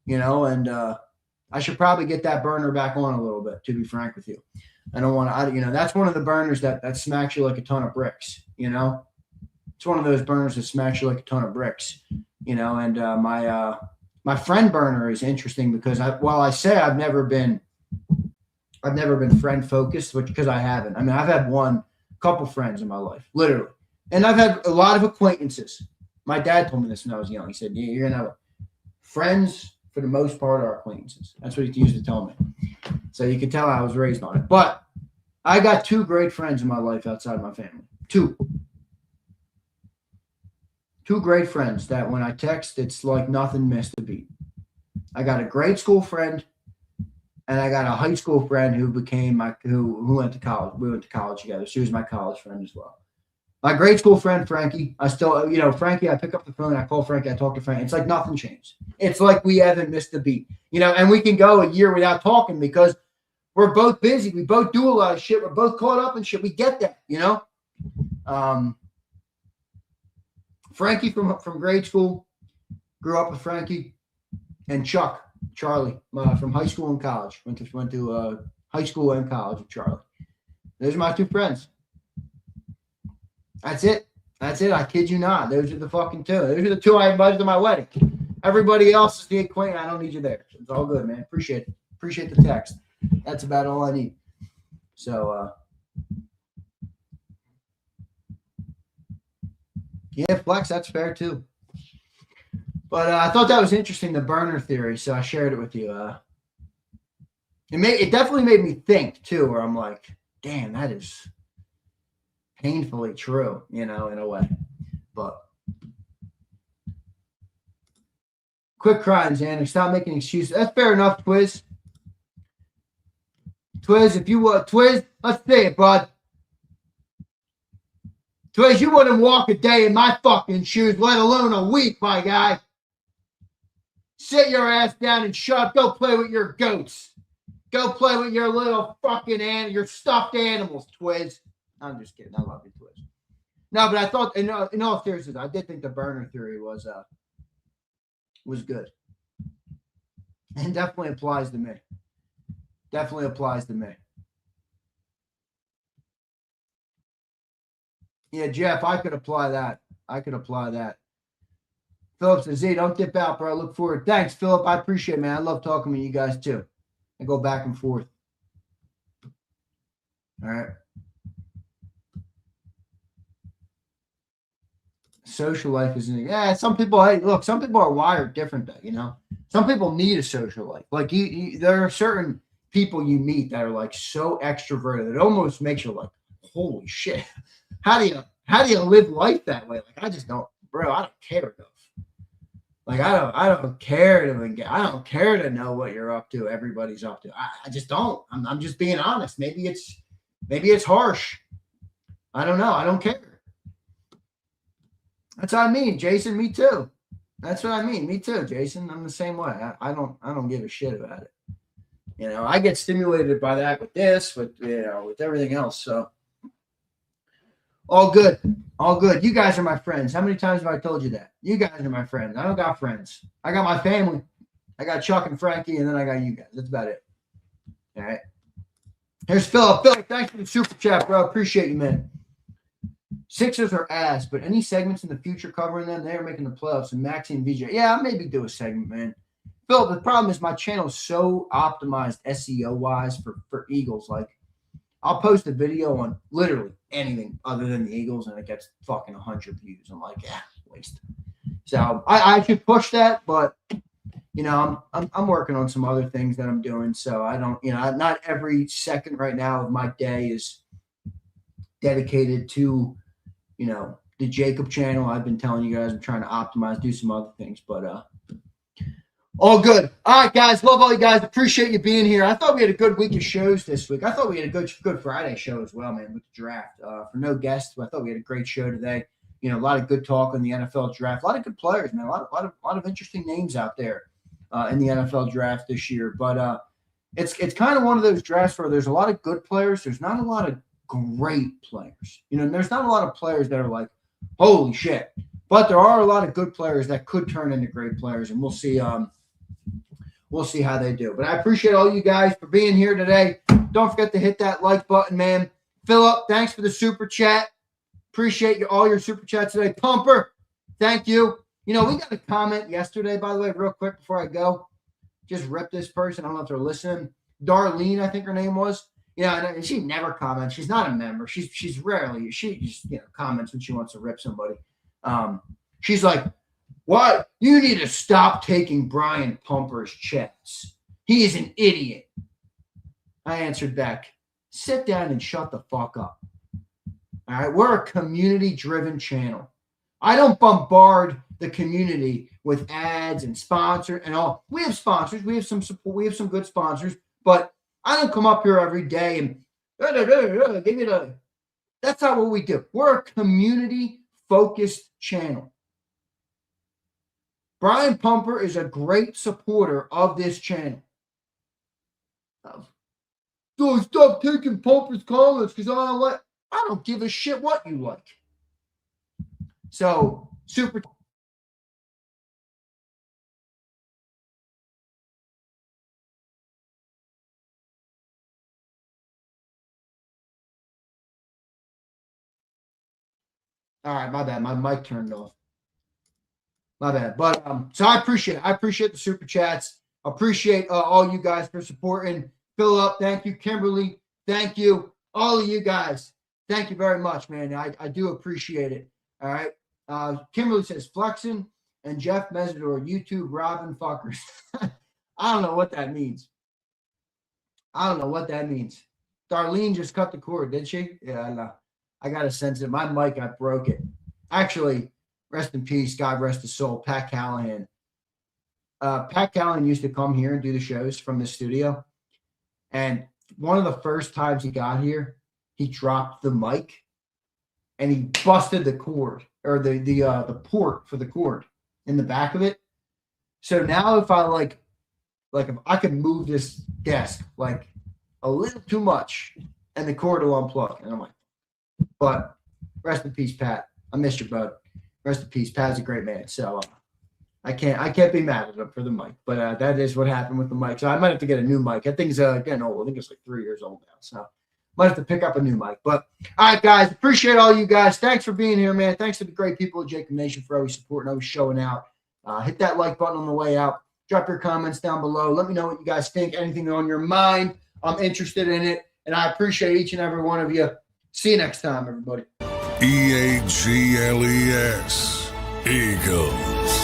and I should probably get that burner back on a little bit, to be frank with you. I don't want to, that's one of the burners that smacks you like a ton of bricks, It's one of those burners that smacks you like a ton of bricks, and my friend burner is interesting because while I say I've never been friend focused, which because I haven't. I mean, I've had couple friends in my life, literally. And I've had a lot of acquaintances. My dad told me this when I was young. He said, you're going to have friends, for the most part, are acquaintances. That's what he used to tell me. So you can tell I was raised on it. But I got 2 great friends in my life outside of my family. 2 great friends that when I text, it's like nothing missed a beat. I got a grade school friend, and I got a high school friend who became who went to college. We went to college together. She was my college friend as well. My grade school friend, Frankie, I still, Frankie, I pick up the phone, I call Frankie, I talk to Frankie. It's like nothing changed. It's like we haven't missed a beat, and we can go a year without talking because we're both busy. We both do a lot of shit. We're both caught up in shit. We get that, Frankie from grade school, grew up with Frankie, and Charlie, from high school and college. Went to high school and college with Charlie. Those are my 2 friends. That's it. I kid you not. Those are the fucking 2. Those are the 2 I invited to my wedding. Everybody else is the acquaintance. I don't need you there. It's all good, man. Appreciate it. Appreciate the text. That's about all I need. So, yeah, Flex, that's fair too. But I thought that was interesting, the burner theory, so I shared it with you. It definitely made me think too, where I'm like, damn, that is painfully true, in a way. But quit crying, Xander. Stop making excuses. That's fair enough, Twiz. Twiz, if you want, Twiz, let's say it, bud. Twiz, you wouldn't walk a day in my fucking shoes, let alone a week, my guy. Sit your ass down and shut up. Go play with your goats. Go play with your little fucking your stuffed animals, Twiz. I'm just kidding. I love you, Twiz. No, but I thought, in all seriousness, I did think the burner theory was good. And definitely applies to me. Definitely applies to me. Yeah, Jeff, I could apply that. Philip says, Z, don't dip out, bro. I look forward. Thanks, Philip. I appreciate it, man. I love talking with you guys, too. I go back and forth. All right. Social life is, some people, hey, look, some people are wired different, you know. Some people need a social life. Like, there are certain people you meet that are, like, so extroverted. It almost makes you like, holy shit. How do you live life that way? Like, I just don't, bro, I don't care enough. Like, I don't care to know what you're up to. Everybody's up to. I just don't. I'm just being honest. Maybe it's harsh. I don't know. I don't care. That's what I mean, Jason. Me too. That's what I mean. Me too, Jason. I'm the same way. I don't give a shit about it. You know, I get stimulated by that with this, with everything else. So all good. All good. You guys are my friends. How many times have I told you that? You guys are my friends. I don't got friends. I got my family. I got Chuck and Frankie, and then I got you guys. That's about it. All right. Here's Philip. Philip, thanks for the super chat, bro. Appreciate you, man. Sixers are ass, but any segments in the future covering them, they are making the playoffs. And Maxie and VJ. Yeah, I'll maybe do a segment, man. Philip, the problem is my channel is so optimized SEO-wise for Eagles. Like, I'll post a video on literally anything other than the Eagles, and it gets fucking 100 views. I'm like, yeah, waste. So I should push that, but you know, I'm working on some other things that I'm doing. So I don't, not every second right now of my day is dedicated to, the JAKIB channel. I've been telling you guys I'm trying to optimize, do some other things, but all good. All right, guys. Love all you guys. Appreciate you being here. I thought we had a good week of shows this week. I thought we had a good Friday show as well, man, with the draft. For no guests, I thought we had a great show today. A lot of good talk on the NFL draft. A lot of good players, man. A lot of interesting names out there in the NFL draft this year. But it's kind of one of those drafts where there's a lot of good players. There's not a lot of great players. There's not a lot of players that are like, holy shit. But there are a lot of good players that could turn into great players, and we'll see. We'll see how they do. But I appreciate all you guys for being here today. Don't forget to hit that like button, man. Philip, thanks for the super chat. Appreciate all your super chats today. Pumper, thank you. We got a comment yesterday, by the way, real quick before I go. Just rip this person. I don't know if they're listening. Darlene, I think her name was. And she never comments. She's not a member. She's rarely. She just comments when she wants to rip somebody. She's like, what? You need to stop taking Brian Pumper's chats. He is an idiot. I answered back, sit down and shut the fuck up. All right, we're a community-driven channel. I don't bombard the community with ads and sponsors and all. We have sponsors. We have some support. We have some good sponsors. But I don't come up here every day and give you the. That's not what we do. We're a community-focused channel. Brian Pumper is a great supporter of this channel. So stop taking Pumper's comments because I don't give a shit what you like. So, super. All right, my bad. My mic turned off. My bad. But so I appreciate the super chats. Appreciate all you guys for supporting. Philip, thank you. Kimberly, thank you. All of you guys, thank you very much, man. I do appreciate it. All right. Kimberly says Flexen and Jeff Mesidor, YouTube Robin fuckers. I don't know what that means. Darlene just cut the cord, did she? Yeah, I know. I got to sense it. My mic, I broke it. Actually, rest in peace. God rest his soul. Pat Callahan. Pat Callahan used to come here and do the shows from the studio. And one of the first times he got here, he dropped the mic and he busted the cord or the port for the cord in the back of it. So now if I like like if I could move this desk like a little too much and the cord will unplug. And I'm like, but rest in peace, Pat. I miss you, bud. Rest in peace. Pat's a great man. So I can't be mad at him for the mic, but that is what happened with the mic. So I might have to get a new mic. I think it's getting old. I think it's like 3 years old now. So might have to pick up a new mic. But all right, guys, appreciate all you guys. Thanks for being here, man. Thanks to the great people at JAKIB Nation for always supporting, always showing out. Hit that like button on the way out. Drop your comments down below. Let me know what you guys think. Anything on your mind, I'm interested in it. And I appreciate each and every one of you. See you next time, everybody. EAGLES, Eagles.